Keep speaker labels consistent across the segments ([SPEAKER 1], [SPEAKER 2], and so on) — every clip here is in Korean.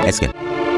[SPEAKER 1] 에스겔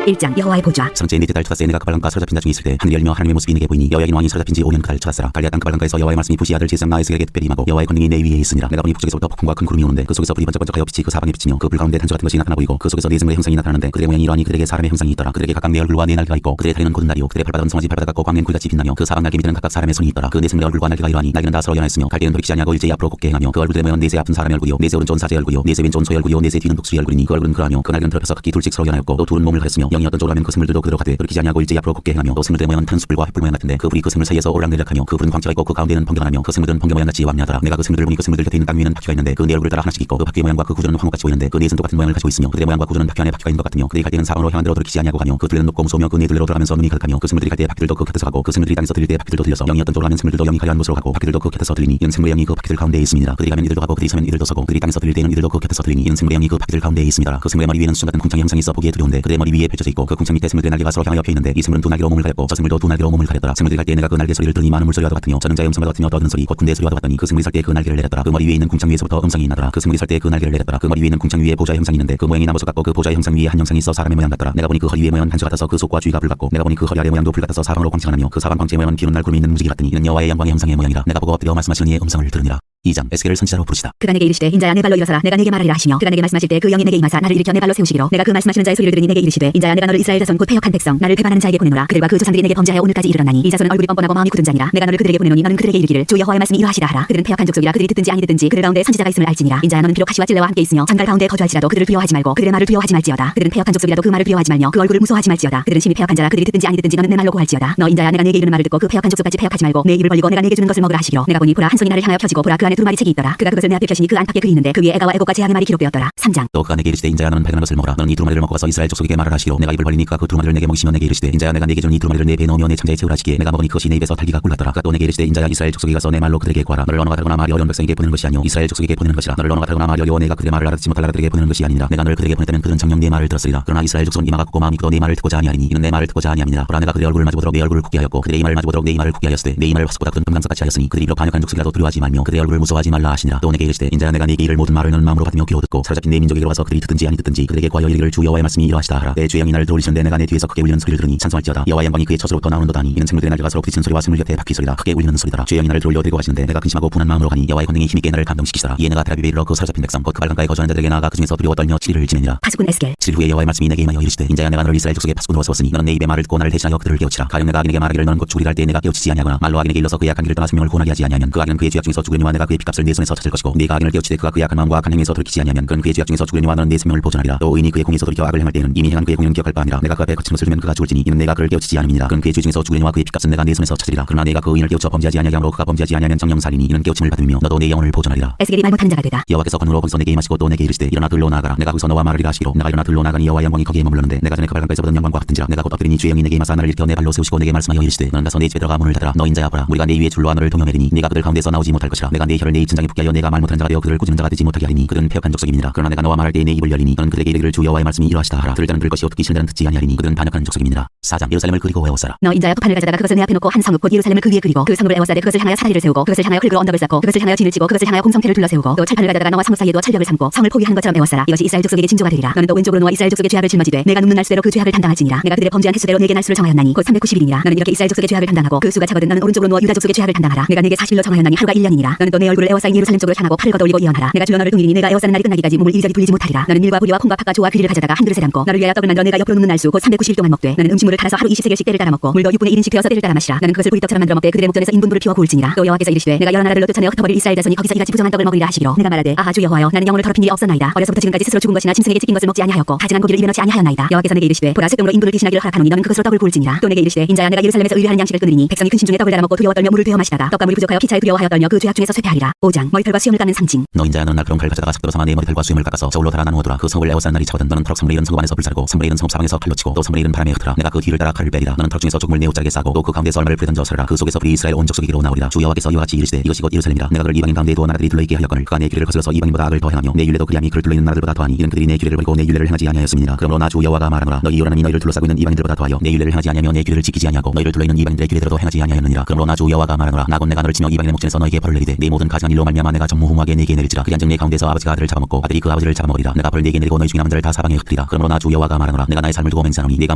[SPEAKER 2] 1장 여호와의 보좌.
[SPEAKER 1] 성제의 넷째 달 첫째 내가 그발람과 사로잡힌 자 중에 있을 때 하늘이 열며 하나님의 모습이 내게 보이니 여호와의 왕이 사로잡힌 지 5년 그달 첫째라. 갈리아 땅 그발람가에서 여호와의 말씀이 부시 아들 제사장 나에스겔에게 특별히 임하고 여호와의 권능이 내 위에 있으니라. 내가 보니 북쪽에서부터 폭풍과 큰 구름이 오는데 그 속에서 불이 번쩍번쩍하여 빛이 그 사방에 비치며 그 불 가운데 단추 같은 것이 나타나 보이고 그 속에서 네 생물의 형상이 나타나는데 그들의 모양이 이러하니 그들에게 사람의 형상이 있더라. 그들에게 각각 네 얼굴과 네 날개가 있고 그들의 다리는 곧은 다리요 그들의 발바닥은 송아지 발바닥 같고 광면 굴같이 빛나며 그 사방 날개 밑에는 각각 사람의 손이 있더라. 그 네 생물의 얼굴과 날개가 이러하니 날개는 다 서로 연하였으며 갈대는 돌이키지 아니하고 일제히 앞으로 곱게 행하며 그 얼굴들의 모양은 네세 아픈 사람의 얼굴이요 네세 오른쪽은 사제의 얼굴이요 네세 왼쪽은 소의 얼굴이요 네세 뒤는 독수리의 얼굴이니 그 얼굴은 그러하며 그 날개는 더럽혀서 각기 둘씩 서로 연하였고 또 둘은 몸을 가렸으며 영이 어떤 쪽으로 하면 그 생물들도 그대로 가되 돌이키지 아니하고 일제히 앞으로 곱게 행하며 또 생물들의 모양은 타는 숯불과 횃불 모양 같은데 그 불이 그 생물 사이에서 오르락내리락하며 그 불은 광채가 있고 그 가운데는 번개가 그 생물들은 번개 모양같이 왕래하더라. 내가 그 생물들을 보니 그 생물들 곁에 있는 땅 위에는 바퀴가 있는데 그 네 얼굴을 따라 하나씩 있고 그 바퀴의 모양과 그 구조는 황무같이 보이는데 그 네 손도 같은 모양을 가지고 있으며 그들의 모양과 구조는 바퀴 안에 바퀴가 있는 것 같으며 그들이 갈 때는 사방으로 향한 대로 돌이키지 아니하고 가며 그 둘레는 높고 무서우며 그 네 둘레로 들어가면서 눈이 가득하며 그 생물들이 갈 때 바퀴들도 그 곁에서 가고 그 생물들이 땅에서 들릴 때 바퀴들도 들려서 영이 어떤 쪽으로 가면 생물들도 영이 가려한 곳으로 가고 바퀴들도 그 곁에서 들리니 이는 생물의 영이 그 바퀴들 가운데에 있습니다. 그들이 가면 이들도 가고 그들이 서면 이들도 서고 그들이 땅에서 들릴 때는 이들도 그 곁에서 들리니 이는 생물의 영이 그 바퀴들 가운데에 있습니다. 그 생물의 머리 위에는 수정 같은 궁창의 형상이 있어 보기에 두려운데 그들의 머리 위에 펼쳐져 있고 그 궁창 밑에 생물들의 날개가 서로 향하여 펴 있는데 이 생물은 두 날개로 몸을 가렸고 저 생물도 두 날개로 몸을 가렸더라. 생물들이 갈 때 내가 그 날개 소리를 들으니 많은 물소리와도 같으며 전능자의 음성과 같으며 떠드는 소리 곧 군대의 소리와도 같더니 그 생물이 설 때 그 날개를 내렸더라. 그 머리 위에 있는 궁창 위에서부터 음성이 나더라. 그 생물이 설 때 그 날개를 내렸더라. 그 머리 위에 있는 궁창 위에 보좌의 형상이 있는데 그 모양이 나무석 같고 그 보좌의 형상 위에 한 형상이 있어 사람의 모양 같더라. 내가 보니 그 허리 위의 모양은 단추 같아서 그 속과 주위가 불 같고 내가 보니 그 허리 아래 모양도 불 같아서 사방으로 광채가 나며 그 사방 광채의 모양은 비오는 날 구름이 있는 무지개 같더니 이는 여호와의 영광의 형상의 모양이라. 내가 보고 엎드려 말씀하시는 이의 음성을 들으니라. 2장 에스겔을 선지자로 부르시다.
[SPEAKER 2] 그가 내게 이르시되 인자야 내 발로 일어서라 내가 내게 말하리라 하시며 그가 내게 말씀하실 때 그 영이 내게 임하사 나를 일으켜 내 발로 세우시기로 내가 그 말씀하시는 자의 소리를 들으니 내게 이르시되 인자야 내가 너를 이스라엘 자손 곧 패역한 백성 나를 배반하는 자에게 보내노라. 그들과 그 조상들이 내게 범죄하여 오늘까지 이르렀나니 이 자손은 얼굴이 뻔뻔하고 마음이 굳은 자니라. 내가 너를 그들에게 보내노니 너는 그들에게 이르기를 주 여호와의 말씀이 이러하시라 하라. 그들은 패역한 족속이라 그들이 듣든지 아니 듣든지 그들 가운데 선지자가 있음을 알지니라. 인자야 너는 비록 가시와 찔레와 함께 있으며 장갈 가운데 거주할지라도 그들을 두려워하지 말고 그들의 말을 두려워하지 말지어다. 그들은 패역한 족속이라도 그 말을 두려워하지 말며 그 얼굴을 무서워하지 말지어다. 그들은 심히 패역한 자라 그들이 듣든지 아니 듣든지 너는 내 말로 고할지어다. 너 인자야 내가 내게 이르는 말을 듣고 그 패역한 족속까지 패역하지 말고 내 입을 벌리고 내가 내게 주는 것을 먹으라 하시기로 내가 보니 보라 한 손이 나를 향하여 펴지고 보라 그 안에 두루마리 책이 있더라. 그가 그것을 내 앞에 펴시니 그 안팎에 글이 있는데 그 위에 애가와 애곡과 재앙의 말이 기록되었더라. 3장
[SPEAKER 1] 또 그가 내게 이르시되 인자야 너는 발견한 것을 먹어라. 너는 이 두루마리를 먹고 가서 이스라엘 족속에게 말을 하시기로 내가 입을 벌리니 그가 그 두루마리를 내게 먹이시며 내게 이르시되 인자야 내가 내게 준 이 두루마리를 내 배에 넣으며 내 창자에 채우라 하시기에 내가 먹으니 그것이 내 입에서 달기가 꿀랐더라. 그가 또 내게 이르시되 인자야 이스라엘 족속에 가서 내 말로 그들에게 구하라. 너를 언어가 다르거나 말이 어려운 백성에게 보내는 것이 아니오 이스라엘 족속에게 보내는 것이라. 너를 언어가 다르거나 말이 어려워 내가 그들의 말을 알아듣지 못할 나라들에게 보내는 것이 아니니라. 내가 너를 그들에게 보냈다면 그들은 정녕 네 말을 들었으리라. 그러나 이스라엘 족속은 이마가 굽고 마음이 굳어 네 말을 듣고자 아니하리니 이는 내 말을 듣고자 아니함이니라. 보라 내가 그들의 얼굴을 마주보도록 내 얼굴을 굳게 하였고 그들의 이마를 마주보도록 내 이마를 굳게 하였으되 내 이마를 화석보다 굳은 금강석같이 하였으니 그들이 비록 반역한 족속이라도 두려워하지 말며 그들의 얼굴을 무서워하지 말라 하시니라. 또 내게 이르시되 인자야 내가 네게 이를 모든 말을 너는 마음으로 받으며 귀로 듣고 사로잡힌 내 민족에게로 와서 그들이 듣든지 아니 듣든지 그들에게 구하여 이르기를 주 여호와의 말씀이 이러하시다 하라. 내 주의 영이 나를 들어올리시는데 내가 내 뒤에서 크게 울리는 소리를 들으니 찬송할지어다. 여호와의 영광이 그의 처소로부터 나오는도다 하니 이는 생물들의 날개가 서로 부딪히는 소리와 생물 곁에 바퀴 소리라. 크게 울리는 소리더라. 주의 영이 나를 들어올려 데리고 가시는데 내가 근심하고 분한 마음으로 가니 여호와의 권능이 힘있게 나를 감동시키시더라. 이에 내가 테라비브에 이르러 그 사로잡힌 백성 곧 그 발강가에 거주하는 자들에게 나아가 그 중에서 두려워 떨며 7일을 지내니라.
[SPEAKER 2] 파수꾼 에스겔
[SPEAKER 1] 7일 후에 여호와의 말씀이 내게 임하여 이르시되 인자야 내가 너를 이스라엘 족속의 파수꾼으로 세웠으니 너는 내 입의 말을 듣고 나를 대신하여 그들을 깨우치라. 가령 내가 악인에게 말하기를 너는 곧 죽으리라 할 때 내가 깨우치지 아니하거나 말로 악인에게 일러서 그의 악한 길을 떠나 생명을 구원하게 하지 아니하면 그 악인은 그의 죄악 중에서 죽으려니와 내가 그의 핏값을 내 손에서 찾을 것이고 네가 악인을 깨우치되 그가 그의 악한 마음과 악한 행위에서 돌이키지 아니하면 그는 그의 죄악 중에서 죽으려니와 너는 내 생명을 보존하리라. 또 의인이 그의 공에서 돌이켜 악을 행할 때는 이미 행한 그의 공은 기억할 바 아니라 내가 그 앞에 거친 것을 주면 그가 죽을지니 이는 내가 그를 깨우치지 않음이니라. 그는 그의 죄 중에서 죽으려니와 그의 핏값은 내가 내 손에서 찾으리라. 그러나 내가 그 의인을 깨우쳐 범죄하지 아니하므로 그가 범죄하지 아니하면 정령 살이니 이는 깨우침을 받으며 너도 내 영혼을 보존하리라.
[SPEAKER 2] 에스겔이 말 못하는 자가 되다.
[SPEAKER 1] 여호와께서 권으로 거기서 내게 임하시고 또 내게 이르시되 일어나 들로 나아가라. 내가 거기서 너와 말하리라 하시기로 내가 일어나 들로 나가니 여호와의 영광이 거기에 머물렀는데 내가 전에 그 발강가에서 보던 영광과 같은지라. 내가 곧 엎드리니 주의 영이 내게 임하사 나를 일으켜 내 발로 세우시고 내게 말씀하여 이르시되 너는 가서 내 집에 들어가 문을 닫으라. 너 인자야 보라 우리가 내 위에 줄로와 너를 동여매리니 네가 그들 가운데서 나오지 못할 것이라. 내가 내 혀를 내 입 천장에 붙게 하여 내가 말 못하는 자가 되어 그들을 꾸짖는 자가 되지 못하게 하리니 그들은 패역한 족속임이니라. 그러나 내가 너와 말할 때 내 입을 열리니 너는 그들에게 이르기를 주 여호와의 말씀이 이러하시다 하라. 들을 자는 들을 것이요 듣기 싫은 자는 듣지 아니하리니 그들은 반역한 족속임이니라. 4장 예루살렘을 그리고 외워싸라.
[SPEAKER 2] 너 인자야 토판을 가져다가 그것을 내 앞에 놓고 한 성읍 곧 예루살렘을 그 위에 그리고 그 성읍을 에워싸되 그것을 향하여 사다리를 세우고 그것을 향하여 흙으로 언덕을 쌓고 그것을 향하여 진을 치고 그것을 향하여 공성패를 둘러세우고 또 철판을 가져다가 너와 성읍 사이에도 철벽을 삼고 성을 포위하는 것처럼 에워싸라. 이것이 이스라엘 족속에게 징조가 되리라. 너는 또 왼쪽으로 놓아 이스라엘 족속의 죄악을 짊어지되 내가 눕는 날수대로 그 죄악을 담당할지니라. 내가 그들의 범죄한 횟수대로 네게 날수를 정하였나니 곧 390일이니라. 너는 이렇게 이스라엘 족속의 죄악을 담당하고 그 수가 차거든 너는 오른쪽으로 누워 유다 족속의 죄악을 담당하라. 내가 네게 40일로 정하였나니 하루가 1년이니라. 너는 또 내 얼굴을 에워싸인 예루살렘 쪽으로 향하고 팔을 걷어올리고 예언하라. 내가 줄로 너를 동이니 내가 에워싸는 날이 끝나기까지 몸을 이리저리 돌리지 못하리라. 너는 밀과 부리와 콩과 팥과 조와 귀리를 가져다가 한 그릇에 담고 너를 위하여 떡을 만들어 내가 옆으로 눕는 날수 곧 390일 동안 먹되 너는 음식물을 갈아서 하루 20세겔씩 때를 따라 먹고 물도 6분의 1인씩 되어서 때를 따라 마시라. 너는 그것을 보리떡처럼 만들어 먹되 그들의 목전에서 인분부를 피워 구울지니라. 또 여호와께서 이르시되 내가 여러 나라들로 쫓아내어 흩어버릴 이스라엘 자손이 거기서 이같이 부정한 떡을 먹으리라 하시기로 내가 말하되 아하 주 여호와여 나는 영혼을 더럽힌 일이 없었나이다. 어려서부터 지금까지 스스로 죽은 것이나 짐승에게 찢긴 것을 먹지 아니하였고 다진한 고기를 입에 넣지 아니하였나이다. 여호와께서 내게 이르시되 보라 쇠등으로 인분을 대신하기를 허락하노니 너는 그것으로 떡을 구울지니라. 또 내게 이르시되 인자야 내가 예루살렘에서 의뢰하는 양식을 끊으리니 백성이 근심 중에 떡을 달아 먹고 두려워 떨며 물을 되어 마시다가 떡과 물이 부족하여 피차에 두려워하여 떨며 그 죄악 중에서 쇠퇴하리라. 5장 머리털과 수염을 깎는 상징.
[SPEAKER 1] 너 인자야 너는 날카로운 칼 가져다가 삭도로 삼아 내 머리털과 수염을 깎아서 저울로 달아 나누어두라. 그 성읍을 에워싼 날이 차거든 너는 터럭 성문에 이른 성읍 안에서 불사르고 성문에 이른 성읍 사방에서 칼로 치고 또 성문에 이른 바람에 흩으라. 내가 그 그 뒤를 따라 칼을 빼리라. 너는 털 중에서 조금을 내 옷자락에 싸고 또 그 가운데서 얼마를 풀에 던져 살아라. 그 속에서 불이 이스라엘 온 족속에게로 나오리라. 주 여호와께서 이와 같이 이르시되 이것이 곧 예루살렘이라. 내가 그를 이방인 가운데 두어 나라들이 둘러있게 하였거늘 그가 내 규례를 거슬러서 이방인보다 악을 더행하며 내 율례도 그리함이 그를 둘러있는 나라들보다 더하니 이는 그들이 내 규례를 버리고 내 율례를 행하지 아니하였음이니라. 그러므로 나 주 여호와가 말하노라. 너희 요란함이 너희를 둘러싸고 있는 이방인들보다 더하여 내 율례를 행하지 아니하며 내 규례를 지키지 아니하고 너희를 둘러있는 이방인들의 규례대로도 행하지 아니하였느니라. 그러므로 나 주 여호와가 말하노라. 나 곧 내가 너를 치며 이방인의 목전에서 너희에게 벌을 내리되 네 모든 가증한 일로 말미암아 내가 전무후무하게 네게 내릴지라. 그리한즉 내 가운데서 아버지가 아들을 잡아먹고 아들이 그 아버지를 잡아먹으리라. 내가 벌 네게 내리고 너희 중에 남은 자를 다 사방에 흩으리라. 그러므로 나 주 여호와가 말하노라. 내가 나의 삶을 두고 맹세하노니 내가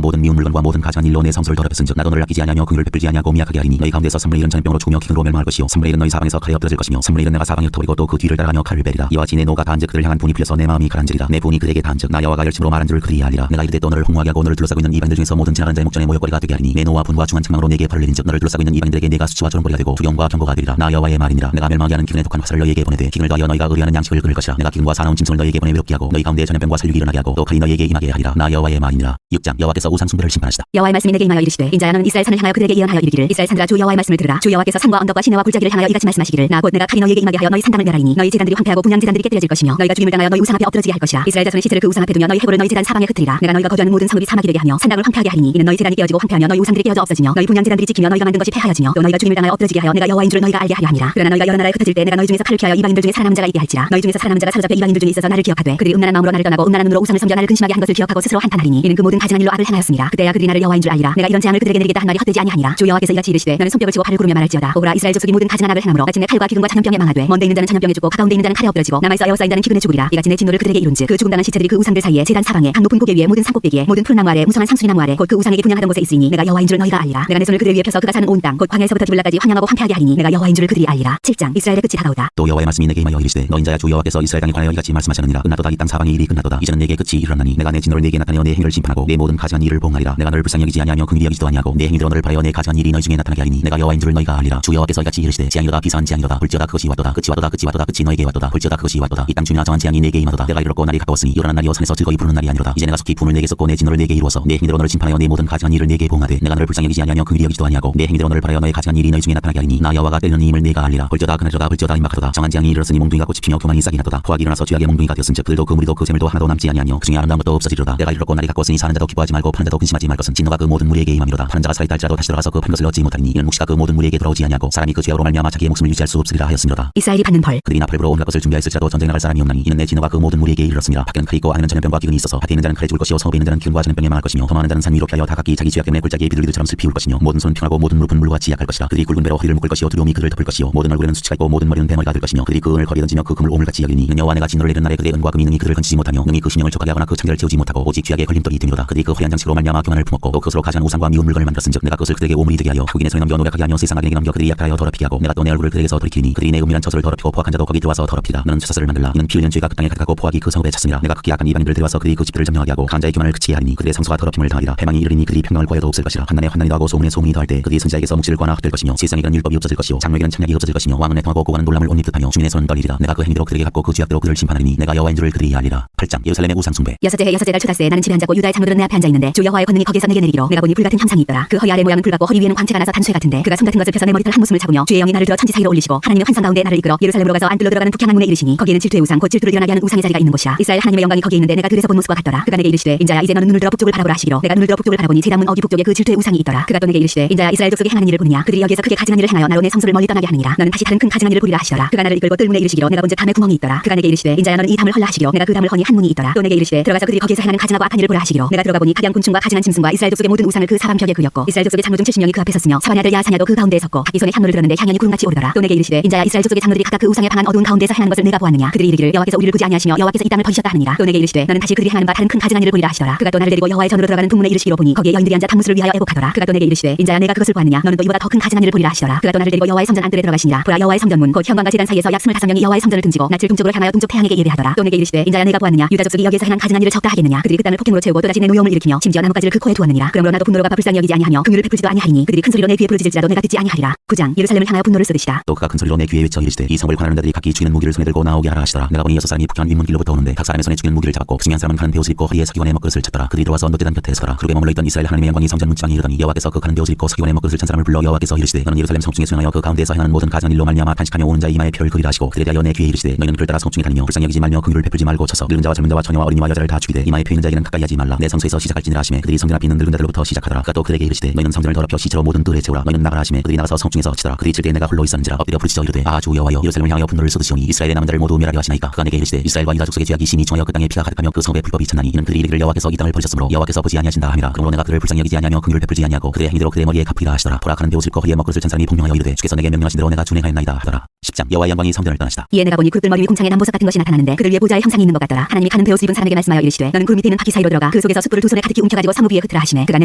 [SPEAKER 1] 모든 미운 물건과 모든 가증한 일로 내 성소를 더럽혔은즉 나도 너를 아끼지 아니하며 긍휼을 베풀지 아니하고 미약하게 하리니 너희 가운데서 3분의 1은 전염병으로 죽으며 기근으로 멸망할 것이요 3분의 1은 너희 사방에서 칼에 엎드러질 것이며 3분의 1은 내가 사방에 흩어버리고 또 그 뒤를 따라가며 칼을 베리라. 이와 같이 내 노가 다한즉 그들을 향한 분이 풀려서 내 마음이 가라앉으리라. 내 분이 그들에게 다한즉 나 여호와가 열심으로 말한 줄을 그들이 알리라. 내가 이르되 또 너를 홍하게 하고 너를 둘러싸고 있는 이방인들 중에서 모든 지나가는 자의 목전에 모욕거리가 되게 하리니 내 노와 분과 중한 책망으로 내게 벌을 내린즉 너를 둘러싸고 있는 이방인들에게 내가 수치와 조롱거리가 되고 두려움과 경고가 되리라. 나 여호와의 말이니라. 내가 멸망하게 하는 기근에 독한 화살을 너희에게 보내되 기근을 더하여 너희가 의뢰하는 양식을 끊을 것이라. 내가 기근과 사나운 짐승을 너희에게 보내 외롭게 하고 너희 가운데 전염병과 살육이 일어나게 하고 또 칼이 너희에게 임하게 하리라. 나 여호와의 말이니라. 6장 여호와께서 우상 숭배를 심판하시다.
[SPEAKER 2] 여호와의 말씀이 내게 임하여 이르시되 인자야 너는 이스라엘 산을 향하여 그들에게 예언하여 이르기를 이스라엘 산들아 주 여호와의 말씀을 들으라. 주 여호와께서 산과 언덕과 시내와 골짜기를 향하여 이같이 말씀하시기를 나 곧 내가 칼이 너희에게 임하게 하여 너희 산당을 멸하리니 너희 제단들이 황폐하고 분향 제단들이 깨뜨려질 것이며 너희가 죽임을 당하여 너희 우상 앞에 엎드러지게 할 것이라. 이스라엘 자손의 시체를 그 우상 앞에 두며 너희 해골을 너희 제단 사방에 흩으리라. 내가 너희가 거주하는 모든 성읍이 사막이 되게 하며 산당을 황폐하게 하리니 이는 너희 제단이 깨어지고 황폐하며 너희 우상들이 깨어져 없어지며 너희 분향 제단들이 지키며 너희가 만든 것이 폐하여지며 또 너희가 죽임을 당하여 엎드러지게 하여 내가 여호와인 줄을 너희가 알게 하려 함이라. 그러나 너희가 여러 나라에 흩어질 때 내가 너희 중에서 칼을 피하여 이방인들 중에 살아남은 자가 있게 할지라. 너희 중에서 살아남은 자가 사로잡혀 이방인들 중에 있어서 나를 기억하되 그들이 음란한 마음으로 나를 떠나고 음란한 눈으로 우상을 섬겨 나를 근심하게 한 것을 기억하고 스스로 한탄하리니 이는 그 모든 가증한 일로 악을 행하였습니다. 그때야 그들이 나를 여호와인 줄 알리라. 내가 이런 재앙을 그들에게 내리겠다 한 말이 헛되지 아니하니라. 주 여호와께서 이같이 이르시되 너는 손뼉을 치고 발을 구르며 말할지어다. 보라 이스라엘 족속이 모든 가증한 악을 행함으로 마침내 칼과 기근과 전염병에 망하되 먼데 있는 자는 전염병에 죽고 가까운데 있는 자는 칼에 엎드러지고 남아있어 에워싸인 자는 기근에 죽으리라. 이같이 내 진노를 그들에게 이룬즉 그 죽음당한 시체들이 그 우상들 사이에 제단 사방에 강 높은 고개 위에 모든 산꼭대기에 모든 푸른 나무 아래 무성한 상수리 나무 아래 곧 그 우상에게 분향하던 곳에 있으니 내가 여호와인 줄 너희가 알리라. 내가 내 손을 그들 위에 펴서 그가 사는 온 땅 곧 광야에서부터 디블라까지 황량하고 황폐하게 하리니 내가 여호와인 줄을 그들이 알리라. 7장 이스라엘의 끝이 다가오다.
[SPEAKER 1] 또 여호와의 말씀이 내게 임하여 이르시되 너희 인자야 주 여호와께서 이스라엘 땅에 관하여 이같이 말씀하시느니라. 끝나도다 이 땅 사방의 일이 끝나도다. 이제는 내게 끝이 일어나니 내가 내 진노를 내게 나타내어 내 행위를 심판하고 내 모든 가증한 일을 보응하리라. 내가 너를 불쌍히 여기지 아니하며 긍휼히 여기지도 아니하고 내 행위대로 너를 바라여 내 가증한 일이 너희 중에 나타나게 하리니 내가 여호와인 줄을 너희가 알리라. 주 여호와께서 이같이 이르시되 재앙이로다 비사한 재앙이로다 볼지어다 그것이 왔도다 끝이 왔도다 끝이 왔도다 끝이 너에게 왔도다 볼지어다 그것이 왔도다 이 땅 중에 정한 재앙이 내게 임하도다. 내가 이르렀고 날이 가까웠으니 일어난 날이여 산에서 즐거이 부르는 날이 아니로다. 이제 내가 속히 품을 내게 쏟고 내 진노를 내게 이루어서 내 행위대로 너를 심판하여 내 모든 가증한 일을 내게 보응하되 내가 너를 불쌍히 여기지 아니하며 긍휼히 여기지도 아니하고 내 행위대로 너를 바라여 너의 가증한 일이 너희 중에 나타나게 하리니 나 여호와가 때리는 임을 내가 알리라. 볼지어다 그날이로다 볼지어다 임박하도다 정한 재앙이 이르렀으니 몽둥이가 꽃이 피며 교만이 싹이 나도다. 포악이 일어나서 죄악의 몽둥이가 되었은즉 그들도 그 무리도 그 재물도 하나도 남지 아니하며 그 중에 아름다운 것도 없어지리로다. 내가 이르렀고 날이 가까웠으니 사는 자도 기뻐하지 말고 파는 자도 근심하지 말 것은 진노가 그 모든 무리에게 임함이로다. 파는 자가 살아있다 할지라도 다시 돌아가서 그 판 것을 얻지 못하리니 이는 묵시가 그 모든 무리에게 돌아오지 아니하고 사람이 그 죄악으로 말미암아 자기의 목숨을 유지할 수 없으리라 하였음이로다.
[SPEAKER 2] 이스라엘이 받는 벌.
[SPEAKER 1] 그들이 나팔부로 온갖 것을 준비하였을지라도 전쟁에 나갈 사람이 없나니 이는 내 진노가 그 모든 무리에게 이르렀습니다. 밖에는 칼이 있고 안에는 전염병과 기근이 있어서 밭에 있는 자는 칼에 죽을 것이요 성읍에 있는 자는 기근과 전염병에 망할 것이며 더 많은 자는 산 위로 피하여 다 각기 자기 죄악 때문에 골짜기에 비둘기들처럼 슬피 울 것이며 모든 손은 평하고 모든 무릎은 물과 약할 것이라. 그들이 굵은 배로 허리를 묶을 것이요 두려움이 그들을 덮을 것이요 모든 얼굴에는 수치가 있고 모든 머리는 대머리가 될 것이며 그들이 그 은을 거리에 던지며 그 금을 오물같이 여기니 이는 여호와 내가 진노를 내리는 날에 그들의 은과 금이 능히 그들을 건지지 못하며 능히 그 신령을 족하게 하거나 그 창기를 채우지 못하고 오직 죄악의 걸림돌이 됨이로다. 그들이 그 화려한 장식으로 말미암아 교만을 품었고 또 그것으로 가증한 우상과 미운 물건을 만들었은즉 내가 그것을 그들에게 오물이 되게 하여 흑인의 손에 넘겨 노력하게 하며 세상 악인에게 넘겨 그들이 약하여 더럽히게 하고 내가 또 내 얼굴을 그들에게서 돌이키니 그들이 내 은밀한 처소를 더럽히고 포악한 자도 거기 들어와서 더럽히라. 너는 쇠사슬을 만들라. 이는 피 흘린 죄가 그 땅에 가득하고 포악이 그 성읍에 찼으니라. 내가 극히 악한 이방인들을 데려와서 그들이 그 집들을 점령하게 하고 강자의 교만을 그치게 하리니 그들의 성소가 더럽힘을 당하리라. 패망이 이르니 그들이 평강을 구하여도 없을 것이라. 환난에 환난이 더하고 소문에 소문이 더할 때 그들이 선지자에게서 묵시를 구하나 헛될 것이며 세상에게는 율법이 없어질 것이요 장로에게는 창략이 없어질 것이며 왕은 애통하고 고관은 놀람을 옷 입듯하며 주민의 손은 떨리리라. 내가 그 행위대로 그들에게 갚고 그 죄악대로 그들을 심판하리니 내가 여호와인 줄을 그들이 알리라. 8장 예루살렘의 우상 숭배.
[SPEAKER 2] 여섯째 달 초닷새 나는 집에 앉았고 유다의 장로들은 내 앞에 앉아 있는데 주 여호와의 권능이 거기에서 내게 내리기로 내가 보니 불같은 형상이 있더라. 그 허리 아래 모양은 불같고 허리 위에는 광채가 나서 단쇠 같은데 그가 손 같은 것을 펴서 내 머리털 한 무스물 잡으며 주의 영이 나를 들어 천지 사이로 올리시고 하나님의 환상 가운데 나를 이끌어 예루살렘으로 가서 안뜰로 들어가는 북향한 문에 이르시니 거기에는 질투의 우상 곧 질투를 일어나게 하는 우상의 자리가 있는 곳이라. 이스라엘 하나님의 영광이 거기에 있는데 내가 들에서 본 모습과 같더라. 그가 내게 이르시되 인자야 이제 너는 눈을 들어 북쪽을 바라보라 하시기로 내가 눈을 들어 북쪽을 바라보니 제단문 어귀 북쪽에 그 질투의 우상이 있더라. 그가 또 내게 이르시되 인자야 이스라엘 족속이 행하는 일을 보느냐. 그들이 여기에서 크게 가증한 일을 행하여 나로 내 성소를 멀리 떠나게 하느니라. 너는 다시 다른 큰 가증한 일을 보리라 하시더라. 그가 나를 이끌고 뜰문에 이르시기로 내가 본즉 담에 구멍이 있더라. 그가 내게 이르시되 인자야 너는 이 담을 헐라 하시기로 내가 그 담을 허니 한 문이 있더라. 또 내게 이르시되 들어가서 그들이 거기에서 행하는 가증하고 악한 일을 보라 하시기로 내가 들어가 보니 각양 곤충과 가증한 짐승과 이스라엘 족속의 모든 우상을 그 사방 벽에 그렸고 이스라엘 족속의 장로 중 70명이 그 앞에 섰으며 사반의 아들 야사냐도 그 가운데에 섰고 각기 손에 향로를 들었는데 향연이 구름같이 오르더라. 또 내게 이르시되 인자야 이스라엘 족속의 장로들이 각각 그 우상의 방한 어두운 가운데서 행하는 것을 내가 보았느냐. 그들이 이르기를 여호와께서 우리를 보지 아니하시며 여호와께서 이 땅을 버리셨다 하느니라. 또 내게 이르시되 너는 다시 그들이 행하는 바 다른 큰 가증한 일을 보리라 하시더라. 그가 또 나를 데리고 여호와의 전으로 들어가는 북문에 이르시기로 보니 거기에 여인들이 앉아 탕무술을 위하여 애곡하더라. 그가 또 내게 이르시되 인자야 내가 그것을 보았느냐. 너는 또 이보다 더 큰 가증한 일을 보리라 하시더라. 그가 또 나를 데리고 여호와의 성전 안뜰에 들어가시니라. 보라 여호와의 성전문 곧 현관과 제단 사이에서 약 25명이 여호와의 성전을 등지고 낯을 동쪽으로 향하여 동쪽 태양에게 예배하더라. 또 내게 이르시되 인자야 내가 보았느냐. 유다 족속이 여기에서 행한 가증한 일을 적다 하겠느냐. 그들이 그 땅을 폭행으로 채우고 또다시 내 노여움을 일으키며 심지어 나뭇가지를 그 코에 두었느니라. 그러므로 나도 분노로 가 불쌍히 여기지 아니하며 긍휼을 베풀지도 아니하리니 그들이 큰 소리로 내 귀에 부르짖을지라도 내가 듣지 아니하리라. 9장 예루살렘을 향하여 분노를 쏟으시다.
[SPEAKER 1] 또 그가 큰 소리로 내 귀에 외쳐 이르시되 이 성을 관하는 자들이 각기 죽이는 무기를 손에 들고 나오게 하라 하시더라. 내가 보니 6사람이 북한 윗문길로부터 오는데 각 사람의 손에 죽이는 무기를 잡았고 그 중에 한 사람은 가는 베옷을 입고 허리에 서기관의 먹그릇을 찼더라. 그들이 들어와서 언도대단 곁에 서라. 그룹에 머물러 있던 이스라엘 하나님의 영광이 성전 문지방에 이르더니 여호와께서 그 가는 베옷을 입고 서기관의 먹그릇을 찬 사람을 불러 여호와께서 이르시되 너는 예루살렘 성중 중에 수행하여 그 가운데에서 행하는 모든 가증한 일로 말미암아 탄식하며 오는 자의 이마에 표를 그리라 하시고 그들에 대하여 내 귀에 이르시되 너희는 그를 따라 성중 중에 다니며 불쌍히 여기지 말며 긍휼을 베풀지 말고 쳐서 늙은 자와 젊은 자와 처녀와 어린이와 여자를 다 죽이되 이마에 표 있는 자에게는 가까이 하지 말라. 내 성소에서 시작할지니라 하시매 그들이 성전 앞에 있는 너희는 늙은 자들로부터 시작하더라. 그가 또 그에게 이르시되 너희는 성전을 더럽혀 시체로 모든 뜰에 채우라. 너희는 나가라 하시매 그들이 나가서 성 중에서 치더라. 그들이 칠 때에 내가 홀로 있었는지라 엎드려 부르짖어 이르되 아 주 여호와여 예루살렘을 향하여 분노를 쏟으시오니 이스라엘의 남은 자를 모두 멸하려 하시나이까. 그가 내게 이르시되 이스라엘과 유다 족속의 죄악이 심히 중하여 그 땅에 피가 가득하며 그 성읍에 불법이 찼나니 이는 그들이 이르기를 여호와께서 이 땅을 버리셨으므로 여호와께서 보지 아니하신다 함이라. 그러므로 내가 그를 불쌍히 여기지 아니하며 긍휼을 베풀지 아니하고 그의 행위대로 그의 머리에 갚으리라 하시더라. 보라 그는 배옷을 입고 허리에 먹그릇을 찬 사람이 분명하여 이르되 주께서 내게 명령하신 대로 내가 준행하였나이다 하더라. 10장 여호와의 영광이 성전을 떠나시다.
[SPEAKER 2] 이에 내가 보니 그룹들 머리 위 궁창에 남보석 같은 것이 나타나는데 그들 위에 보좌의 형상이 있는 것 같더라. 하나님이 가는 배옷을 입은 사람에게 말씀하여 이르시되 너는 그룹 밑에 있는 바퀴 사이로 들어가 그 속에서 숯불을 두 손에 가득히 움켜가지고 성읍 위에 흩으라 하시매 그가 내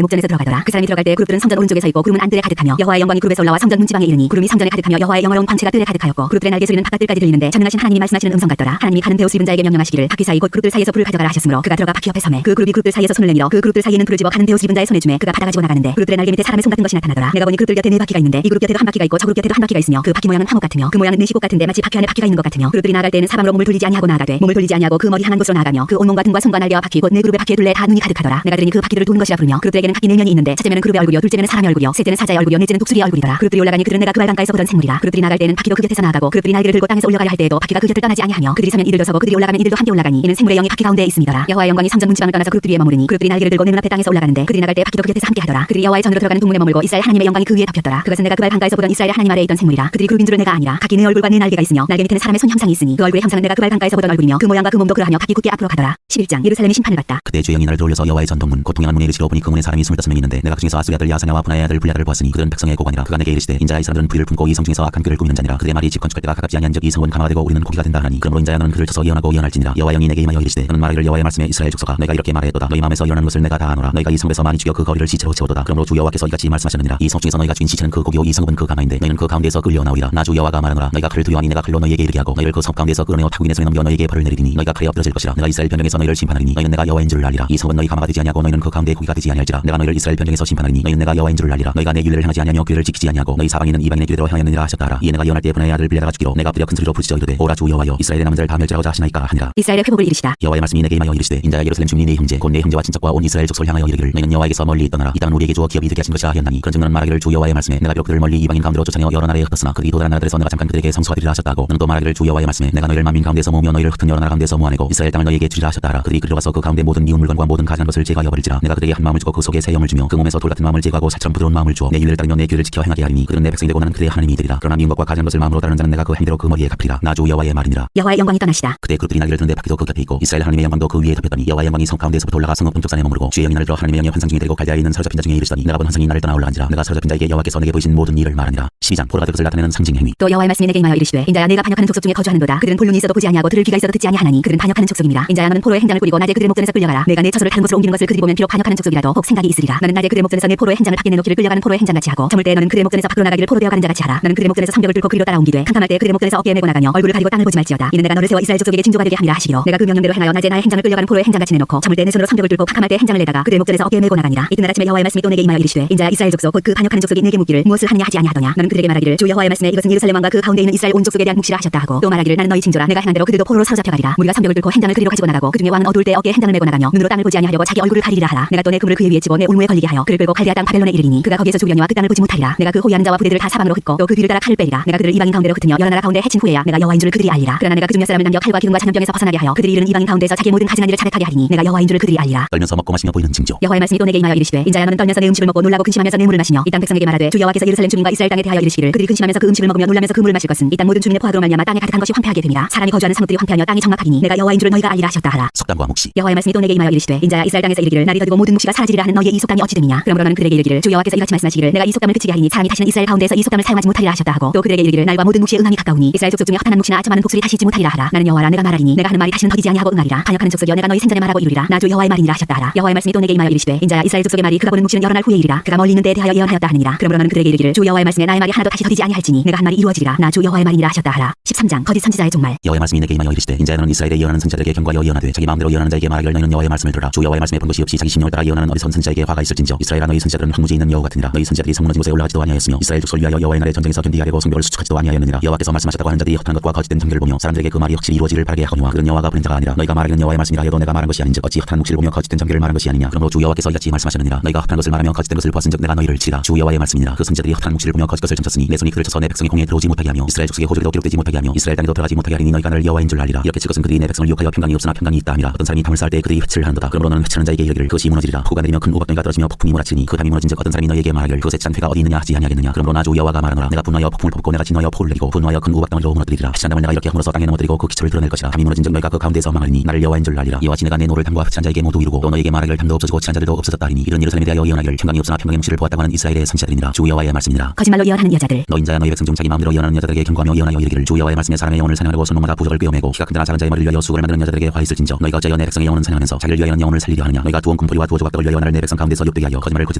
[SPEAKER 2] 목전에서 들어가더라. 그 사람이 들어갈 때 그룹들은 성전 오른쪽에 서 있고 구름은 안뜰에 가득하며 여호와의 영광이 그룹에서 올라와 성전 문지방에 이르니 구름이 성전에 가득하며 여호와의 영화로운 광채가 뜰에 가득하였고 그룹들의 날개 소리는 바깥 뜰까지 들리는데 전능하신 하나님이 말씀하시는 음성 같더라. 하나님이 가는 배옷을 입은 자에게 명령하시기를 바퀴 사이 곧 그룹들 사이에서 불을 가져가라 하셨으므로 그가 들어가 바퀴 옆에 서매 그 그룹이 그룹들 사이에서 손을 내밀어 그 그룹들 사이에는 불을 집어 가는 배옷을 입은 자의 손에 주매 그가 받아가지고 나가는데 그룹들의 날개 밑에 사람의 손 같은 것이 나타나더라. 내가 보니 그룹들 곁에 네 바퀴가 있는데 이 그룹 곁에도 한 바퀴가 있고 저 그룹 곁에도 한 바퀴가 있으며 그 바퀴 모양은 화목 같으며 그 모양은 내시복 같은데 마치 바퀴 안에 바퀴가 있는 것 같으며 그룹들이 나아갈 때에는 사방으로 몸을 돌리지 아니하고 나아가되 몸을 돌리지 아니하고 그 머리 향한 곳으로 나아가며 그 온몸과 등과 손과 날개와 바퀴 곧 네 그룹의 바퀴에 둘레 다 눈이 가득하더라. 내가 들으니 그 바퀴들을 도는 것이라 부르며 그룹들에게는 각기 네 면이 있는데 첫째면은 그룹의 얼굴이요 둘째면은 사람의 얼굴이요 셋째는 사자의 얼굴이요 넷째는 독수리의 얼굴이더라. 그룹들이 올라가니 그들은 내가 그 발강가에서 보던 생물이라. 그룹들이 나갈 때는 바퀴도 그 곁에서 나아가고 그룹들이 날개를 들고 땅에서 올라가려 할 때에도 바퀴가 그 곁을 떠나지 아니하며 그들이 서면 이들도 서고 그들이 올라가면 이들도 함께 올라가니 이는 생물의 영이 바퀴 가운데에 있음이더라. 여호와의 영광이 성전 문지방을 떠나서 그룹들 위에 머무르니 그룹들이 날개를 들고 내 눈앞에 땅에서 올라가는데 그들이 나갈 때 바퀴도 그 곁에서 함께 하더라. 그들이 여호와의 전으로 들어가는 동문에 머물고 이스라엘 하나님의 영광이 그 위에 덮였더라. 그것은 내가 그 발강가에서 보던 이스라엘 하나님 아래에 있던 생물이라. 그들이 그룹인 줄을 내가 아니라 각기 네 얼굴과 네 날개가 있으며 날개 밑에는 사람의 손 형상이 있으니 그 얼굴의 형상은 내가 그 발강가에서 보던 얼굴이며 그 모양과 그 몸도 그러하며 각기 굳게 앞으로 가더라. 11장 예루살렘이 심판을 받다.
[SPEAKER 1] 그때 주의 영이 나를 들어올려서 여호와의 전동문 곧 동양한 문에 이르시러 보니 그 문에 사람이 25명이 있는데 내가 그 중에서 아수의 아들 야사냐와 분하의 아들 불야다를 보았으니 그들은 백성의 고관이라. 그가 내게 이르시되 인자야 이 사람들은 부의를 품고 이 성 중에서 악한 꾀를 꾸미는 자니라. 그들의 말이 집 건축할 때가 가깝지 아니한 적 이 성은 강화되고 우리는 고기가 된다 하나니 그러므로 인자야 너는 그를 쳐서 예언하고 예언할지니라. 여호와 영이 내게 임하여 이르시되 너는 말하기를 여호와의 말씀에 이스라엘 족속아 너희가 이렇게 말하였도다. 너희 마음에서 예언하는 것을 내가 다 아노라. 너희가 이 성에서 많이 죽여 그 거리를 시체로 채우도다. 그러므로 주 여호와께서 이같이 말씀하셨느니라. 이 성 중에서 너희가 죽인 시체는 그 고기요 이 성읍은 그 가마인데 너희는 그 가운데에서 끌려 나오리라. 나 주 여호와가 말하노라. 너희가 칼을 두려워하니 내가 칼로 너희에게 이르게 하고 너희를 그 성 가운데에서 끌어내어 타국인의 손에 넘겨 너희에게 벌을 내리리니 너희가 칼에 엎드러질 것이라. 내가 이스라엘 변경에서 너희를 심판하리니 너희는 내가 여호와인 줄을 알리라. 이 성은 너희 가마가 되지 아니하고 너희는 그 가운데 고기가 되지 아니할지라. 내가 너희를 이스라엘 변경에서 심판하리니 너희는 내가 여호와인 줄을 알리라. 너희가 내 율례를 행하지 아니하며 규례를 지키지 아니하고 너희 사방에 있는 이방인의 규례대로 행하였느니라 하셨다라. 이에 내가 예언할 때 분하의 아들 빌레다가 죽기로 내가 엎드려 큰 소리로 부르짖어 이르되 오라 주 여호와여 이스라엘의 남은 자를 다 멸절하고자 하시나이까 하니라.
[SPEAKER 2] 이스라엘의 회복을 이르시다.
[SPEAKER 1] 여호와의 말씀이 내게 임하여 이르시되 인자야 예루살렘 주민이 네 형제 곧 내 형제와 친척과 온 이스라엘 족속을 향하여 이르기를 너희는 여호와에게서 멀리 있더나라. 이 땅은 우리에게 주어 기업이 되게 하신 것이라 하였나니 그런즉 너는 말하기를 주 여호와의 말씀에 내가 비록 그들 멀리 이방인 가운데로 쫓아내어 여러 나라에 흩었으나 그들이 도달한 나라들에서 내가 잠깐 그들에게 성소가 되리라 하셨다고 너는 또 말하기를 주 여호와의 말씀에 내가 너희를 만민 가운데서 모으며 너희를 흩은 여러 나라 가운데서 모아내고 이스라엘 땅을 너희에게 주리라 하셨다 하라. 그들이 그리로 가서 그 가운데 모든 미운 물건과 모든 가증한 것을 제거하여 버릴지라. 내가 그들에게 한 마음을 주고 그 속에 새 영을 주며 그 몸에서 돌 같은 마음을 제거하고 살처럼 부드러운 마음을 주어 내 율례를 따르며 내 규례를 지켜 행하게 하리니 그들은 내 백성이 되고 나는 그들의 하나님이 되리라. 그러나 미운 것과 가증한 것을 마음으로 따르는 자는 내가 그 행대로 그 머리에 갚으리라. 나 주 여호와의 말이니라.
[SPEAKER 2] 여호와의 영광이 떠나시다.
[SPEAKER 1] 그때 그룹들이 날개를 드는데 바퀴도 그 곁에 있고 이스라엘 하나님의 영광도 그 위에 덮였더니 여호와의 영광이 성 가운데에서부터 올라가 성읍 동쪽산에 머무르고 주의 영이 나를 들어 하나님의 영의 환상 중에 데리고 갈대아에 있는 사로잡힌 자 중에 이르시더니 내가 본 환상이 나를 떠나 올라간지라. 내가 사로잡힌 자에게 여호와께서 내게 보이신 모든 일을 말하니라. 12장 포로가 될 것을 나타내는 상징 행위.
[SPEAKER 2] 또 여호와의 말씀이 내게 임하여 이르시되 인자야 내가 반역하는 족속 중에 거주하는도다. 그들은 볼 눈이 있어도 보지 아니하고 들을 귀가 있어도 듣지 아니하나니 그들은 반역하는 족속입니다. 인자야 너는 포로의 행장을 꾸리고 낮에 그들의 목전에서 끌려가라. 내가 내 처소를 다른 곳으로 옮기는 것을 그들이 보면 비록 반역하는 족속이라도 혹 생각이 있으리라. 너는 낮에 그들의 목전에서 내 포로의 행장을 밖에 내놓기를 끌려가는 포로의 행장같이 하고 저물 때 너는 그들의 목전에서 밖으로 나가기를 포로 되어가는 자같이 하라. 너는 그들의 목전에서 성벽을 뚫고 그리로 따라옮기되 캄캄할 때 그들의 목전에서 어깨에 메고 나가며 얼굴을 가리고 땅을 보지 말지어다. 이는 내가 너를 세워 이스라엘 족속에게 징조가 되게 함이라 하시기로 내가 그 명령대로 행하여 낮에 나의 행장을 끌려가는 포로의 행장같이 내놓고 저물 때 내 손으로 성벽을 뚫고 캄캄할 때 행장을 내다가 그들의 목전에서 어깨에 메고 나가니라. 이튿날 아침에 여호와의 말씀이 또 내게 임하여 이르시되 인자야 이스라엘 족속 곧 그 반역하는 족속이 내게 묻기를 무엇을 하느냐 하지 아니하더냐. 너는 그들에게 말하기를 주 여호와의 말씀에 이것은 예루살렘 왕과 그 가운데 있는 이스라엘 온 족속에 대한 묵시라 하셨다 하고 또 말하기를 나는 너희 징조라. 내가 행한 대로 그들도 포로로 사로잡혀 가리라. 우리가 성벽을 뚫고 행장을 그리로 가지고 나가고 그중에 왕은 어두울 때 어깨에 행장을 메고 나가며 눈으로 땅을 보지 아니하려고 자기 얼굴을 가리리라 하라. 내가 또 내 그물을 그의 위에 치고 내 올무에 걸리게 하여 그를 끌고 갈대아 땅 바벨론에 이르리니 그가 거기에서 죽으려니와 그 땅을 보지 못하리라. 내가 그 호위하는 자와 부대들을 다 사방으로 흩고 또 그 뒤를 따라 칼을 빼리라. 내가 그들을 이방인 가운데로 흩으며 여러 나라 가운데 해친 후에야 내가 여호와인 줄을 그들이 알리라. 그러나 내가 그중 몇 사람을 남겨 칼과 기둥과 잔염병에서 벗어나게 하여 그들이 이르는 이방인 가운데서 자기의 모든 가증한 일을 자백하게 하리니 내가 여호와인 줄을 그들이 알리라.
[SPEAKER 1] 떨면서 먹고 마시며 보이는 징조.
[SPEAKER 2] 여호와의 말씀이 또 내게 임하여 이르시되 인자야 너는 떨면서 내 음식을 먹고 놀라고 근심하면서 내 물을 마시며 이 땅 백성에게 말하되 주 여호와께서 예루살렘 주민과 이스라엘 땅에 대하여 이르시기를 그들이 근심하면서 그 음식을 먹으며 놀라면서 그 물을 마실 것은 이 땅 모든 주민의 포악으로 말미암아 땅에 가득한 것이 황폐하게 됨이라. 사람이 거주하는 성읍들이 황폐하며 땅이 적막하리니 내가 여호와인 줄을 너희가 알리라 하셨다 하라.
[SPEAKER 1] 속담과 묵시.
[SPEAKER 2] 여호와의 말씀이 또 내게 임하여 이르시되 인자야 이스라엘 땅에서 이르기를 날이 더디고 모든 묵시가 사라지리라 하는 너희의 이 속담이 어찌 됨이냐. 그러므로 너는 그들에게 이르기를 주 여호와께서 이같이 말씀하시기를 내가 이 속담을 그치게 하리니 사람이 다시는 이스라엘 가운데에서 이 속담을 사용하지 못하리라 하셨다 하고 또 그들에게 이르기를 날과 모든 묵시의 응함이 가까우니 이스라엘 족속 중에 허탄한 묵시나 아첨하는 독수리 다시 있지 못하리라 하라. 나는 여호와라 내가 말하리니 내가 하는 말이 다시는 더디지 아니하고 응하리라. 반역하는 족속이여 내가 너희 생전에 말하고 이르리라. 나 주 여호와의 말이니라 하셨다 하라. 여호와의 말씀이 또 내게 임하여 이르시되 인자야 이스라엘 족속의 말이 그가 보는 묵시는 여러 날 후에 이르리라. 그가 멀리 있는 데에 대하여 예언하였다 하느니라. 그러므로 너는 그들에게 이르기를 주 여호와의 말씀에 나의 말이 하나도 다시 더디지 아니할지니 내가 한 말이 이루어지리라. 나 주 여호와의 말이니라 하셨다 하라. 13장 거짓 선지자의 종말.
[SPEAKER 1] 여호와의 말씀이 내게 임하여 이르시되 인자야 너는 이스라엘에 예언하는 선지자들에게 경고하여 예언하되 자기 마음대로 예언하는 자에게 말하기를 너희는 여호와의 말씀을 들으라. 주 여호와의 말씀에 본 것이 없이 자기 심령을 따라 예언하는 어리석은 선지자에게 화가 있을진저. 이스라엘아 너희 선지자들은 황무지에 있는 여호 같으니라. 너희 선지자들이 성 무너진 곳에 올라가지도 아니하였으며 이스라엘 족속을 위하여 여호와의 날에 전쟁에서 견디게 하려고 성벽을 수축하지도 아니하였느니라. 여호와께서 말씀하셨다고 하는 자들이 허탄한 것과 거짓된 정죄를 보며 사람들에게 그 말이 확실히 이루어지기를 바라게 하거니와 그는 여호와가 보낸 자가 아니라 너희가 말하기는 여호와의 말씀이라 해도 내가 말한 것이 아닌즉 어찌 허탄한 묵시를 보며 거짓된 정죄를 말한 것이 아니냐. 그러므로 주 여호와께서 이같이 말씀하셨느니라. 너희가 허탄한 것을 말하며 거짓된 것을 보았은즉 내가 너희를 치리라. 주 여호와의 말씀이니라. 그 선지자들이 허탄한 묵시를 보며 거짓 것을 점쳤으니 내 손이 그를 쳐서 내 백성이 공에 들어오지 못하게 하며 하며 이스라엘 족속의 호적에도 기록되지 못하게 하며 이스라엘 땅에도 들어가지 못하게 하리니 너희가 나를 여호와인 줄 알리라. 이렇게 칠 것은 그들이 내 백성을 유혹하여 평강이 없으나 평강이 있다 함이라. 어떤 사람이 담을 쌓을 때 그들이 회칠을 하는도다. 그러므로 너는 회칠하는 자에게 이르기를 그것이 무너지리라. 폭우가 내리며 큰 우박덩이가 떨어지며 폭풍이 몰아치니 그 담이 무너진즉 어떤 사람이 너희에게 말하길 그것의 잔회가 어디 있느냐 하지 아니하겠느냐. 그러므로 나 주 여호와가 말하노라. 내가 분노하여 폭풍을 퍼붓고 내가 진노하여 폭우를 내리고 분노하여 큰 우박덩이로 무너뜨리리라. 회칠한 담을 내가 이렇게 허물어서 땅에 넘어뜨리고 그 기초를 드러낼 것이라. 담이 무너진즉 너희가 그 가운데서 망하리니 나를 여호와인 줄 알리라. 이와 같이 내가 내 노를 담과 회칠한 자에게 모두 이루고 또 너희에게 말하길 담도 없어지고 취한 자들도 없어졌다 하리니 이런 예루살렘에 대하여 예언하기를 평강이 없으나 평강의 묵시를 보았다고 하는 이스라엘의 선지자들이니라. 주 여호와의 말씀이니라.
[SPEAKER 2] 거짓말로 예언하는 여자들.
[SPEAKER 1] 너 인자야 너희 백성 중 자기 마음대로 예언하는 여자들에게 경고하며 예언하여 이르기를 주 여호와의 말씀에 사람의 영혼을 사냥하려고 손목마다 부적을 꿰어매고 키가 큰 자나 작은 자의 머리를 위하여 수고를 만드는 여자들에게 화 있을진저 너희가 어찌하여 내 백성의 영혼을 사냥하면서 자기를 위하여는 영혼을 살리려 하느냐. 너희가 두원 금포리와 두어 조각덕을 위하여 나를 내 백성 가운데서 욕되게 하여 거짓말을 거짓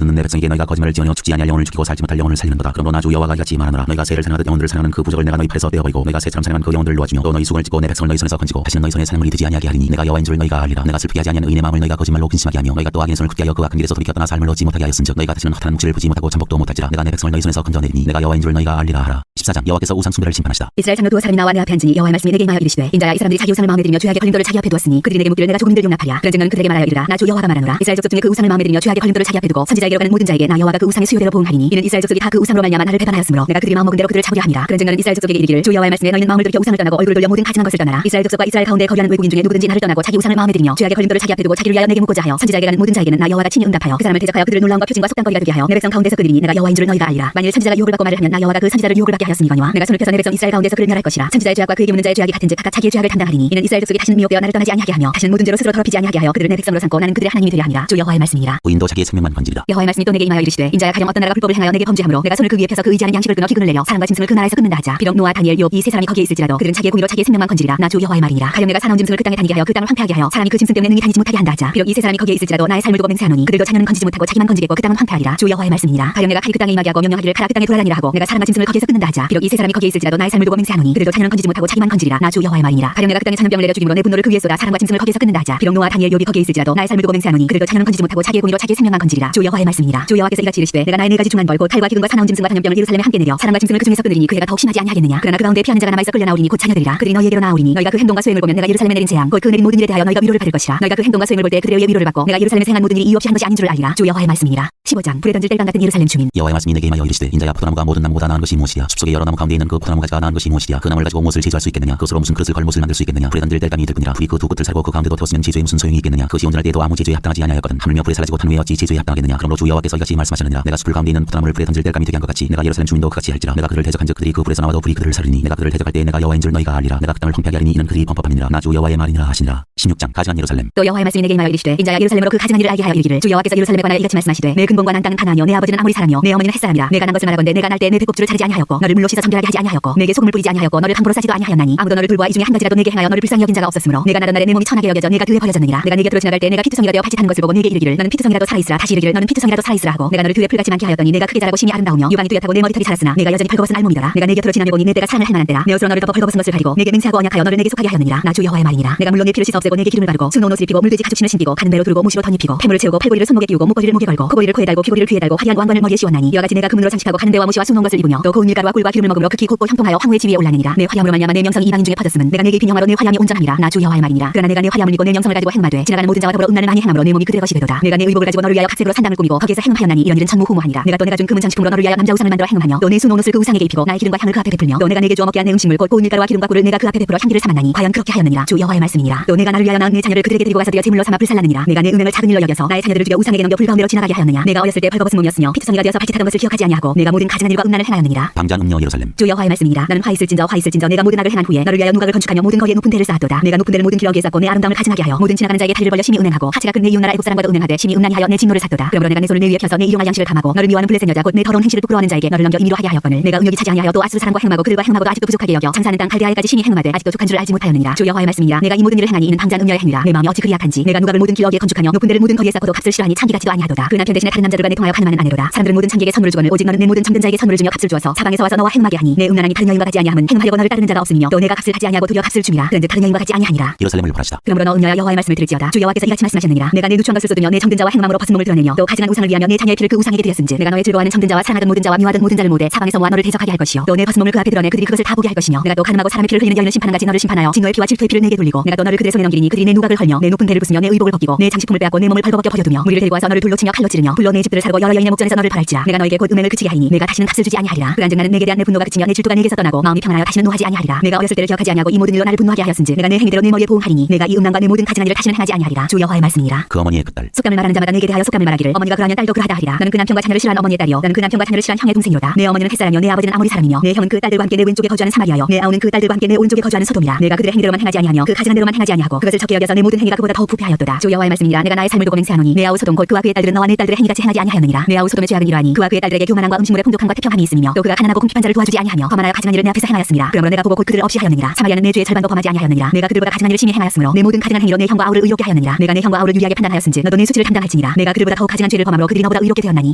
[SPEAKER 1] 듣는 내 백성에게 너희가 거짓말을 지어내어 죽지 아니할 영혼을 죽이고 살지 못할 영혼을 살리는도다. 그러므로 나 주 여호와가 이같이 말하노라. 너희가 새를 사냥하듯 영혼들을 사냥하는 그 부적을 내가 너희 팔에서 떼어버리고 너희가 새처럼 사냥한 그 영혼들을 놓아주며 또 너희 수건을 찢고 내 백성을 너희 손에서 건지고 다시는 너희 손에 사냥물이 되지 아니하게 하리니 내가 여호와인 줄 너희가 알리라. 내가 슬프게 하지 아니하는 의인의 마음을 너희가 거짓말로 근심하게 하며 너희가 또 악인의 손을 굳게 하여 그 악한 길에서 돌이켜 떠나 삶을 얻지 못하게 하였은즉 너희가 다시는 허탄한 묵시를 보지 못하고 잠복도 못할지라. 내가 내 백성을 너희 손에서 건져내리니 내가 여호와인 줄 너희가 알리라 하라. 14장 여호와께서 우상 숭배를 심판하시다.
[SPEAKER 2] 이스라엘 장로 두어 사람이 나와 내 앞에 앉으니 여호와의 말씀이 내게 임하여 이르시되 인자야 이 사람들이 자기 우상을 마음에 들이며 죄악의 걸림돌을 자기 앞에 두었으니 그들이 내게 묻기를 내가 조금들 용납하랴. 그런즉 너는 그들에게 말하여 이르라. 나 주 여호와가 말하노라. 이스라엘 족속 중에 그 우상을 마음에 들이며 죄악의 걸림돌을 자기 앞에 두고 선지자에게로 가는 모든 자에게 나 여호와가 그 우상의 수요대로 보응하리니 이는 이스라엘 족속이 다 그 우상으로 말미암아 나를 배반하였으므로 내가 그들이 마음먹은 대로 그들을 잡으려 함이라. 그런즉 너는 이스라엘 족속에게 이르기를 주 여호와의 말씀에 너희는 마음을 돌이켜 우상을 떠나고 얼굴을 돌려 모든 가증한 것을 떠나라. 이스라엘 족속과 이스라엘 가운데 거류하는 외국인 중에 누구든지 나를 떠나고 자기 우상을 마음에 들이며 죄악의 걸림돌을 자기 앞에 두고 자기를 위하여 내게 묻고자 하여 선지자에게 가는 모든 자에게는 나 여호와가 친히 응답하여 그 사람을 대적하여 그들을 놀라움과 표징과 속담거리가 되게 하여 내 백성 가운데서 그들이 내가 여호와인 줄을 너희가 알리라. 만일 선지자가 유혹을 받고 말을 하면 나 여호와가 그 선지자를 유혹을 받게 하였으니거니와 내가 손을 펴서 내 백성 이스라엘 가운데서 그를 멸할 것이라. 선지자의 죄악과 그에게 묻는 자의 죄악이 같은즉 각각 자기의 죄악을 담당하리니 이는 이스라엘 족속이 다시는 미혹되어 나를 떠나지 아니하게 하며 다시는 모든 죄로 스스로 더럽히지 아니하게 하여 그들을 내 백성으로 삼고 나는 그들의 하나님이 되려 함이라. 주 여호와의 말씀이니라.
[SPEAKER 1] 의인도 자기의 생명만 건지리라.
[SPEAKER 2] 여호와의 말씀이 또 내게 임하여 이르시되 인자야 가령 어떤 나라가 불법을 행하여 내게 범죄함으로 내가 손을 그 위에 펴서 그 의지하는 양식을 끊어 기근을 내려 사람과 짐승을 그 나라에서 끊는다 하자. 비록 노아 다니엘 욥 이 세 사람이 거기에 있을지라도 그들은 자기의 공의로 자기의 생명만 건지리라. 나 주 여호와의 말이니라. 가령 내가 사나운 짐승을 그 땅에 다니게 하여 그 땅을 황폐하게 하여 사람이 그 짐승 때문에 능히 다니지 못하게 한다 하자. 비록 이 세 사람이 거기에 있을지라도 나의 삶을 두고 맹세하노니 그들도 자녀는 건지지 못하고 자기만 건지겠고 그 땅은 황폐하리라. 주 여호와의 말씀이니라. 가령 내가 칼이 그 땅에 임하게 하고 명령하기를 가라 그 땅에 돌아다니라 하고 내가 사람과 짐승을 거기에서 끊는다 하자. 비록 이 세 사람이 거기에 있을지라도 나의 삶을 두고 맹세하노니 그들도 자녀는 건지지 못하고 자기만 건지리라. 나 주 여호와의 말이니라. 가령 내가 그 땅에 전염병을 내려 죽임으로 내 분노를 그 위에 쏟아 사람과 짐승을 거기에서 끊는다 하자. 비록 노아 다니엘 욥이 거기에 있을지라도 나의 삶을 두고 맹세하노니 그들도 자녀는 건지지 못하고 자기의 공의로 자기의 생명만 건지리라. 주 여호와의 말씀이니라. 주 여호와께서 이같이 이르시되 내가 나의 네 가지 중한 벌 곧 칼과 기근과 사나운 짐승과 전염병을 예루살렘에 함께 내려 사람과 짐승을 그 중에서 끊으리니 그 해가 더욱 심하지 아니하겠느냐. 그러나 그 가운데 피하는 자가 남아 있어 끌려 나오리니 곧 자녀들이라. 그들이 너희에게로 나오리니 너희가 그 행동과 수행을 보면 내가 예루살렘에 내린 재앙 곧 그 내린 모든 일에 대하여 너희가 위로를 받을 것이라. 너희가 그 행동과 수행을 볼 때 그들에 의해 위로를 받고 내가 예루살렘에 행한 모든 일이 이유 없이 한 것이 아닌 줄을 알리라. 주 여호와의 말씀이니라. 15장 불에 던질 뗄감 같은 예루살렘 주민.
[SPEAKER 1] 여호와의 말씀이 내게 임하여 이르시되 인자야 포도나무가 모든 나무보다 나은 것이 무엇이랴. 숲속의 여러 나무 가운데 있는 그 포도나무 가지가 나은 것이 무엇이랴. 그 나무를 가지고 무엇을 제조할 수 있겠느냐. 그것으로 무슨 그릇을 걸 무엇을 만들 수 있겠느냐. 불에 던질 뗄감이 될 뿐이라. 불이 그 두 끝을 살고 그 가운데도 태웠으면 제조에 무슨 소용이 있겠느냐. 그것이 온전할 때에도 아무 제조에 합당하지 아니하였거든. 하물며 불에 사라지고 탄 후에 어찌 제조에 합당하겠느냐. 그러므로 주 여호와께서 이같이 말씀하셨느니라. 내가 숲을 가운데 있는 포도나무를 불에 던질 뗄감이 되게 한 것 같이 내가 예루살렘 주민도 그같이 할지라. 내가 그를 대적한즉 그들이 그 불에서 나와도 불이 그들을 사르니 내가 그를 대적할 때 내가 여호와인 줄 너희가 알리라. 내가 그 땅을 황폐하게 하리니 이는 그들이 범법함이니라. 나 주 여호와의 말이니라 하시니라. 16장 가증한 예루살렘.
[SPEAKER 2] 또 여호와의 말씀이 내게 임하여 이르시되 인자야 예루살렘으로 그 가증한 일을 알게 하여 이르기를 주 여호와께서 예루살렘에 관하여 이같이 말씀하시되 내 근본과 난 땅은 하나며 내 아버지는 아모리 사람이요 내 어머니는 햇사람이라. 내가 난 것을 말하건대 내가 날 때 내 배꼽줄을 자르지 아니하였고 너를 물로 씻어 정결하게 하지 아니하였고 내게 소금을 뿌리지 아니하였고 너를 함부로 싸지도 아니하였나니 아무도 너를 돌보아 이 중에 한 가지라도 내게 행하여 너를 불쌍히 여긴 자가 없었으므로 내가 나던 날에 내 몸이 천하게 여겨져 내가 교회 버려졌느니라. 내가 네 곁으로 지나갈 때 내가 피투성이가 되어 발짓하는 것을 보고 내게 이르기를 너는 피투성이라도 살아있으라. 다시 이르기를 너는 피투성이라도 살아있으라 하고 내가 너를 교회 풀같이 많게 하였더니 내가 크게 자라고 심히 아름다우며 유방이 뚜렷하고 내 머리털이 자랐으나 내가 여전히 벌거벗은 알몸이더라. 내가 내 곁으로 지나며 보니 내 때가 사랑을 할 만한 때라. 내 옷으로 너를 덮어 벌거벗은 것을 가리고 내게 맹세하고 언약하여 너를 내게 속하게 하였느니라. 나 주 여호와의 말이니라. 내가 물로 내 피를 씻어 없애고 내게 기름을 바르고 수놓은 옷을 입히고 물돼지 가죽신을 신기고 가는 배로 두르고 무시로 덧입히고 폐물을 채우고 팔고리를 손목에 끼우고 목걸이를 목에 걸고 코고리를 코에 달고 귀고리를 귀에 달고 화려한 왕관을 머리에 씌웠나니 이와 같이 내가 금으로 장식하고 가는 배와 무시와 수놓은 것을 입으며 또 고운 밀가루와 꿀과 기름을 먹으므로 극히 곱고 형통하여 황후의 지위에 올랐느니라. 내 화염으로 말미암아 내 명성이 이방인 중에 퍼졌음은 내가 내게 입힌 영화로 내 화염이 온전함이라. 나 주 여호와의 말이니라. 그러나 내가 내 화염을 입고 내 명성을 가지고 행음하되 지나가는 모든 자와 더불어 음란을 많이 행함으로 내 몸이 그들의 것이 되도다. 내가 내 의복을 가지고 너를 위하여 각색으로 산당을 꾸미고 거기에서 행음하였나니 이런 일은 천무후무하니라. 내가 또 내가 준 금은 장식품으로 너를 위하여 남자 우상을 만들어 행음하며 또 내 수놓은 옷을 그 우상에게 입히고 나의 기름과 향을 그 앞에 베풀며 또 내가 내게 주어 먹게 한 내 음식물 곧 고운 밀가루와 기름과 꿀을 내가 그 앞에 베풀어 향기를 삼았나니 과연 그렇게 하였느니라. 주 여호와의 말씀이니라. 또 내가 나를 위하여 낳은 내 자녀를 그들에게 데리고 가서 되어 제물로 삼아 불살랐느니라. 내가 내 은행을 작은 일로 여겨서 나의 자녀들을 죽여 우상에게 넘겨 불 가운데로 지나가게 하였느냐. 내가 어렸을 때 벌거벗은 몸이었으며 피투성이가 되어서 발짓하던 것을 기억하지 아니하고 내가 모든 가증한 일과 음란을 행하였느니라.
[SPEAKER 1] 방장 음녀 예루살렘.
[SPEAKER 2] 주 여호와의 말씀이니라. 나는 화 있을진저 내가 모든 악을 행한 후에 너를 위하여 누각을 건축하며 모든 거기에 높은 대를 쌓았도다. 내가 높은 대를 모든 길 어귀에 쌓고 내 아름다움을 가증하게 하여 모든 지나가는 자에게 다리를 벌려 심히 은행하고 하체가 큰 내 이웃나라 애국 사람과도 은행하되 심히 음란히 하여 내 진노를 샀도다. 그러므로 내가 내 손을 내 위에 펴서 내 일용할 양식을 감하고 너를 미워하는 블레셋 여자 곧 내 더러운 행실을 부끄러워하는 자에게 너를 넘겨 임의로 하게 하였거늘 내가 음욕이 차지 아니하여 또 아수르 사람과 행음하고 그들과 행음하고도 아직도 부족하게 여겨 장사하는 땅 갈대아에까지 심히 행음하되 아직도 족한 줄을 알지 못하였느니라. 주 여호와의 말씀이니라. 내가 이 모든 일을 행하니 이는 방잔 음녀의 행위라. 내 마음이 어찌 그리 약한지 내가 누각을 모든 길 어귀에 건축하며 높은 데를 모든 거리에 쌓고도 값을 싫어하니 창기 같지도 아니하도다. 그 남편 대신에 다른 남자들과 내통하여 가늠하는 아내로다. 사람들은 모든 창기에게 선물을 주거늘 오직 너는 내 모든 정든 자에게 선물을 주며 값을 주어서 사방에서 와서 너와 행음하게 하니 내 음란함이 다른 여인과 같지 아니함은 행음하려고 너를 따르는 자가 없으며 또 내가 값을 하지 아니하고 도리어 값을 줌이라. 그런즉 다른 여인과 같지 아니하니라.
[SPEAKER 1] 예루살렘을 벌하시다.
[SPEAKER 2] 그러므로 너 음녀야 여호와의 말씀을 들을지어다. 주 여호와께서 이같이 말씀하셨느니라. 내가 내 누추한 것을 쏟으며 내 정든 자와 행음함으로 벗은 몸을 드러내며 또 가증한 우상을 위하며 내 자녀의 피를 그 우상에게 드렸은즉 내가 너의 즐거워하는 정든 자와 사랑하던 모든 자와 미워하던 모든 자를 모대 사방에서 모아 너를 대적하게 할 것이요 또 내 벗은 몸을 그 앞에 드러내 그들이 그것을 다 보게 할 것이며 내가 또 가늠하고 사람의 피를 흘리는 여인을 심판한 같이 너를 심판하여 진노의 피와 질투의 피를 내게 돌리고 내가 또 너를 그들의 손에 넘기리니 그들이 내 누각을 헐며 내 높은 대를 부수며 내 의복을 벗기고 내 장식품을 빼앗고 내 몸을 벌거벗겨 버려두며 무리를 데리고 와서 너를 돌로 치며 칼로 찌르며 불로 너 내 집들을 사르고 여러 여인의 목전에서 너를 벌할지라. 내가 너에게 곧 음행을 그치게 하리니 내가 다시는 값을 주지 아니하리라. 그런즉 나는 내게 대한 내 분노가 그치며 내 질투가 내게서 떠나고 마음이 평안하여 다시는 노하지 아니하리라. 내가 어렸을 때를 기억하지 아니하고 이 모든 일로 나를 분노하게 하였은즉 내가 내 행위대로 내 머리에 보응하리니 내가 이 음란과 내 모든 가증한 일을 다시는 행하지 아니하리라. 주 여호와의 말씀이니라.
[SPEAKER 1] 그 어머니의 그 딸
[SPEAKER 2] 속담을 말하는 자마다 내게 대하여 속담을 말하기를 어머니가 그러하면 딸도 그러하다 하리라. 너는 그 남편과 자녀를 싫어하는 어머니의 딸이요 너는 그 남편과 자녀를 싫어하는 형의 동생이로다. 내 어머니는 햇사람이요 내 아버지는 아모리 사람이며 내 형은 그 딸들과 함께 내 왼쪽에 거주하는 사마리아요 내 아우는 그 딸들과 함께 내 오른쪽에 거주하는 소돔이라. 내가 그들의 행위대로만 행하지 아니하며 그 가증한 대로만 행하지 아니하고 그것을 적게 여겨서 내 모든 행위가 그보다 더욱 부패하였도다. 주 여호와의 말씀이니라. 내가 나의 삶을 두고 맹세하노니 내 아우 소돔 곧 그와 그의 딸들은 너와 내 딸들의 행위같이 행하지 아니하였느니라. 내 아우 소돔의 죄악은 이러하니 그와 그의 딸들에게 교만함과 음식물의 풍족함과 태평함이 있음이며 또 그가 가난하고 궁핍한 자를 도와주지 아니하며 거만하여 가증한 일을 내 앞에서 행하였습니다. 그러므로 내가 보고 곧 그들을 없이 하였느니라. 사마리아는 내 죄의 절반도 범하지 아니하였느니라. 내가 그들보다 가증한 일을 심히 행하였으므로 내 모든 가증한 행위로 내 형과 아우를 의롭게 하였느니라. 내가 내 형과 아우를 유리하게 판단하였은즉 너도 내 수치를 담당할지니라. 내가 그들보다 더욱 가증한 죄를 범함으로 그들이 너보다 의롭게 되었나니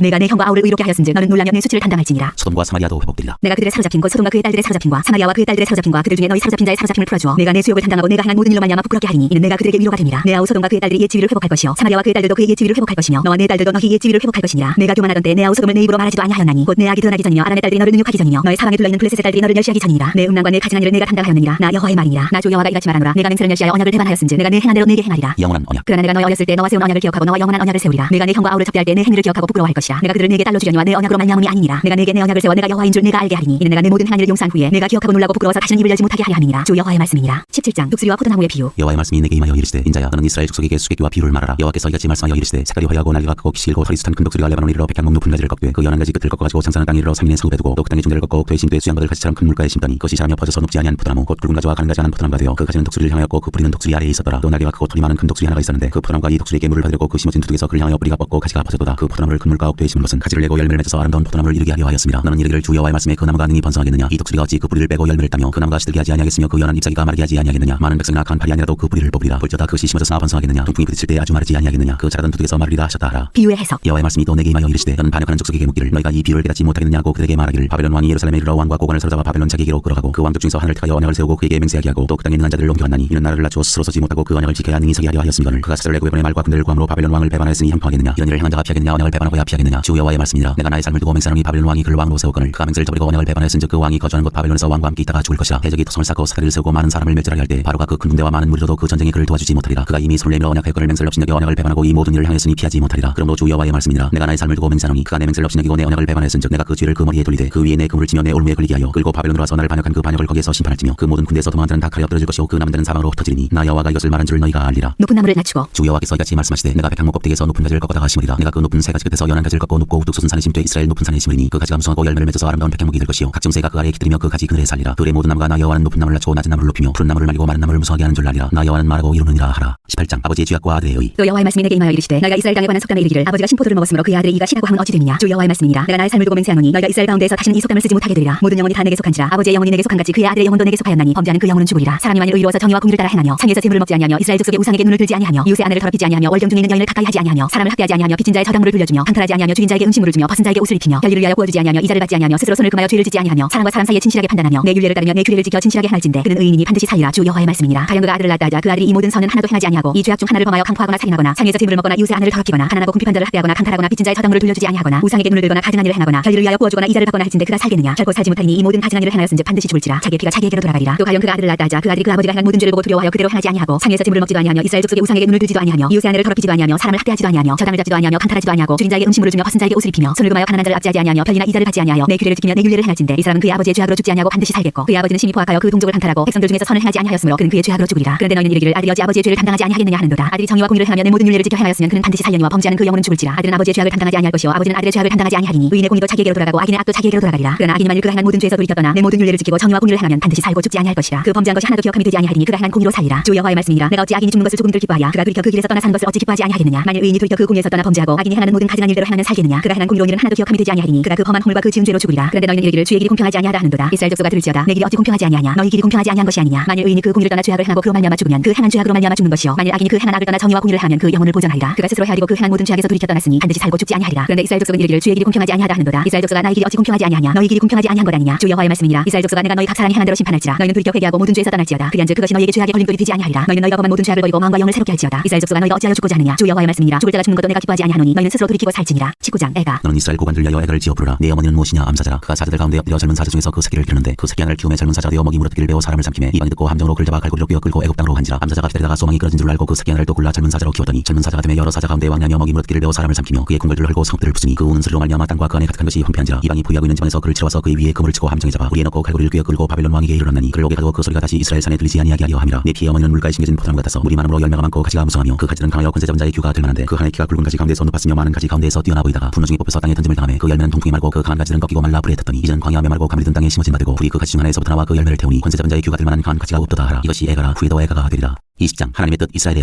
[SPEAKER 2] 내가 내 형과 아우를 의롭게 하였은즉 너는 놀라며 내 수치를 담당할지니라.
[SPEAKER 1] 소돔과 사마리아도 회복되리라.
[SPEAKER 2] 내가 그들의 사로잡힌 곧 소돔과 그의 딸들의 사로잡힌과 사마리아와 그의 딸들의 사로잡힌과 그들 중에 너희 사로잡힌 자의 사로잡힘을 풀어주어 내가 내 수욕을 담당하고 내가 행한 모든 일로 말미암아 부끄럽게 하리니 이는 내가 그들에게 위로가 됨이라. 내 아우 소돔과 그의 딸들이 옛 지위를 회복할 것이요 사마리아와 그의 딸들도 그의 옛 지위를 회복할 것이며 너와 내 딸들도 너희 옛 지위를 회복할 것이니라. 내가 교만하던 때 내 아우 소돔을 내 입으로 말하지도 아니하였나니 곧 내 악이 드러나기 전이며 아람의 딸들이 너를 능욕하기 전이며 너의 사방에 둘러있는 블레셋의 딸들이 너를 멸시하기 전이라. 내 음란과 내 가증한 일을 내가 담당하였느니라. 나 여호와의 말이니라. 나 주 여호와가 이같이 말하노라. 내가 맹세를 멸시하여 언약을 배반하였은즉 내가 내 행한 대로 내게 행하리라.
[SPEAKER 1] 영원한 언약.
[SPEAKER 2] 그러나 내가 너희 어렸을 때 너와 세운 언약을 기억하고 너와 영원한 언약을 세우리라. 내가 내 형과 아우를 접대할 때 내 행위를 기억하고 부끄러워할 것이라. 내가 그들을 내게 딸로 주려니와 내 언약으로 말미암음이 아니니라. 내가 내게 내 언약을 세워 내가 여호와인 줄 내가 알게 하리니 이는 내가 내 모든 행한 일을 용서한 후에 내가 기억하고 놀라고 부끄러워서 다시는 입을 열지 못하게 하려 함이니라. 주 여호와의 말씀이니라. 17장 독수리와 포도나무의 비유.
[SPEAKER 1] 여호와의 말씀이 내게 임하여 이르시되 인자야 너는 이스라엘 족속에게 수개교와 비유를 말하라. 여호와께서 이같이 말씀하여 이르시되 색깔이 화려하고 날개가 크고 기시 길고 털이 숱한 큰 독수리가 레바논 이르러 백향목 높은 가지를 꺾되 그 연한 가지 끝을 꺾어가지고 장사는 땅 이르러 상인의 상읍에 두고 또 그 땅의 중대를 꺾고 옥토에 심되 수양버들 가지처럼 큰 물가에 심더니 그것이 자라며 퍼져서 높지 아니한 포도나무 곧 굵은 가지와 가는 가지 않은 포도나무가 되어 그 가지는 독수리를 향하였고 그 뿌리는 독수리 아래에 있었더라. 또 날개가 크고 털이 많은 큰 독수리 하나가 있었는데 그 포도나무가 이 독수리에게 물을 받으려고 그 심어진 두둑에서 그를 향하여 뿌리가 뻗고 가지가 퍼졌도다. 그 포도나무를 큰 물가 옥토에 심은 것은 가지를 내고 열매를 맺어서 아름다운 포도나무를 이르게 하려 하였습니다. 너는 이르기를 주 여호와의 말씀에 그 나무가 능히 번성하겠느냐. 이 독수리가 어찌 그 뿌리를 빼고 열매를 따며 그 나무가 시들게 하지 아니하겠으며 그 연한 잎사귀가 마르게 하지 아니하겠느냐. 많은 백성이나 강한 팔이 아니라도 그 뿌리를 뽑으리라. 볼지어다 그것이 심어졌으나 번성하겠느냐. 통풍이 부딪힐 때 아주 마르지 아니하겠느냐. 그 자라던 두둑에서 마르리라 하셨다 하라.
[SPEAKER 2] 비유의 해석.
[SPEAKER 1] 여호와의 말씀이 또 내게 임하여 이르시되 너는 반역하는 족속에게 묻기를 너희가 이 비유를 깨닫지 못하겠느냐고 그들에게 말하기를 바벨론 왕이 예루살렘에 이르러 왕과 고관을 사로잡아 바벨론 자기에게로 끌어가고 그 왕족 중에서 하나를 택하여 언약을 세우고 그에게 맹세하게 하고 또 그 땅에 있는 자들을 옮겨왔나니 이는 나라를 낮추어 스스로 서지 못하고 그 언약을 지켜야 능히 서게 하려 하였음이거늘 그가 사절을 내고 베번의 말과 군대를 구함으로 바벨론 왕을 배반하였으니 형통하겠느냐. 이런 일을 행한 자가 피하겠느냐 언약을 배반하고야 피하겠느냐. 주 여호와의 말씀이라. 내가 나의 삶을 두고 맹세하노니 바벨론 왕이 그를 왕으로 세우거늘 그가 맹세를 저버리고 언약을 배반하였은즉 그 왕이 거주하는 곳 바벨론에서 왕과 함께 있다가 죽을 것이라. 대적이 토성을 쌓고 사다리를 세우고 많은 사람을 멸절하게 할 때 바로가 그 큰 군대와 많은 무리로도 그 전쟁에 그를 도와주지 못하리라. 그가 이미 손을 내밀어 언약하였거늘 맹세를 업신여겨 언약을 배반하고 이 모든 일을 행하였으니 피하지 못하리라. 그러므로 주 여호와의 말씀이라. 내가 나의 삶을 두고 맹세하노니 그가 내 맹세를 업신여기고 내 언약을 배반하였은즉 내가 그 죄를 그 머리에 돌리되 그 위에 내 그물을 치며 내 올무에 걸리게 하여 그리고 바벨론으로 와서 나를 반역한 그 반역을 거기에서 심판할지며 그 모든 군대에서 도망한 자는 다 칼에 엎드러질 것이요 그 남은 자는 사방으로 흩어지리니 나 여호와가 이것을 말한 줄 너희가 알리라.
[SPEAKER 2] 높은 나무를 낮추고.
[SPEAKER 1] 주 여호와께서 이같이 말씀하시되 내가 백향목 껍데기에서 높은 가지를 꺾어다가 심으리라. 내가 그 높은 새 가지 끝에서 연한 가지를 꺾고 높고 우뚝 솟은 산에 심되 이스라엘 높은 산에 심으리니 그 가지가 무성하고 열매를 맺어서 아름다운 백향목이 될 것이요 각종 새가 그 아래에 깃들이며 그 가지 그늘에 살리라. 들의 모든 나무가 나 여호와는 높은 나무를 낮추고 낮은 나무를 높이며 푸른 나무를 말리고 마른 나무를 무성하게 하는 줄 알리라. 나 여호와는 말하고 이루느니라 하라. 18장 아버지의 죄악과 아들의 의.
[SPEAKER 2] 또 여호와의 말씀이 내게 임하여 이르시되 너희가 이스라엘 땅에 관한 속담에 이르기를 아버지가 신포도를 먹었으므로 그의 아들의 이가 시라고 함은 어찌 됨이냐. 주 여호와의 말씀이니라. 내가 나의 삶을 두고 맹세하노니 너희가 이스라엘 가운데에서 다시는 이 속담을 쓰지 못하게 되리라. 모든 영혼이 다 내게 속한지라. 아버지의 영혼이 내게 속한 같이 그의 아들의 영혼도 내게 속하였나니 범죄하는 그 영혼은 죽으리라. 사람이 만일 의로워서 정의와 공의를 따라 행하며 상에서 재물을 먹지 아니하며 이스라엘 족속의 우상에게 눈을 들지 아니하며 이웃의 아내를 더럽히지 아니하며 월경 중에 있는 여인을 가까이 하지 아니하며 사람을 학대하지 아니하며 빚진 자의 저당물을 돌려주며 강탈하지 아니하며 죽인 자에게 음식물을 주며 벗은 자에게 옷을 입히며 별일을 위하여 구워주지 아니하며 이자를 받지 아니하며 스스로 손을 금하여 죄를 짓지 아니하며 사람과 사람 사이에 진실하게 판단하며 내 율례를 따르며 내 규례를 지켜 진실하게 행할진대 그는 의인이니 반드시 살리라. 주 여호와의 말씀이니라. 가령 그가 아들을 낳았다 하자 그 아들이 이 모든 선은 하나도 행하지 아니하고 이 죄악 중 하나를 범하여 강포하거나 살인하거나 상에서 재물을 먹거나 이웃의 아내를 더럽히거나 가난하고 궁핍한 자를 학대하거나 강탈하거나 빚진 자의 저당물을 돌려주지 아니하거나 우상에게 눈을 들거나 가증한 일을 행하거나 별일을 위하여 구워주거나 이자를 받거나 할진대 그가 살겠느냐. 결코 살지 못하리니 이 모든 가증한 일을 행하였은즉 반드시 죽을지라. 자기의 피가 자기에게로 돌아가리라. 또 가령 그가 아들을 낳았다 하자 그 아들이 그 아버지가 행한 모든 죄를 보고 두려워하여 그대로 행하지 아니하고 상에서 재물을 먹지도 아니하며 이스라엘 족속의 우상에게 눈을 들지도 아니하며 이웃의 아내를 더럽히지도 아니하며 사람을 학대하지도 아니하며 저당을 잡지도 아니하며 강탈하지도 아니하고 죽인 자에게 음식물을 주며 벗은 자에게 옷을 입히며 손을 금하여 가난한 자를 압제하지 아니하며 별이나 이자를 받지 아니하여 내 규례를 지키며 내 율례를 행할진대 이 사람은 그의 아버지의 죄악으로 죽지 아니하고 반드시 살겠고 그의 아버지는 심히 포악하여 그 동족을 강탈하고 백성들 중에서 선을 행하지 아니하였으므로 그는 그의 죄악으로 죽으리라. 그런데 너희는 이르기를 아들이 어찌 아버지의 죄를 담당하지 아니하겠느냐 하는도다. 아들이 정의와 공의를 행하며 내 모든 율례를 지켜 행하였으면 그는 반드시 살려니와 범죄하는 그 영혼은 죽을지라. 아들은 아버지의 죄악을 담당하지 아니할 것이요 아버지는 아들의 죄악을 담당하지 아니하리니 의인의 공의도 자기에게로 돌아가고 악인의 악도 자기에게로 돌아가리라. 그러나 악인이 만일 그가 행한 모든 죄에서 돌이켜 떠나 내 모든 율례를 지키고 정의와 공의를 행하면 반드시 살고 죽지 아니할 것이라. 그 범죄한 것이 하나도 기억함이 되지 아니하리니 그가 행한 공의로 살리라. 주 여호와의 말씀이니라. 내가 어찌 악인이 죽는 것을 조금들 기뻐하랴. 그가 돌이켜 그 길에서 떠나 사는 것을 어찌 기뻐하지 아니하겠느냐. 만일 의인이 돌이켜 그 공의에서 떠나 범죄하고 악인이 행하는 모든 가증한 일대로 행하면 살겠느냐. 그가 행한 공의로운 일은 하나도 기억함이 되지 아니하리니 그가 그 범한 허물과 그 지은 죄로 죽으리라. 그런데 너희는 이르기를 주의 길이 공평하지 아니하다 하는도다. 이스라엘 족속아 들을지어다. 내 길이 어찌 공평하지 아니하냐. 너희 길이 공평하지 아니한 것이 아니냐. 만일 의인이 그 공의를 떠나 죄악을 행하고 그로 말미암아 죽으면 그 행한 죄악으로 말미암아 죽는 것이요 만일 악인이 그 행한 악을 떠나 정의와 공의를 행하면 그 영혼을 보존하리라. 그가 스스로 헤아리고 그 행한 모든 죄악에서 돌이켜 떠났으니 반드시 살고 죽지 아니하리라. 그런데 이스라엘 족속은 이르기를 주의 길이 공평하지 아니하다 하는도다. 이스라엘 족속아 나의 길이 어찌 공평하지 아니하냐. 너희 길이 공평하지 아니한 것 아니냐. 주 여호와의 말씀이니라. 이스라엘 족속아 내가 너희 각 사람이 행한 대로 심판할지라. 너희는 돌이켜 회개하고 모든 죄에서 떠날지어다. 그리한즉 그것이 너희에게 죄악의 걸림돌이 되지 아니하리라. 너희는 너희가 범한 모든 죄악을 버리고 마음과 영을 새롭게 할지어다. 이스라엘 족속아 너희가 어찌하여 죽고자 하느냐. 주 여호와의 말씀이니라. 죽을 자가 죽는 것도 내가 기뻐하지 아니하노니 너희는 스스로 돌이키고 살지니라. 19장 애가.
[SPEAKER 1] 너는 이스라엘 고관들 위하여 애가를 지어 부르라. 네 어머니는 무엇이냐. 암사자라. 그가 사자들 가운데 엎드려 젊은 사자 중에서 그 새끼를 기르는데 그 새끼 하나를 키우매 젊은 사자 되어 먹이 무릇기를 배워 사람을 삼키매 이방이 듣고 함정으로 그를 잡아 갈고리로 끼어 끌고 애굽 땅으로 간지라. 암사자가 기다리다가 소망이 끊어진 줄 알고 그 새끼 하나를 또 골라 젊은 사자로 키웠더니 젊은 사자가 되매 여러 사자 가운데 왕냐며 먹이 무릇기를 배워 사람을 삼키매 삼키며 그의 궁궐들을 헐고 성들을 부수니 그 우는 소리로 말미암아 땅과 그 안에 가득한 것이 황폐한지라. 이방이 포위하고 있는 집안에서 그를 치러서 그의 위에 그물을 치고 함정에 잡아 우리에 넣고 갈고리를 꿰어 끌고 바벨론 왕에게 이르렀나니 그를 옥에 가두어 그 소리가 다시 이스라엘 산에 들리지 아니하게 하려 함이라. 내 피의 어머니는 물가에 심겨진 포도나무 같아서 물이 많음으로 열매가 많고 가지가 무성하며 그 가지들은 강하여 권세 잡은 자의 규가 될 만한데 그 하나의 키가 굵은 가지 가운데서 높았으며 많은 가지 가운데에서 뛰어나 보이다가 분노 중에 뽑혀서 땅에 던짐을 당하며 그 열매는 통풍이 말고 그 강한 가지들은 꺾이고 말라 불에 탔더니 이제는 광야 메말고 가물이 든 땅에 심어진 바 되고 불이 그 가지 중 하나에서부터 나와 그 열매를 태우니 권세 잡은 자의 규가 될 만한 강한 가지가 없도다 하라. 이것이 애가라. 후에도 애가가 되리라. 20장 하나님의 뜻 이스라엘의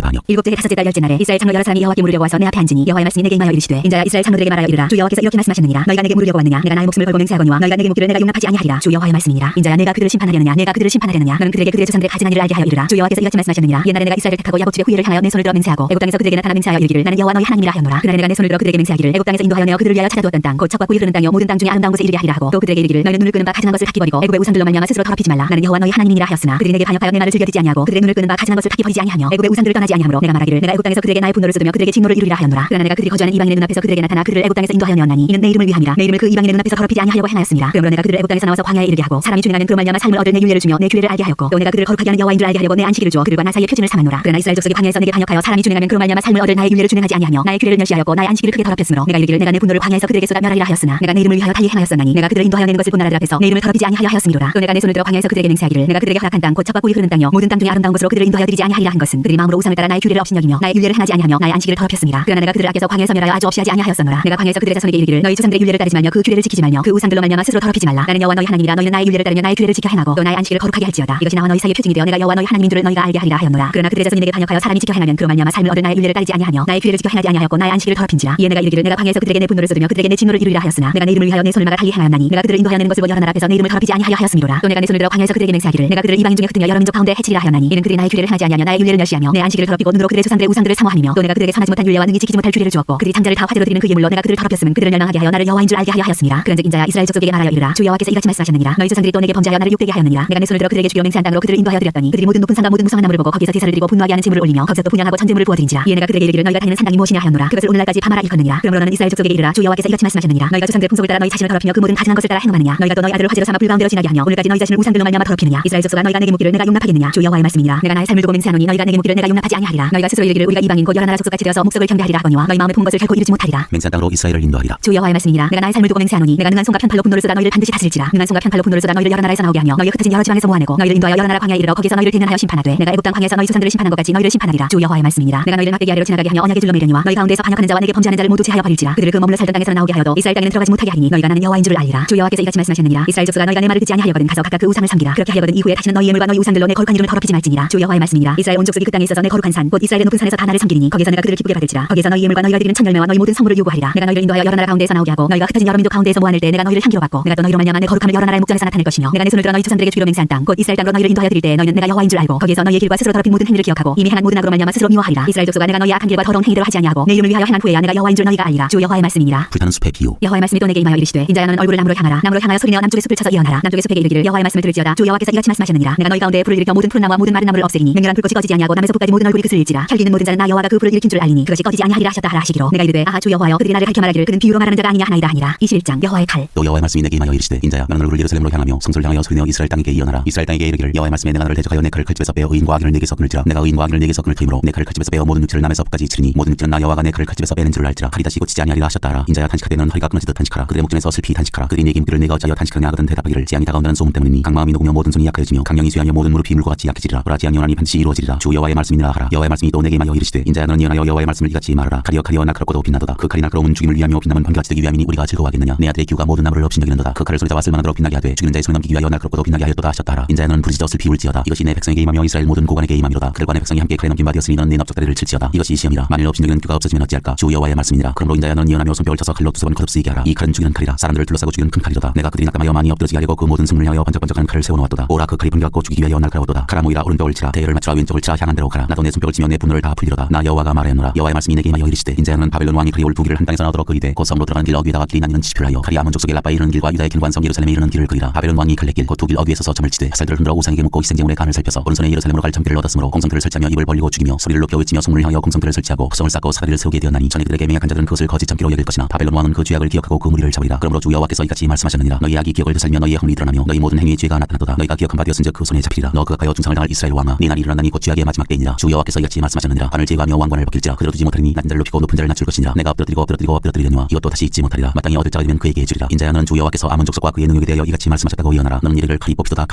[SPEAKER 1] 반역.
[SPEAKER 2] 일곱째 해 다섯째 달 열째 날에 이스라엘 장로 여러 사람이 여호와께 물으려고 와서 내 앞에 앉으니 여호와의 말씀이 내게 임하여 이르시되 인자야 이스라엘 장로들에게 말하여 이르라. 주 여호와께서 이렇게 말씀하셨느니라. 너희가 내게 물으려고 왔느냐. 내가 나의 목숨을 걸고 맹세하거니와 너희가 내게 묻기를 내가 용납하지 아니하리라. 주 여호와의 말씀이니라. 인자야 내가 그들을 심판하려느냐. 내가 그들을 심판하려느냐. 너는 그들에게 그들의 조상들의 가증한 일을 알게 하여 이르라. 주 여호와께서 이같이 말씀하셨느니라. 옛날에 내가 이스라엘을 택하고 야곱 집의 후예를 향하여 내 손을 들어 맹세하고 애굽 땅에서 그들에게 나타나 맹세하여 이르기를 나는 여호와 너희 하나님이라 하였노라. 그날에 내가 내 손을 들어 그들에게 맹세하기를 애굽 땅에서 인도하여 내어 그들을 위하여 찾아두었던 땅 곧 척과 꿀이 흐르는 땅이요 모든 땅 중에 아름다운 곳에 이르게 하리라 하고 또 그들에게 이르기를 너희는 눈을 끄는 바 가증한 것을 탁기 버리고 애굽의 우상들로 말미암아 스스로 더럽히지 말라. 나는 여호와 너희 하나님이라 하였으나 그들이 내게 반역하여 내 말을 즐겨 듣지 아니하고 그들의 눈을 끄는 바 가증한 것을 탁기 버리지 아니하며 애굽의 우상들을 떠나지 아니하므로 내가 말하기를 내가 애굽 땅에서 그들에게 나의 분노를 쏟으며 그들에게 진노를 이루리라 하였노라. 그러나 내가 그들이 거주하는 이방인의 눈앞에서 그들에게 나타나 그들을 애굽 땅에서 인도하여 내었나니 이는 내 이름을 위함이라. 내 이름을 그 이방인의 눈앞에서 더럽히지 아니하려고 행하였습니다. 그러므로 내가 그들을 애굽 땅에서 나와서 광야에 이르게 하고 사람이 준행하는 그로 말미암아 삶을 얻을 내 율례를 주며 내 규례를 알게 하였고 또 내가 그들을 거룩하게 하는 여호와인 줄 알게 하려고 내 안식일을 주어 그들과 나 사이의 표징을 삼았노라. 그러나 이스라엘 족속이 광야에서 내게 반역하여 사람이 준행하는 그로 말미암아 삶을 얻을 나의 율례를 준행하지 아니하며 나의 규례를 멸시하였고 나의 안식일을 크게 더럽혔으므로 내가 이르기를 내가 내 분노를 광야에서 그들에게 쏟아 멸하리라 하였으나 내가 내 이름을 위하여 달리 행하였으나니 내가 그들을 인도하여 내는 것을 본 나라들 앞에서 내 이름을 더럽히지 아니하려 하였음이로라. 또 내가 내 손을 들어 광야에서 그들에게 맹세하기를 내가 그들에게 허락한 땅 곧 척과 꿀이 흐르는 땅이요 모든 땅 중에 아름다운 곳으로 그들을 인도하여 드리지 아니하리라 한 것은 그들이 마음으로 우상을 따라 나의 규례를 업신여기며 나의 율례를 행하지 아니하며 나의 안식일을 더럽혔음이라. 그러나 내가 그들을 아껴서 광야에서 멸하여 아주 없이 하지 아니하였으므로 내가 광야에서 그들의 자손에게 이르기를 너희 조상들의 율례를 따르지 말며 그 규례를 지키지 말며 그 우상들로 말미암아 스스로 더럽히지 말라. 나는 여호와 너희 하나님이라. 너희는 나의 율례를 따르며 나의 규례를 지켜 행하고 또 나의 안식일을 거룩하게 할지어다. 이것이 나와 너희 사이의 표징이 되어 내가 여호와 너희 하나님인 줄을 너희가 알게 하리라 하였노라. 그러나 그들의 자손이 내게 반역하여 사람이 지켜 행하면 그로 말미암아 삶을 얻을 나의 율례를 따르지 아니하며 나의 규례를 지켜 행하지 아니하였고 나의 안식일을 더럽힌지라. 이에 내가 이르기를 내가 광야에서 그들에게 내 분노를 쏟으며 그들에게 내 진노를 이루리라 하였으나 내가 내 이름을 위하여 내 손을 막아 달리 행하였나니 내가 그들을 인도하여 내는 것을 본 여러 나라 앞에서 내 이름을 더럽히지 아니하려 하였음이로라. 또 내가 내 손을 들어 광야에서 그들에게 맹세하기를 내가 그들을 이방인 중에 흩으며 여러 민족 가운데 해치리라 하였나니 이는 그들이 나의 규례를 행하지 아니하며 나의 율례를 멸시하며 내 안식일을 더럽히고 눈으로 그들의 조상들의 우상들을 사모하며 또 내가 그들에게 선하지 못한 율례와 능히 지키지 못할 규례를 주었고 그들이 장자를 다 화제로 드리는 그 예물로 내가 그들을 더럽혔으면 그들을 멸망하게 하여 나를 여호와인 줄 알게 하려 하였습니다. 그런즉 인자야 이스라엘 족속에게 말하여 이르라. 주 여호와께서 이같이 말씀하셨느니라. 너희 조상들이 또 내게 범죄하여 나를 욕되게 하였느니라. 내가 내 손을 들어 그들에게 주기로 맹세한 땅으로 그들을 인도하여 드렸더니 그들이 모든 높은 산과 모든 무성한 나무를 보고 거기서 제사를 드리고 분노하게 하는 제물을 올리며 거기서 또 분향하고 전제물을 부어드린지라. 이에 내가 그들에게 이르기를 너희가 다니는 산당이 무엇이냐 하였노라. 그것을 오늘날까지 파마라 일컫느니라. 그러므로 너는 이스라엘 족속에게 이르라. 주 여호와께서 이같이 말씀하셨느니라. 너희가 조상들의 풍속을 따라 너희 자신을 더럽히며 그 모든 가증한 것을 따라 행음하느냐. 너희가 또 너희 아들을 화제로 삼아 불 가운데로 지나게 하며 오늘까지 너희 자신을 우상들로 말미암아 더럽히느냐. 이스라엘 족속아 너희가 내게 묻기를 내가 용납하겠느냐. 주 여호와의 말씀이니라. 내가 나의 삶을 두고 맹세하노니 너희가 내게 묻기를 내가 용납하지 아니하리라. 너희가 스스로 이르기를 우리가 이방인 곧 여러 나라 족속같이 되어서 목석을 경배하리라 하거니와 너희 마음에 본 것을 결코 이루지 못하리라.
[SPEAKER 1] 맹세한 땅으로 이스라엘을 인도하리라.
[SPEAKER 2] 주 여호와의 말씀이니라. 내가 나의 삶을 두고 맹세하노니 내가 능한 손과 편팔로 분노를 쏟아 너희를 반드시 다스릴지라. 능한 손과 편팔로 분노를 쏟아 너희를 여러 나라에서 나오게 하며 너희의 흩어진 여러 지방에서 모아내고 너희를 인도하여 여러 나라 광야에 이르러 거기서 너희를 대면하여 심판하되 내가 애굽 땅 광야에서 너희 조상들을 심판한 것 같이 너희를 심판하리라. 주 여호와의 말씀이니라. 내가 너희를 흑대기 아래로 지나가게 하며 언약의 줄로 매려니와 너희 가운데서 반역하는 자와 내게 범죄하는 자를 모두 제하여 버릴지라. 그들을 그 머물러 살던 땅에서 나오게 하여도 이스라엘 땅에는 들어가지 못하게 하리니 너희가 나는 여호와인 줄을 알리라. 주 여호와께서 이같이 말씀하셨느니라. 이스라엘 족속아 너희가 내 말을 듣지 아니하려거든 가서 각각 그 우상을 섬기라. 그렇게 하려거든 이후에 다시는 너희 예물과 너희 우상들로 내 거룩한 이름을 더럽히지 말지니라. 주 여호와의 말씀이니라. 이스라엘 온 족속이 그 땅에 있어서 내 거룩한 산 곧 이스라엘의 높은 산에서 다 나를 섬기리니 거기서 내가 그들을 기쁘게 받을지라. 거기서 너희 예물과 너희가 드리는 첫 열매와 너희 모든 성물을 요구하리라. 내가 너희를 인도하여 여러 나라 가운데에서 나오게 하고 너희가 흩어진 여러 민족 가운데에서 모아낼 때 내가 너희를 향기로 받고 내가 또 너희로 말미암아 내 거룩함을 여러 나라의 목전에서 나타낼 것이며 내가 내 손을 들어 너희 조상들에게 주기로 맹세한 땅 곧 이스라엘 땅으로 너희를 인도하여 드릴 때 너희는 내가 여호와인 줄 알고 거기에서 너희의 길과 스스로 더럽힌 모든 행위를 기억하고 이미 행한 모든 악으로 말미암아 스스로 미워하리라. 이스라엘 족속아 내가 너희 악한 길과 더러운 행위들을 하지 아니하고 내 이름을 위하여 행한 후에야 내가 여호와인 줄 너희가 알리라. 주 여호와의 말씀이니라.
[SPEAKER 1] 불타는 숲의 비유.
[SPEAKER 2] 여호와의 말씀이 또 내게 임하여 이르시되 인자야 너는 얼굴을 남으로 향하라. 남으로 향하여 소리내어 남쪽의 숲을 쳐서 이어나라. 남쪽의 숲에게 이르기를 여호와의 말씀을 들을지어다. 주 여호와께서 이같이 말씀하셨느니라. 내가 너희 가운데 불을 일으켜 모든 푸른 나무와 모든 마른 나무를 없애리니 맹렬한 불꽃이 꺼지지 아니하고 남에서 북까지 모든 얼굴이 그슬 일지라. 혈기는 모든 자는 나 여호와가 그 불을 일으킨 줄 알리니 그것이 꺼지지 아니하리라 하셨다 하라 하시기로 내가 이르되 아하 주 여호와여 그들이 나를 가르쳐 말하기를 그는 비유로 말하는 자가 아니냐 하나이다 하니라. 21장 여호와의 칼.
[SPEAKER 1] 또 여호와의 말씀이 내게 임하여 이르시되 인자야 너는 얼굴을 예루살렘으로 향하며 성소를 향하여 소리내어 이스라엘 땅에게 이어나라. 이스라엘 땅에게 이르기를 여호와의 말씀에 내가 너를 대적하여 내 칼을 칼집에서 빼어 의인과 악인을 내게서 끊을지라. 내가 의인과 악인을 내게서 끊을 터이므로 내 칼을 칼집에서 빼어 모든 육체를 남에서 북까지 치리니 모든 육체는 나 여호와가 내 칼을 칼집에서 빼는 줄을 알지라. 칼이 다시 고치지 아니하리라 하셨다 하라. 인자야 탄식하되 너는 허리가 끊어지듯 탄식하라. 그들의 목전에서 슬피 탄식하라. 그들이 내게 묻기를 내가 어찌하여 탄식하냐 하거든 대답하기를 재앙이 다가온다는 소문 때문이니 강마음이 녹으며 모든 손이 약해지며 강령이 쇠하며 모든 무릎이 물고같이 약해지리라. 보라지 아니오나니 반드시 이루어지리라. 주 여호와의 말씀이니라 하라. 여호와의 말씀이 또 내게 임하여 이르시되 인자야 너는 예언하여 여호와의 말씀을 이같이 말하라. 칼이여 칼이여 날카롭고도 빛나도다. 그 칼이 날카로운 죽임을 위하며 빛나면 번개같이 되기 위함이니 우리가 즐거워하겠느냐. 내 아들의 규가 모든 나무를 없인여기는도다. 그 칼을 손에다 쓸만하도록 빛나게 하되 죽이는 자의 손에 넘기기 위하여 날카롭고도 빛나게 하였도다 하셨다 하라. 인자야 너는 부르짖어 슬피 울지어다. 이것이 내 백성에게 임하며 이스라엘 모든 고관에게 임함이로다. 그들과 내 백성이 함께 칼에 넘긴 바 되었으니 너는 내 납작다리를 칠지어다. 이것이 시험이라. 만일 없인여기는 규가 없어지면 어찌할까. 주 여호와의 말씀이니라. 그러므로 인자야 너는 예언하며 손뼉을 쳐서 칼로 두세 번 거듭쓰이게 하라. 이 칼은 죽이는 칼이라. 사람들을 둘러싸고 죽이는 큰 칼이로다. 내가 그들이 낙담하여 많이 엎드러지게 하려고 그 모든 승문을 향하여 번쩍번쩍하는 칼을 세워놓았도다. 오라 그 칼이 번개같고 죽이기 위하여 날카로웠도다. 가라 모이라 오른쪽을 치라. 대열을 맞추라 왼쪽을 치라 향한 대로 가라. 나도 내 손뼉을 치며 내 분노를 다 풀리로다. 나 여호와가 말하였노라. 여호와의 말씀이 내게 임하여 이르시되 인자야 너는 바벨론 왕이 그리올 두 길을 한 땅에서 나오도록 그리되 곧 성으로 들어가는 길 어귀에다가 길이 나뉘는 지표를 하여 칼이 아몬 족속의 라빠에 이르는 길과 유다의 견고한 예루살렘에 이르는 길을 그리라. 바벨론 왕이 갈래길 곧 두 길 어귀에 서서 점을 치되 쌀들을 흔들어 우상에게 묻고 희생제물의 간을 살펴서 오른손에 예루살렘으로 갈 점괘를 얻었으므로 공성들을 설치하며 입을 벌리고 죽이며 소리를 높여 외치며 성문을 향하여 공성들을 설치하고 성을 쌓고 사다리를 세우게 되었나니 전에 그들에게 맹약한 자들은 그것을 거짓 점괘로 여길 것이나 바벨론 왕은 그 죄악을 기억하고 그 무리를 잡으리라. 그러므로 주 여호와께서 이같이 말씀하셨느니라. 너희 악이 기억을 되살며 너희의 허물이 드러나며 너희 모든 행위의 죄가 나타나도다. 너희가 기억한 바 되었은즉 그 손에 잡히리라. 너 그 가까이어 중상을 당할 이스라엘 왕아 네 날이 일어나니 곧 곧 죄악의 마지막 때이니라. 주 여호와께서 이같이 말씀하셨느니라. 관을 제거하며 왕관을 벗길지라. 그대로 두지 못하리니 낮은 자를 높이고 높은 자를 낮출 것이니라. 내가 엎드러뜨리려니와 이것도 다시 잊지 못하리라. 마땅히 얻을 자가 되면 그에게 해주리라. 인자야 너는 주 여호와께서 아몬 족속과 그의 능력에 대하여 이같이 말씀하셨다고 예언하라. 너는 이르기를 칼이 뽑히도다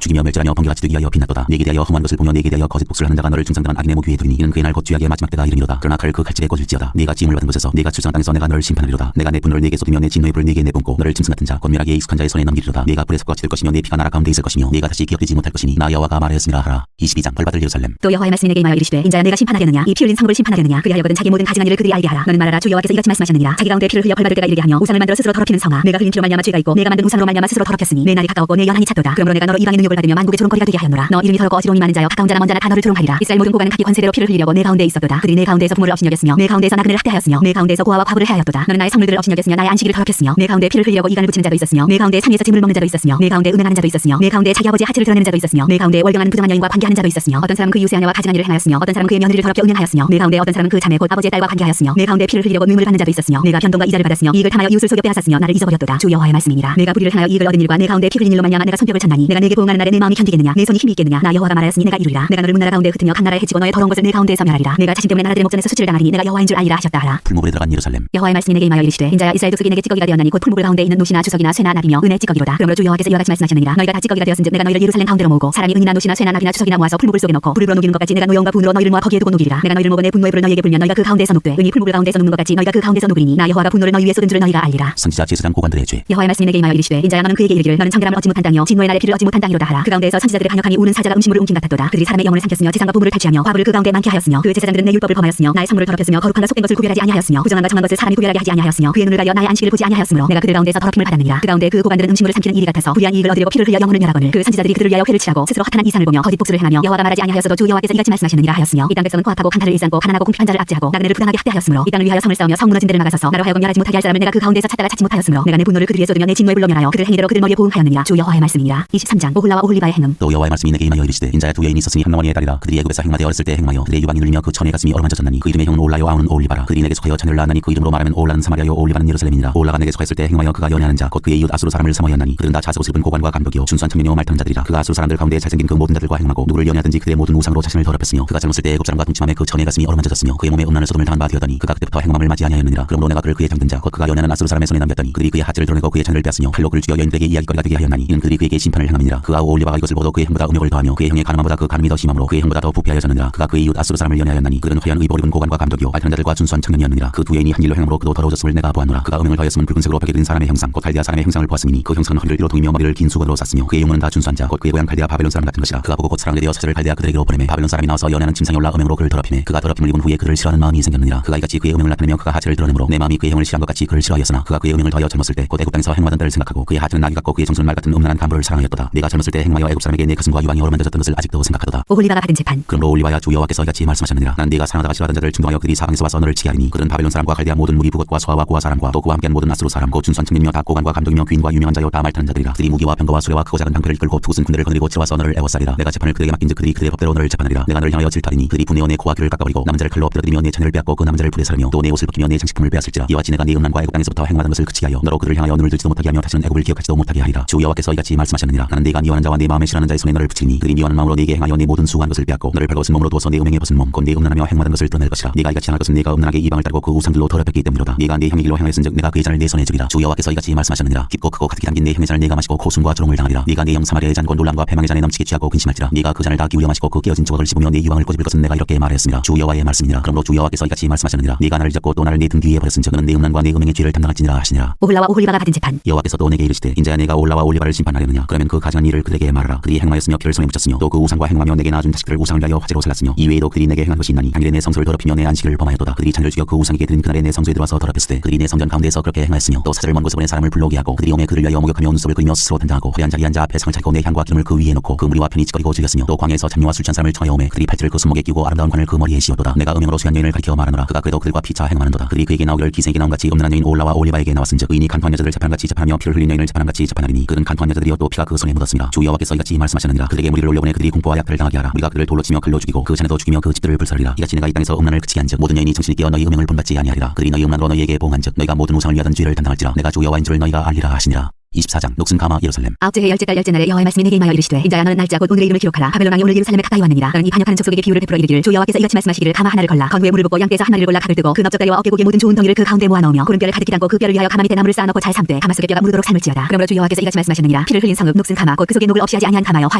[SPEAKER 1] 죽이며 멸절하며 번개같이 되기 위하여 빛났도다. 네게 대하여 험한 것을 보며 네게 대하여 거짓 복수를 하는 자가 너를 중상당한 악인의 목 위에 두리니 이는 그의 날 곧 죄악의 마지막 때가 이르니로다. 그러나 칼 그 칼집에 꽂을지어다. 네가 지음을 받은 곳에서 네가 출생한 땅에서 내가 너를 심판하리로다. 내가 내 분노를 네게 쏟으며 내 진노의 불을 네게 내뿜고 너를 짐승 같은 자 권면하기에 익숙한 자의 손에 넘기리로다. 네가 불에 섞어 치들 것이며 네 피가 나라 가운데 있을 것이며 네가 다시 기억되지 못할 것이니 나 여호와가 말하였습니다 하라. 22장 벌받을 예루살렘.
[SPEAKER 2] 또 여호와의 말씀이 내게 임하여 이르시되 인자야 내가 심판하겠느냐 이 피 흘린 성읍을 심판하겠느냐 그리하여거든 자기 모든 가증한 일을 그들이 알게 하라. 너는 말하라 주 여호와께서 이같이 말씀하셨느니라. 자기 가운데 피를 흘려 벌받을 때가 이르게 하며 우상을 만들어 스스로 더럽히는 성아 내가 흘린 피로 말미암아 죄가 있고 내가 만든 우상으로 말미암아 스스로 더럽혔으니 내 날이 가까웠고 내 연한이 찼도다. 그러므로 내가 너로 이방의 능력을 받으며 만국의 조롱거리가 되게 하였노라. 너 이름이 더럽고 어지러움이 많은 자여 가까운 자나 먼 자나 다 너를 조롱하리라. 이스라엘 모든 고관은 각기 권세대로 피를 흘리려고 내 가운데 있었도다. 그들이 내 가운데에서 부모를 업신여겼으며 내 가운데에서 나그네를 학대하였으며 내 가운데에서 고아와 과부를 해하였도다. 너는 나의 성물들을 업신여겼으며 나의 안식일을 더럽혔으며 내 가운데 피를 흘리려고 이간을 붙이는 자도 있었으며 내 가운데 산위에서 짐을 먹는 자도 있었으며 내 가운데 음행하는 자도 있었으며 내 가운데 자기 아버지의 하체를 드러내는 자도 있었으며 내 가운데 월경하는 부정한 여인과 관계하는 자도 있었으며 어떤 사람은 그 유세 아내와 가증한 일을 행하였으며 어떤 사람은 그의 며느리를 더럽게 음행하였으며 내 가운데 어떤 사람은 그 자매 곧 아버지의 딸과 관계하였으며 내 가운데 피를 흘리려고 뇌물을 받는 자도 있었으며 내가 변동과 이자를 받았으며 이익을 탐하여 이웃을 속여 빼앗았으며 나를 잊어버렸도다. 주 여호와의 말씀이니라. 내가 불의를 행하여 이익을 얻은 일과 내 가운데 피 흘린 일로 말미암아 내가 손뼉을 쳤나니 내가 내게 보응하는 날에 내 마음이 견디겠느냐 내 손이 힘이 있겠느냐 나 여호와가 말하였으니 내가 이루리라. 내가 너를 문나라 가운데 흩으며 각 나라에 해치고 너의 더러운 것을 내 가운데에서 멸하리라. 내가 자신 때문에 나라들의 목전에서 수치를 당하리니 내가 여호와인 줄 알리라 하셨다 하라.
[SPEAKER 1] 풀무불에 들어간 예루살렘.
[SPEAKER 2] 여호와의 말씀이 내게 임하여 이르시되 인자야 이스라엘 족속이 내게 찌꺼기가 되었나니 곧 풀무불 가운데 있는 노시나 주석이나 쇠나 나비며 은의 찌꺼기로다. 그러므로 주 여호와께서 이와 같이 말씀하셨느니라. 너희가 다 찌꺼기가 되었은즉 내가 너희를 예루살렘 가운데로 모으고 사람이 은이나 노시나 쇠나 나비나 주석이나 모아서 풀무불 속에 넣고 불을 불어 녹이는 것 같이 내가 노여움과 분으로 너희를 모아 거기에 두고 녹이리라. 내가 너희를 모고 내 분노의 불을 너희에게 불면 너희가 그 가운데서 녹되 은이 풀무불 가운데서 녹는 것 같이 너희가 그 가운데서 녹으리니 나 여호와가 분노를 너희 위에 쏟은 줄을 너희가 알리라.
[SPEAKER 1] 선지자 제사장 고관들의 죄.
[SPEAKER 2] 여호와의 말씀이 내게 임하여 이르시되 인자야 너는 그에게 이르기를 너는 청결함을 얻지 못한 땅이요 진노의 날에 피를 얻지 못한 땅이로다 하라. 그 가운데에서 선지자들의 반역함이 우는 사자가 음식물을 옮긴 같았도다. 그들이 사람의 영혼을 삼켰으며 재산과 부물을 탈취하며 과부를 그 가운데 많게 하였으며 그 제사장들은 내 율법을 범하였으며 나의 성물을 더럽혔으며 거룩한가 속된 것을 구별하지 아니하였으며 부정한가 정한 것을 사람이 구별하게 하지 아니하였으며 그의 눈을 가려 나의 안식일을 보지 아니하였으므로 내가 그들 가운데서 더럽힘을 받았느니라. 그 가운데 그 고관들은 음식물을 삼키는 일이 같아서 불의한 이익을 얻으려고 피를 흘려 영혼을 멸하거늘 그 선지자들이 그들을 위하여 회를 치라고 스스로 허탄한 이상을 보며 거짓 복수를 행하며 여호와가 말하지 아니하였어도 주 여호와께서 이같이 말씀하시느니라 하였으며 이 땅 백성은 포악하고 강탈을 일삼고 가난하고 궁핍한 자를 압제하고 나그네를 부당하게 학대하였으므로 이 땅을 위하여 성을 쌓으며 성 무너진 데를 막아서서 나로 하여금 멸하지 못하게 할 사람을 내가 그 가운데서 찾다가 찾지 못하였으므로 내가 내 분노를 그들 위에 쏟으며 내 진노의 불로 멸하여 그들 행위대로 그들 머리에 보응하였느니라. 주 여호와의 말씀이니라. 23장 오홀라와 오홀리바의 행음.
[SPEAKER 1] 또 여호와의 말씀이 내게 임하여 이르시되 인자야 두 여인이 있었으니 한 어머니의 딸이라. 그들이 애굽에서 행마되 어렸을 때 행마여 그들의 유방이 눌리며 그 처녀의 가슴이 어루만져졌나니 그 이름의 형은 올라요 아우는 오홀리바라. 그들이 내게 속하여 자녀를 낳았나니 그 이름으로 말하면 올라는 사마리아요 오홀리바는 예루살렘이니라. 올라가 내게 속하였을 때 행마여 그가 연애하는 자 곧 그의 이웃 아수르 사람을 사모하였나니 그들은 다 자세고 슬픈 고관과 감독이요 준수한 청년이요 말타는 자들이라. 그가 아수르 사람들 가운데 잘생긴 그 모든 자들과 행하고 누구를 연애하든지 그들의 모든 우상으로 자신을 더럽혔으며 그가 젊었을 때 애굽 사람과 동침함에 그 처녀의 가슴이 어루만져졌으며 그의 몸에 음란을 소돔을 당한 바 되었더니 그가 그때부터 행함을 맞이 아니하였느니라. 그러므로 내가 그를 그의 장든 자 곧 그가 연애하는 아수르 사람의 손에 남겼더니 그들이 그의 하체를 드러내고 그의 자녀를 빼앗으며 칼로 그를 죽여 여인들에게 이야기거리가 되게 하였나니 이는 그들이 그에게 심판을 행함이니라. 그가 오홀리바가 이것을 보고 그의 형보다 음욕을 더하며 그의 형의 가늠함보다 그 가늠이 더 심함으로 그의 형보다 더 부패하여졌느니라. 그가 그의 이웃 아수르 사람을 연애하였나니 그들은 화려한 의복을 입은 고관과 감독이요 말타는 자들과 준수한 청년이었느니라. 그 두 여인이 한 일로 행함으로 그도 더러워졌음을 내가 보았노라. 그가 음행을 더하였음은 붉은색으로 벽에 그린 사람의 형상 곧 칼디아 사람의 형상을 보았으니 그 형상은 허리를 위로 동이며 머리를 긴 수건으로 쌌으며 그의 용모는 다 준수한 자 곧 그의 고향 칼디아 바벨론 사람 같은 것이라. 그가 보고 곧 사랑에 대어 사자를 칼디아 그들에게로 보내매 바벨론 사람이 나와서 연애하는 짐승이 올라 음행으로 그를 더럽히매 그가 더럽힘을 입은 후에 그를 싫어하는 마음이 생겼느니라. 그가 이같이 그의 음행을 나타내며 그가 하체를 드러내므로 내 마음이 그의 형을 싫어한 것 같이 그를 싫어하였으나 그가 그의 음행을 더하여 젊었을 때 곧 애굽 땅에서 행하던 때를 생각하고 그의 하체는 나귀 같고 그의 정수는 말 같은 음란한 간부를 사랑하였도다. 내가 젊었을 때 행하여 애굽 사람에게 내 가슴과 유방이 어루만져졌던 것을 아직도 생각하도다.
[SPEAKER 2] 오홀리바가 받은 재판.
[SPEAKER 1] 그러므로 올리바야 주 여호와께서 이같이 말씀하셨느니라. 난 네가 사랑하다가 싫어하던 자들을 충동하여 그들이 사방에서 와서 너를 치하리니 그들은 바벨론 사람과 갈대아 모든 무리 부것과 소아와 고아 사람과 또 그와 함께한 모든 아수르 사람 곧 준수한 청년이며 다 고관과 감독이며 귀인과 유명한 자요 다 말타는 자들이라. 그들이 무기와 병거와 수레와 크고 작은 방패를 이끌고 투구슨 군대를 거느리고 치러와서 너를 애워싸리라. 내가 재판을 그들에게 맡긴즉 그들이 그들의 법대로 너를 재판하리라. 내가 너를 향하여 질투하리니 그들이 분내어 내 코와 귀를 깎아버리고 남은 자를 칼로 엎드려들이며 내 자녀를 빼앗고 그 남은 자를 불에 사르며 또 내 옷을 벗기며 내 장식품을 빼앗을지라. 이와 같이 내가 네 음란과 애굽 땅에서부터 행하던 것을 그치게 하여 너로 그들을 향하여 눈을 들지도 못하게 하며 다시는 애굽을 기억하지도 못하게 하리라. 주 여호와께서 이같이 말씀하셨느니라. 나는 네가 미워하는 자와 내 마음에 싫어하는 자의 손에 너를 붙이니 그들이 미워하는 마음으로 네게 행하여 내 모든 수고한 것을 빼앗고 너를 벌거벗은 몸으로 두어서 내 음행에 벗은 몸 곧 내 음란하며 행하던 것을 드러낼 것이라. 네가 이같이 행할 것은 네가 음란하게 이방을 따르고 그 우상들로 더럽혔기 때문이로다. 네가 네 형의 길로 행하였은즉 내가 그의 잔을 내 손에 주리라. 주 여호와께서 이같이 말씀하셨느니라. 깊고 크고 가득히 담긴 내 형의 잔을 네가 마시고 고숨과 조롱을 당하리라. 네가 내 형 사마리아의 잔 곧 놀람과 패망의 잔에 넘치게 취하고 근심할지라. 네가 그 잔을 다 기울여 마시고 그 깨어진 조각을 씹으며 내 유황을 꼬집을 것은 내가 이렇게 말하였습니다. 주 여호와의 말씀이니라. 그러므로 주 여호와께서 이같이 말씀하셨느니라. 네가 나를 잊었고 또 나를 내 등 뒤에 버렸은즉 너는 내 음란과 내 음행의 죄를 담당할지니라 하시니라.
[SPEAKER 2] 오홀라와 오홀리바가 받은 재판.
[SPEAKER 1] 여호와께서 또 내게 이르시되 인자야 내가 올라와 올리바를 심판하려느냐. 그러면 그 가증한 일을 그들에게 말하라. 그들이 행하였으며 피를 손에 묻혔으며 또 그 우상과 행하며 내게 낳아준 자식들을 우상을 위하여 화제로 살랐으며 이 외에도 그들이 내게 행한 것이 있나니 당일에 내 성소를 더럽히며 내 안식일을 범하였도다. 그들이 잔을 죽여 그 우상에게 드린 그날에 내 성소에 들어와서 더럽혔을 때 그들이 내 성전 가운데에서 그렇게 행하였으며 또 사자를 먼 곳에 보내 사람을 불러오게 하고 그들이 오매 그를 위하여 목욕하며 눈썹을 그리며 스스로 단장하고 화려한 자기 앉아 앞에 상을 차리고 내 향과 기름을 그 위에 놓고 그 무리와 편히 찌꺼리고 즐겼으며 또 광야에서 잡녀와 술 취한 사람을 청하여 오매 그들이 팔찌를 그 손목에 끼고 아름다운 관을 그 머리에 씌웠도다. 내가 음행으로 수한 여인을 가리켜 말하노라. 그가 그래도 그들과 피차 행하는도다. 그들이 그에게 나오기를 기생에게 나온 같이 음란한 여인 올라와 올리바에게 나왔은즉 의인이 간통한 여자들을 재판같이 재판하며 피를 흘린 여인을 재판같이 재판하리니 그는 간통한 여자들이여 또 피가 그 손에 묻었습니다. 주 여호와께서 이같이 말씀하셨느니라. 그들에게 무리를 올려보내 그들이 공포와 약탈을 당하게 하라. 우리가 그들을 돌로 치며 칼로 죽이고 그 자녀도 죽이며 그 집들을 불살리라. 이같이 내가 이 땅에서 음란을 그치게 한즉 모든 여인이 정신이 깨어 너희 음행을 본받지 아니하리라. 그들이 너희 음란으로 너희에게 보응한즉 너희가 모든 우상을 위하던 죄를 담당할지라. 내가 주 여호와인 줄을 너희가 알리라 하시니라. 24장 녹슨 가마 예루살렘.
[SPEAKER 2] 아홉째 해 열째 달 열째 날에 여호와의 말씀이 내게 임하여 이르시되 인자야 너는 날짜 곧 오늘의 이름을 기록하라. 바벨론 왕이 오늘 예루살렘에 가까이 왔느니라. 너는 이 반역하는 족속에게 비유를 베풀어 이르기를 주 여호와께서 이같이 말씀하시기를 가마 하나를 걸라. 건우에 물을 붓고 양떼에서 한 마리를 골라 각을 뜨고 그 넓적다리와 어깨고기의 모든 좋은 덩이를 그 가운데 모아 넣으며 구름뼈를 가득히 담고 그 뼈를 위하여 가마 밑에 나무를 쌓아놓고 잘 삶되 가마 속에 뼈가 무르도록 삶을지어다. 그러므로 주 여호와께서 이같이 말씀하셨느니라. 피를 흘린 성읍 녹슨 가마 곧 그 속에 녹을 없이 하지 아니한 가마여 화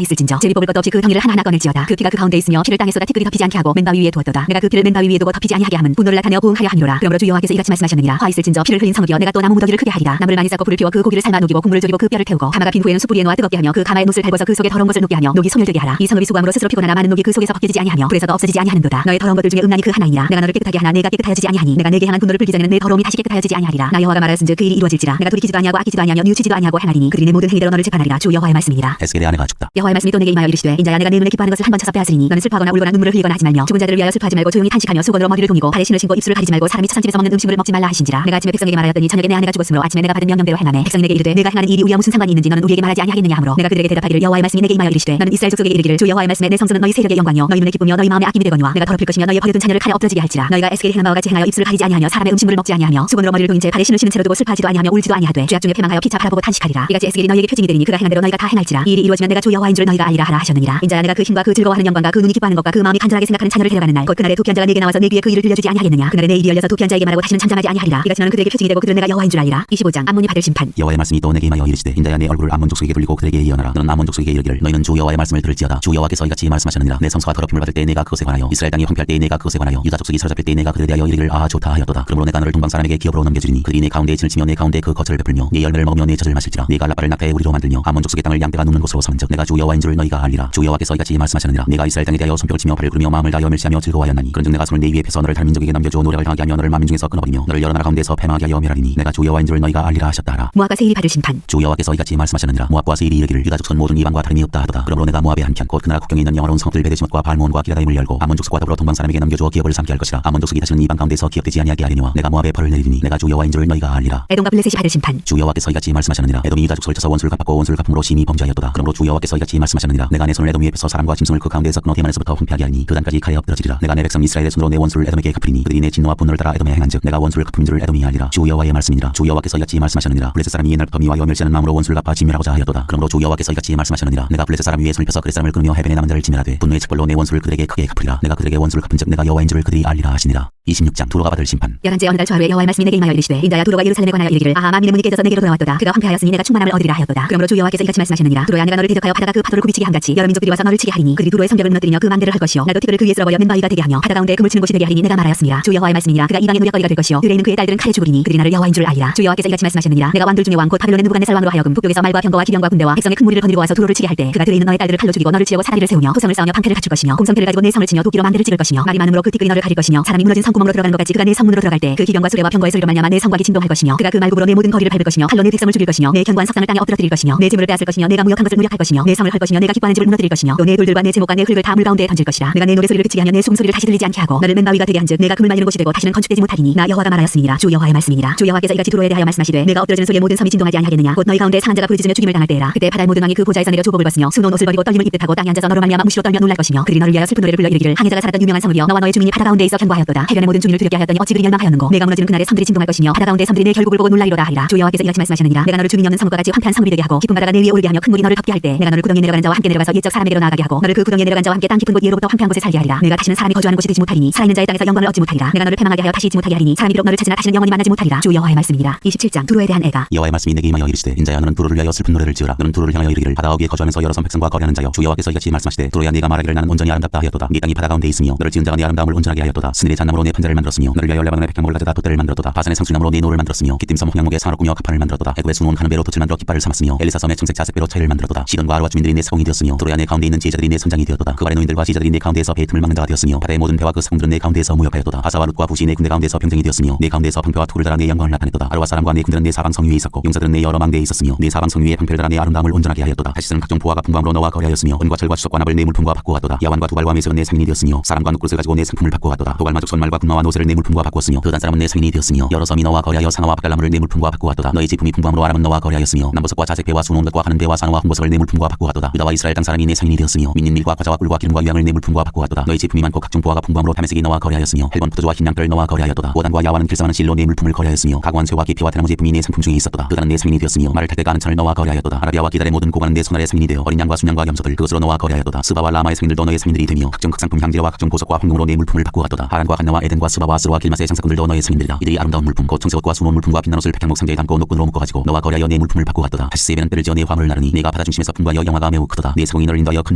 [SPEAKER 2] 있을진저 제비 뽑을 것도 없이 그 덩이를 하나하나 꺼낼지어다. 그 피가 그 가운데 있으며 피를 땅에 쏟아 티끌이 덮이지 않게 하고 맨바위 위에 두었도다. 내가 그 피를 맨바위 위에 두고 덮이지 아니하게 함은 분노를 나타내어 부응하려 하니로라. 그러므로 주 여호와께서 이같이 말씀하셨느니라. 화 있을진저 피를 흘린 성읍이여 내가 또 나무 무더기를 크게 하리라. 나무를 많이 쌓고 불을 피워 그 고기를 삶아 녹이고 국물을 졸이고 그 뼈를 태우고 가마가 빈 후에는 숯불 위에 놓아 뜨겁게 하며 그 가마의 놋을 달궈서 그 속에 더러운 것을 녹게 하며 녹이 소멸되게 하라. 이 성읍이 수고함으로 스스로 피곤하나 많은 녹이 그 속에서 벗겨지지 아니하며 불에서도 없어지지 아니하는도다. 너의 더러운 것들 중에 음란이 그 하나이니라. 내가 너를 깨끗하게 하나 내가 깨끗하여지지 아니하니 내가 내게 향한 분노를 풀기 전에는 내 더러움이 다시 깨끗하여지지 아니하리라. 나 여호와가 말하였은즉 그 일이 이루어질지라. 내가 돌이키지도 아니하고 아끼지도 아니하며 뉘우치지도 아니하고 행하리니 그들이 내 모든 행위대로 너를 재판하리라. 주 여호와의 말씀이니라.
[SPEAKER 1] 에스겔의 아내가 죽다.
[SPEAKER 2] 여호와의 말씀이 또 내게 임하여 이르시되 인자야 내가 내 눈에 기뻐하는 것을 한 번 쳐서 빼앗으리니 너는 슬퍼하거나 울거나 눈물을 흘리거나 하지 말며 죽은 자들을 위하여 슬퍼하지 말고 조용히 탄식하며 수건으로 머리를 동이고 발에 신을 신고 입술을 가리지 말고 사람이 처산집에서 먹는 음식물을 먹지 말라 하신지라. 내가 아침에 백성에게 말하였더니 저녁에 내 아내가 죽었으므로 아침에 내가 받은 명령대로 행하매. 백성이 내게 이르되 내가 행하는 일이 우리와 무슨 상관이 있는지 너는 우리에게 말하지 아니하겠느냐 하므로 내가 그들에게 대답하기를 여호와의 말씀이 내게 임하여 이르시되 너는 이스라엘 족속에게 이르기를 주 여호와의 말씀에 내 성소는 너희 세력의 영광이요 너희 눈에 기쁘며 너희 마음에 아낌이 되거니와 내가 더럽힐 것이며 너희 버려둔 자녀를 칼에 엎드러지게 할지라. 너희가 에스겔이 행한 바와 같이 행하여 입술을 가리지 아니하며 사람의 음식물을 먹지 아니하며 수건으로 머리를 동인 채 발에 신을 신은 채로 두고 슬퍼하지도 아니하며 울지도 아니하되 죄악 중에 패망하여 피차 바라보고 탄식하리라. 이같이 에스겔이 너희에게 표징이 되리니 그가 행한 대로 너희가 다 행할지라. 이 일이 이루어지면 내가 주 여호와인 줄 너희가 알리라 하라 하셨느니라. 인자야 내가 그 힘과 그 즐거워하는 영광과 그 눈이 기뻐하는 것과 그 마음이 간절하게 생각하는 자녀를 데려가는 날 곧 그날에 도피한 자가 내게 나와서 내 귀에 그 일을 들려주지 아니하겠느냐. 그날에 내 입이 열려서 도피한 자에게 말하고 다시는 잠잠하지 아니하리라. 이같이 너는 그들에게 표징이 되고 그들은 내가 여호와인 줄 알리라. 25장 암몬이 받을 심판.
[SPEAKER 1] 여호와의 말씀이 또 내게 임하여 이르시되 인자야 내 얼굴을 암몬 족속에게 돌리고 그들에게 예언하라. 너는 암몬 족속에게 이르기를 너희는 주 여호와의 말씀을 들을지어다. 주 여호와께서 이같이 말씀하셨느니라. 내 성소가 더럽힘을 받을 때 내가 그것에 관하여 이스라엘 땅이 황폐할 때 내가 그것에 관하여 유다 족속이 사로잡힐 때 내가 그들에 대하여 이르기를 아 좋다 하였도다. 그러므로 내가 너를 동방 사람에게 기업으로 넘겨주리니 그들이 내 가운데 진을 치며 내 가운데 그 거처를 베풀며 내 열매를 먹으며 내 젖을 마실지라. 내가 라빠를 낙타의 우리로 만들며 암몬 족속의 땅을 양떼가 눕는 곳으로 삼은즉 내가 주 여호와인 줄 너희가 알리라. 주 여호와께서 이같이 말씀하셨느니라. 내가 이스라엘 땅에 대하여 손뼉을 치며 발을 구르며 마음을 다하여 멸시하며 즐거워하였나니 그런즉 내가 손을 내 위에 펴서 너를 다른 민족에게 넘겨주어 노력을 당하게 하며 너를 만민 중에서 끊어버리며 너를 여러 나라 가운데서 패망하게 하여 멸하리니 내가 주 여호와인 줄 너희가 알리라 하셨다 하라.
[SPEAKER 2] 모압과 세일이 받을 심판.
[SPEAKER 1] 주 여호와께서 이같이 말씀하셨느니라. 모압과 세일이 이르기를 유다 족속은 모든 이방과 다름이 없다 하도다. 그러므로 내가 모압의 한편 곧 그 나라 국경에 있는 영화로운 성읍들 베데시못과 발몬과 기라다임을 열고 암몬 족속과 더불어 동방 사람에게 넘겨주어 기업을 삼게 할 것이라. 암몬 족속이 다시는 이방 가운데서 기업되지 아니하게 하리니와 내가 모압에 벌을 내리니 내가 주 여호와인 줄 너희가 알리라.
[SPEAKER 2] 에돔과 블레셋이 받을 심판.
[SPEAKER 1] 주 여호와께서 이같이 말씀하셨느니라. 에돔이 유다 족속을 쳐서 원수를 갚았고 원수를 갚음으로 심히 범죄하였도다. 그러므로 주 여호와께서 이같이 말씀하셨느니라. 내가 내 손을 에돔 위에 펴서 사람과 짐승을 그 가운데에서 끊어 대만에서부터 황폐하게 하니 그 단까지 칼에 엎드러지리라. 내가 내 백성 이스라엘의 손으로 내 원수를 에돔에게 갚으리니 그들이 내 진노와 분노를 따라 에돔에 행한즉 내가 원수를 갚은 줄 에돔이 알리라. 주 여호와의 말씀이니라. 주 여호와께서 이같이 말씀하셨느니라. 블레셋 사람이 옛날부터 미워하여 멸시하는 마음으로 원수를 갚아 진멸하고자 하였도다. 그러므로 주 여호와께서 이같이 말씀하셨느니라. 내가 블레셋 사람 위에 손을 펴서 그렛 사람을 끊으며 해변에 남은 자를 진멸하되 분노의 책벌로 내 원수를 그들에게 크게 갚으리라. 내가 그들에게 원수를 갚은즉 내가 여호와인 줄 그들이 알리라 하시니라. 26장 두로가 받을 심판.
[SPEAKER 2] 11째 어느 날 초하루에 여호와의 말씀이 내게 임하여 이르시되 인자야 두로가 예루살렘에 관하여 이르기를 아하 만민의 문이 깨져서 내게로 돌아왔도다. 그가 황폐하였으니 내가 충만함을 얻으리라 하였도다. 그러므로 주 여호와께서 이같이 말씀하셨느니라. 두로야 내가 너를 대적하여 바다가 그 파도를 굽이치게 함같이 여러 민족들이 와서 너를 치게 하리니 그들이 두로의 성벽을 무너뜨리며 그 맘대를 할 것이요 나도 티끌을 그 위에 쓸어버려 맨바위가 되게 하며 바다 가운데 그물 치는 곳이 되게 하리니 내가 말하였습니다. 주 여호와의 말씀이니라. 그가 이방의 노략거리가 될 것이요 들에 있는 그의 딸들은 칼에 죽으리니 그들이 나를 여호와인 줄 알리라. 주 여호와께서 이같이 말씀하셨느니라. 내가 왕들 중에 왕 곧 바벨론의 느부갓네살 왕으로 하여금 북쪽에서 말과 병거와 기병과 군대와 백성의 큰 무리를 거느리고 와서 두로를 치게 할 때 그가 들에 있는 너의 딸들을 칼로 죽이고 너를 치려고 사다리를 세우며 후성을 쌓으며 방패를 갖출 것이며 공성패를 가지고 내 성을 치며 도끼로 맘대를 찍을 것이며 말이 많음으로 그 티끌이 너를 가릴 것이며 사람이 무너진 성구멍으로 들어가는 것 같이 그가 내 성문으로 들어갈 때 그 기병과 수레와 병거의 소리로 말미암아 내 성곽이 진동할 것이며 그가 그 말굽으로 내 모든 거리를 밟을 것이며 칼로 내 백성을 죽일 것이며 내 견고한 석상을 땅에 엎드러뜨릴 것이며 내 재물을 빼앗을 것이며 내가 무역한 것을 누략할 것이며 내 성을 할 것이며 내가 기뻐하는 집을 무너뜨릴 것이며 또 내 돌들과 내 제목과 내 흙을 다 물 가운데에 던질 것이라. 내가 내 노래 소리를 그치게 하며 내 숨소리를 다시 들리지 않게 하고 너를 맨바위가 되게 한즉 내가 그물 말리는 곳이 되고 다시는 건축되지 못하리니 나 여호와가 말하였습니다. 주 여호와의 말씀이니라. 주 여호와께서 이같이 두로에 대하여 말씀하시되 내가 엎드러지는 소리에 모든 섬이 진동하지 아니하겠느냐. 곧 너희 가운데 상한 자가 부르짖으며 죽임을 당할 때라. 그때 바다의 모든 왕이 그 보좌에서 내려 조복을 벗으며 수놓은 옷을 버리고 떨림을 입듯하고 땅에 앉아서 너로 말미암아 무시로 떨며 놀랄 것이며 그들이 너를 위하여 슬픈 노래를 불러 이르기를 항해자가 살았던 유명한 성읍이여 너와 너의 주민이 바다 가운데 있어 견고하였도다. 해변의 모든 주민을 두렵게 하였더니 어찌 그리 열망하였는고. 내가 무너지는 그날에 섬들이 진동할 것이며 바다 가운데 섬들이 내 결국을 보고 놀라리로다 하리라. 주 여호와께서 이같이 말씀하시느니라. 내가 너를 주민이 없는 성읍과 같이 황폐한 성읍이 되게 하고 깊은 바다가 내 위에 오르게 하며 큰 물이 너를 덮게 할 때 내가 너를 구덩이에 내려가는 자와 함께 내려가서 옛적 사람에게로 나아가게 하고 너를 그 구덩이에 내려간 자와 함께 땅 깊은 곳 예로부터 황폐한 곳에 살게 하리라. 내가 다시는 사람이 거주하는 곳이 되지 못하리니 살아있는 자의 땅에서 영광을 얻지 못하리라. 내가 너를 패망하게 하여 다시 있지 못하게 하리니 사람이 비록 너를 찾으나 다시는 영원히 만나지 못하리라. 주 여호와의 말씀이니라. 27장 두로에 대한 애가.
[SPEAKER 1] 여호와의 말씀이 내게 임하여 이르시되 인자야 너는 두로를 위하여 슬픈 노래를 지으라. 너는 두로를 향하여 이르기를 바다 어귀에 거주하면서 여러 성 백성과 거래하는 자여 주 여호와께서 이같이 말씀하시되 두로야 네가 말하기를 나는 온전히 아름답다 하였도다. 네 땅이 바다 가운데 있으며 너를 지은 자가 네 아름다움을 온전하게 하였도다. 스늘의 잣나무로 네 판자를 만들었으며 너를 위하여 레바논의 백향목을 가져다 돛대를 만들었도다. 바산의 상수나무로 네 노를 만들었으며 기띔섬 홍양목의 상을 꾸며 가판을 만들었도다. 애굽의 수놓은 가는 배로 돛을 만들어 깃발을 삼았으며 엘리사 섬의 청색 자색 배로 차를 만들었도다. 시돈과 아루와 주민들이 내 사공이 되었으며 두로야 내 가운데 있는 지혜자들이 내 선장이 되었도다. 그 아래 노인들과 지혜자들이 내 가운데에서 배의 틈을 막는 자가 되었으며 바다의 모든 배와 그 사공들은 내 가운데에서 무역하였도다. 아사와 룻과 부시 내 군대 가운데서 병정이 되었으며 내 가운데에서 방패와 투구를 달아 내 영광을 나타냈도다. 아루와 사람과 내 군대는 내 사방 성 위에 있었고 용사들은 내 여러 망대에 있었으며 내 사방 성 위에 방패를 달아 내 아름다움을 온전하게 하였도다. 다시스는 각종 보화가 풍부함으로 너와 거래하였으며 은과 철과 수석과 납을 내 물품과 바꾸어 왔도다. 야완과 두발과 메색은 내 상인이 되었으며 사람과 눕그릇을 가지고 내 상품을 바꾸어 왔도다. 도갈마족 손말과 군마와 노새를 내 물품과 바꾸었으며 드단 사람은 내 상인이 되었으며 여러 섬이 너와 거래하여 상아와 박달나무를 내 물품과 바꾸었도다. 너희 제품이 풍부함으로 아람은 너와 거래하였으며 남보석과 자색배와 수놓은 것과 하는 배와 산호와 홍보석을 내 물품과 바꾸었도다. 유다와 이스라엘 땅 사람이 내 상인이 되었으며 민닌 밀과 과자와 꿀과 기름과 유향을 내 물품과 바꾸었도다. 너희 제품이 많고 각종 보화가 풍부함으로 다메섹이 너와 거래하였으며 헬본 포도주와 흰 양털을 너와 거래하였도다. 오단과 야와는 길사마는 실로 내 물품을 거래하였으며 가구한 쇠와 기피와 대나무 제품이 내 상품 중에 있었도다. 드단은 내 상인이 되었으며 말을 탈 때 가는 천을 너와 거래하였도다. 아라비아와 기달의 모든 고관은 내 손아래 상인이 되어 어린 양과 순양과 염소들 그것으로 너와 거래하였도다. 스바와 라마의 상인들도 너의 상인들이 되며 각종 극상품 향지와 각종 보석과 황금으로 내 물품을 바꾸었도다. 하란과 간나와 에덴과 스바와 스로와 길마스의 장사꾼들도 너의 상인들이다. 이들이 아름다운 물품 곧 청색옷과 수놓은 물품과 빛나는 옷을 백향목 상자에 담고 녹군으로 묶어가지고 너와 거래하여 내 물품을 바꾸었도다. 다시 세배는 때를 지어 내 화물을 나르니 내가 바다 중심에서 풍부하여 영화가 매우 크도다. 내 사공이 너를 인도하여 큰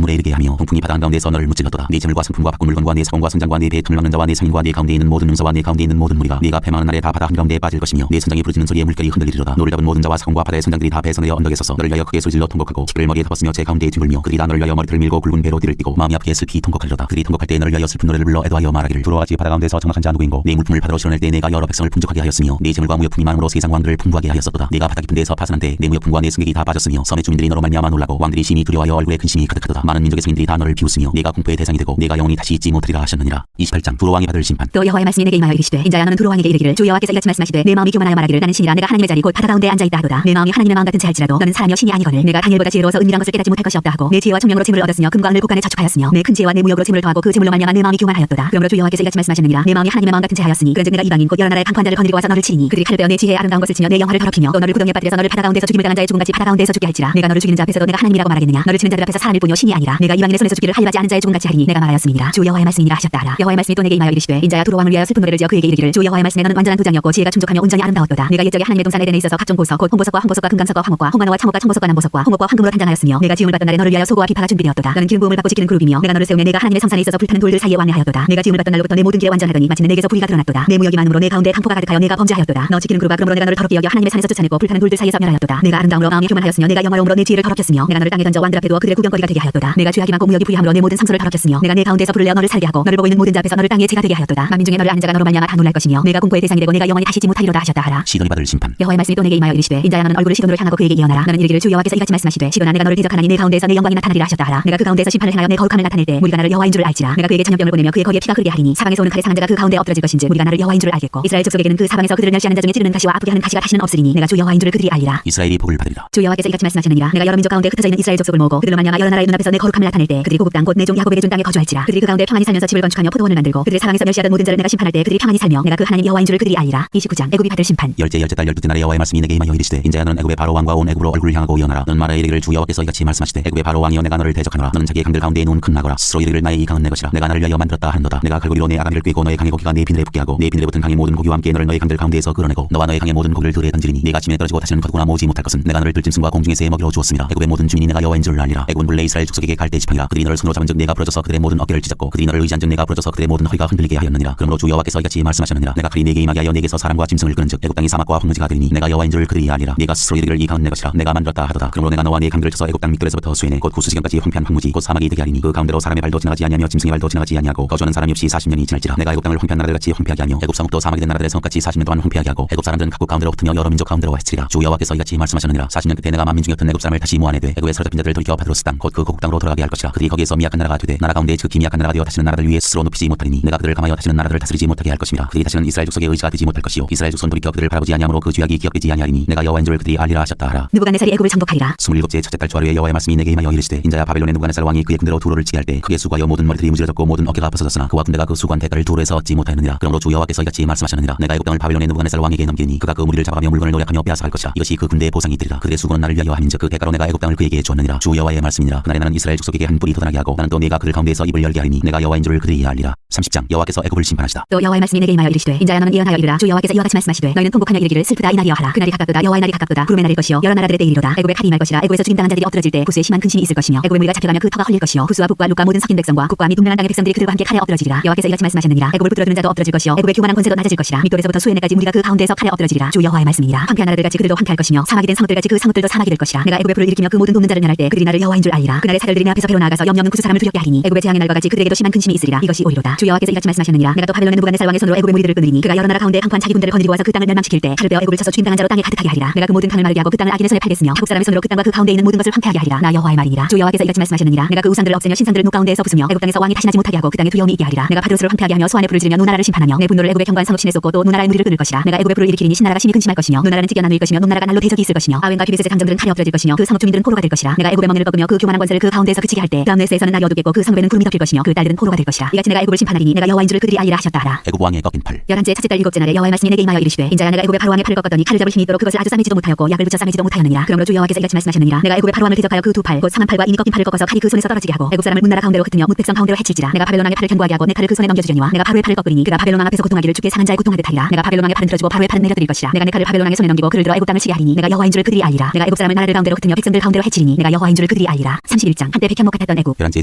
[SPEAKER 1] 물에 이르게 하며 동풍이 바다 한가운데서 너를 무찔렀도다. 내 재물과 상품과 바꾼 물건과 내 사공과 선장과 내 배에 틈을 막는 자와 내 상인과 내 가운데 있는 모든 능사와 내 가운데 있는 모든 무리가 네가 패망하는 날에 다 바다 한가운데에 빠질 것이며 내 선장이 부르짖는 소리에 물결이 흔들리리로다. 너를 잡은 모든 자와 사공과 바다의 선장들이 다 배에서 내어 언덕에 서서 너를 위하여 크게 소리질러 통곡하고 키를 머리에 덮었으며 제 가운데에 뒹굴며 그들이 다 너를 위하여 머리털을 밀고 굵은 배로 뒤를 띠고 마음이 아프게 슬피 통곡하리로다. 그들이 통곡할 때 너를 위하여 슬픈 노래를 불러 애도하여 말하기를 두려워하지 바다 가운데서 정확한 자 누구인고 내 물품을 바다로 실어낼 때 내가 여러 백성을 풍족하게 하였으며 내 재물과 무역품이 많음으로 세상 왕들을 풍부하게 하였었도다. 내가 바다 깊은 데에서 파산한 때 내 무역품과 내 승객이 다 빠졌으며 섬의 주민들이 너로 말미암아 놀라고 왕들이 심히 두려워하여 얼굴에 근심이 가득하도다. 많은 민족의 상인들이 다 너를 비웃으며 내가 공포의 대상이 되고 내가 영원히 다시 잊지 못하리라 하셨느니라. 28장 두로 왕이 받을 심판.
[SPEAKER 2] 또 여호와의 말씀이 내게 임하여 이르시되 인자야 너는 두로 왕에게 이르기를 주 여호와께서 이같이 말씀하시되 내 마음이 교만하여 말하기를 나는 신이라 내가 하나님의 자리 곧 바다 가운데 앉아있다 하도다. 내 마음이 하나님의 마음 같은지 할지라도 너는 사람이여 신이 아니거늘. 내가 다니엘보다 지혜로워서 은밀한 것을 깨닫지 못할 것이 없다 하고 내 지혜와 총명으로 재물을 얻었으며 금과 은을 곡간에 저축하였으며 내 큰 지혜와 내 무역으로 재물을 더하고 그 재물로 말미암아 내 마음이 교만하였도다. 그러므로 주 여호와께서 이같이 말씀하시느니라. 내 마음이 하나님의 마음 같은지 하였으니 그런즉 내가 이방인 곧 여러 나라의 강포한 자를 거느리고 와서 너를 치리니 그들이 칼을 빼어 내 지혜의 아름다운 것을 치며 내 영화를 더럽히며 또 너를 구덩이에 빠뜨려서 너를 바다 가운데서 죽임을 당한 자의 죽음같이 바다 가운데서 죽게 할지라. 내가 너를 죽이는 자 앞에서도 내가 하나님이라고 말하겠느냐. 너를 치는 자들 앞에서 사람일 뿐이요 신이 아니라 내가 이방인의 손에서 죽기를 할례받지 않은 자의 죽음같이 하리니 내가 말하였음이니라. 주 여호와의 말씀이니라 하셨다 하라. 여호와의 말씀이 또 내게 임하여 이르시되 인자야 두로 왕을 위하여 슬픈 노래를 지어 그에게 이르기를 주 여호와의 말씀에 너는 완전한 도장이었고 지혜가 충족하며 온전히 아름다웠도다. 내가 옛적에 하나님의 동산 에덴에 있어서 각종 보석 곧 홍보석과 황보석과 금강석과 황옥과 홍만호와 참옥과 청보석과 남보석과 홍옥과 황금으로 단장하였으며 내가 지음을 받던 날에 너를 위하여 소고와 비파가 준비되었도다. 너는 기름 부음을 받고 지키는 그룹이며 내가 너를 세우매 내가 하나님의 성산에 있어서 불타는 돌들 사이에 왕래하였도다. 내가 지음을 받던 날로부터 내 모든 길에 완전하더니 마침내 내게서 불의가 드러났도다. 내 무역이 많음으로 내 가운데 강포가 가득하여 내가 범죄하였도다. 너 지키는 그룹아 그러므로 내가 너를 더럽게 여겨 하나님의 산에서 쫓아내고 불타는 돌들 사이에서 멸하였도다. 내가 아름다움으로 마음이 교만하였으며 내가 영화로움으로 내 지혜를 더럽혔으며 내가 너를 땅에 던져 왕들 앞에 두어 그들의 구경거리가 되게 하였도다. 내가 죄악이 많고 무역이 부유함으로 내 모든 성소를 더럽혔으며 내가 내 가운데서 불을 내어 너를 살게 하고 너를 보고 있는 모든 자 앞에서 너를 땅에 죄가 되게 하였도다. 만민 중에 너를 아는 자가 너로 말미암아 다 놀랄 것이며 내가 공포의 대상이 되고 내가 영원히 다시지 못하리로다 하셨다 하라.
[SPEAKER 1] 시돈이 받을 심판.
[SPEAKER 2] 여호와의 말씀이 또 내게 임하여 이르시되 인자야 너는 얼굴을 시돈으로 향하고 그에게 이어나라. 너는 이르기를 주 여호와께서 이같이 말씀하시되 시돈아 내가 너를 대적하나니 내 가운데서 내 영광이 나타나리라 하셨다 하라. 내가 그 가운데서 심판을 행하여 내 거룩함을 나타낼 때 무리가 나를 여호와인 줄을 알지라. 내가 그에게 전염병을 보내며 그의 거리에 피가 흐르게 하리니 사방에서 오는 칼에 상한 자가 그 가운데 엎드러질 것인즉 무리가 나를 여호와인 줄을 알겠고 이스라엘 족속에게는 그 사방에서 그들을 멸시하는 자 중에 찌르는 가시와 아프게 하는 가시가 다시는 없으리니 내가 주 여호와인 줄을 그들이 알리라.
[SPEAKER 1] 이스라엘이 복을 받으리라.
[SPEAKER 2] 주 여호와께서 이같이 말씀하시느니라. 내가 여러 민족 가운데 흩어져 있는 이스라엘 족속을 모으고 그들로 말미암아 여러 나라의 눈앞에서 내 거룩함을 나타낼 때 그들이 고국 땅 곧 내 종 야곱에게 준 땅에 거주할지라. 그들이 그 가운데 평안히 살면서 집을 건축하며 포도원을 만들고 그들의 사방에서 멸시하던 모든 자를 내가 심판할 때 그들이 평안히 살며 내가 그 하나님 여호와인 줄을 그들이 알리라. 29장 애굽이 받을 심판.
[SPEAKER 1] 열째 달 12째 날에 여호와의 말씀이 내게 임하여 이르시되 인자야 너는 애굽의 바로 왕과 온 애굽으로 얼굴을 향하고 이어나라. 너는 말하여 이르기를 주 여호와께서 이같이 말씀하시되 애굽의 바로 왕이여 내가 너를 대적하노라. 너는 자기의 강들 가운데 놓은 큰 나거라. 스스로 이르기를 나의 이 강은 내 것이라. 내가 나를 위하여 만들었다 하는도다. 내가 갈고리로 내 아가미를 꿰고 너의 강의 고기가 내 비늘에 붙게 하고 내 비늘에 붙은 강의 모든 고기와 함께 너를 너의 강들 가운데에서 끌어내고 너와 너의 강의 모든 고기를 들에 던지리니 네가 아침에 떨어지고 다시는 거두거나 모으지 못할 것은 내가 너를 들짐승과 공중의 새에 먹이로 주었습니다. 애굽의 모든 주민이 내가 여호와인 줄 알리라. 애굽은 본래 이스라엘 족속에게 갈대 지팡이라. 그들이 너를 손으로 잡은즉 내가 부러져서 그들의 모든 어깨를 찢었고 그들이 너를 의지한즉 내가 부러져서 그들의 모든 허리가 흔들리게 하였느니라. 그러므로 주 여호와께서 이같이 말씀하셨느니라. 내가 칼이 네게 임하게 하여 네게서 사람과 짐승을 끄는즉 애굽 땅이 사막과 황무지가 되리니 내가 여호와인 줄 그들이 알리라. 네가 스스로 이르기를 이 강은 내 것이라. 내가 만들었다 하도다. 그러므로 내가 너와 네 강들을 쳐서 애굽 땅 밑들에서부터 수해내 곧 구수지경까지 황폐한 황무지 곧 사막이 되게 하리니 그 가운데로 사람의 발도 지나가지 아니하며 짐승의 발도 지나가지 아니하고 거주하는 사람이 없이 40년이 지날지라. 내가 애굽 땅을 황폐한 나라들같이 황폐하게 하며 애굽 성읍도 사막이 된 나라들의 성읍같이 40년 동안 황폐하게 하고 애굽 사람들은 각국 가운데로 흩으며 여러 민족 가운데로 헤치리라. 주 여호와께서 이같이 말씀하셨느니라. 40년 끝에 내가 만민 중이었던 애굽 사람을 다시 모아내되 애굽에 사로잡힌 자들을 돌이켜 바드로스 땅 곧 그 고국 땅으로 돌아가게 할 것이라. 그들이 거기에서 미약한 나라가 되되 나라 가운데 지극히 미약한 나라가 되어 다시는 나라를 위해 스스로 높이지 못하리니 내가 그들을 감하여 다시는 나라들을 다스리지 못하게 할 것입니다. 그들이 다시는 이스라엘 족속의 의지가 되지 못할 것이요 이스라엘 족속은 돌이켜 그들을 바라보지 아니하므로 그 죄악이 기억되지 아니하리니 내가 여호와인 줄 그들이 알리라 하셨다 하라.
[SPEAKER 2] 느부갓네살이 애굽을 정복하리라.
[SPEAKER 1] 27째 첫째 달 초하루에 여호와의 말씀이 내게 임하여 이르시되 인자야 바벨론의 느부갓네살 왕이 그의 군대로 두로를 치게 할 때 크게 수고하여 모든 머리들이 무질어졌고 모든 어깨가 벗어졌으나 그와 군대가 그 수고한 대가를 두로에서 얻지 못하였느니라. 그러므로 주 여호와께서 이같이 말씀하셨느니라. 내가 애굽 땅을 바벨론의 느부갓네살 왕에게 넘기니 그가 그 무리를 잡아가며 물건을 노력하며 빼앗아갈 것이라. 이것이 그 군대의 보상이 되리라. 그들의 수고는 나를 위하여 함인즉 그 대가로 내가 애굽 땅을 그에게 주었느니라. 주 여호와의 말씀이니라. 그날에 나는 이스라엘 족속에게 한 뿔이 돋아나게 하고 나는 또 네가 그들 가운데에서 입을 열게 하리니 내가 여호와인 줄을 그들이 알리라. 30장 여호와께서 애굽을 심판하시다.
[SPEAKER 2] 또 여호와의 말씀이 내게 임하여 이르시되 인자야 너는 예언하여 이르라. 주 여호와께서 이와 같이 말씀하시되 너희는 통곡하며 이르기를 슬프다 이 날이여 하라. 그 날이 가깝도다. 여호와의 날이 가깝도다. 구름의 날일 것이요 여러 나라들의 때이리로다. 애굽의 칼이 임할 것이라. 애굽에서 죽임당한 자들이 엎드러질 때 구스의 심한 근심이 있을 것이며 애굽의 무리가 잡혀가며 그 터가 헐릴 것이요 구스와 북과 룻과 모든 섞인 백성과 국과 및 동면한 땅의 백성들이 그들과 함께 칼에 엎드러지리라. 여호와께서 이같이 말씀하셨느니라. 애굽을 붙들어주는 자도 엎드러질 것이요 애굽의 교만한 권세도 낮아질 것이라. 밑돌에서부터 수에네까지 무리가 그 가운데에서 칼에 엎드러지리라. 주 여호와의 말씀이니라. 황폐한 나라들같이 그들도 황폐할 것이며 사막이 된 성읍들같이 그 성읍들도 사막이 될 것이라. 내가 애굽의 불을 일으키며 그 모든 돕는 자를 멸할 때 그들이 나를 여호와인 줄 알리라. 그날에 사절들이 내 앞에서 배로 나아가서 염려없는 구스 사람을 두렵게 하리니 애굽의 재앙의 날과 같이 그들에게도 심한 근심이 있으리라. 이것이 오리로다. 주 여호와께서 이같이 말씀하셨느니라. 내가 또 바벨론의 느부갓네살 왕의 손으로 애굽의 무리들을 끊으리니 그가 여러 나라 가운데 황폐한 자기 군대를 거느리고 와서 그 땅을 멸망시킬 때 칼을 빼어 애굽을 쳐서 죽임당한 자로 땅에 가득하게 하리라. 내가 그 모든 강을 마르게 하고 그 땅을 악인의 손에 팔겠으며 타국 사람의 손으로 그 땅과 그 가운데 있는 모든 것을 황폐하게 하리라. 나 여호와의 말이니라. 주 여호와께서 이같이 말씀하셨느니라. 내가 그 우상들을 없애며 신상들을 녹 가운데에서 부수며 애굽 땅에서 왕이 다시 나지 못하게 하고 그 땅에 두려움이 있게 하리라. 내가 바드로스를 황폐하게 하며 소안의 불을 불을 지르며 누나라를 심판하며 내 분노를 애굽의 경관 성읍 신에 쏟고 또 누나라의 무리를 끊을 것이라. 내가 애굽의 불을 일으키리니 신나라가 심히 근심할 것이며 누나라는 찢겨 나눌 것이며 누나라가 날로 대적이 있을 것이며 아웬과 비베셋의 장정들은 칼에 엎드러질 것이며 그 성읍 주민들은 포로가 될 것이라. 내가 애굽의 멍에를 꺾으며 그 교만한 권세를 그 가운데에서 그치게 할 때 라므네스에서는 날이 어둡겠고 그 성읍에는 구름이 덮일 것이며 그 딸들은 포로가 될 것이라. 이같이 내가 애굽을 심판하리니 내가 여호와인 줄을 그들이 알리라 하셨다 하라.
[SPEAKER 1] 애굽 왕의 꺾인 팔.
[SPEAKER 2] 11째 첫째 달 7째 날에 여호와의 말씀이 내게 임하여 이르시되 인자야 내가 애굽의 바로 왕의 팔을 꺾었더니 칼을 잡을 힘이 있도록 그것을 아주 싸매지도 못하였고 약을 붙여 싸매지도 못하였느니라. 그러므로 주 여호와께서 이같이 말씀하셨느니라. 내가 애굽의 바로 왕을 대적하여 그 두 팔 곧 상한 팔과 이미 꺾인 팔을 꺾어서 칼이 그 손에서 떨어지게 하고 애굽 사람을 문나라 가운데로 흩으며 뭇 백성 가운데로 해칠지라. 내가 바벨론 왕의 팔을 견고하게 하고 내 칼을 그 손에 넘겨주려니와 내가 바로의 팔을 꺾으리니 그가 바벨론 왕 앞에서 고통하기를 주께 상한 자의 고통하듯 하리라. 내가 바벨론 왕의 팔은 들어주고 바로의 팔은 내려드릴 것이라. 내가 내 칼을 바벨론 왕의 손에 넘기고 그를 들어 애굽 땅을 치게 하리니 내가 여호와인 줄을 그들이 알리라. 내가 애굽 사람을 나라를 가운데로 흩으며 백성들 가운데로 해치리니 내가 여호와인 줄을 그들이 알리라. 31장 한때 백현목 같았던 애굽.
[SPEAKER 1] 11째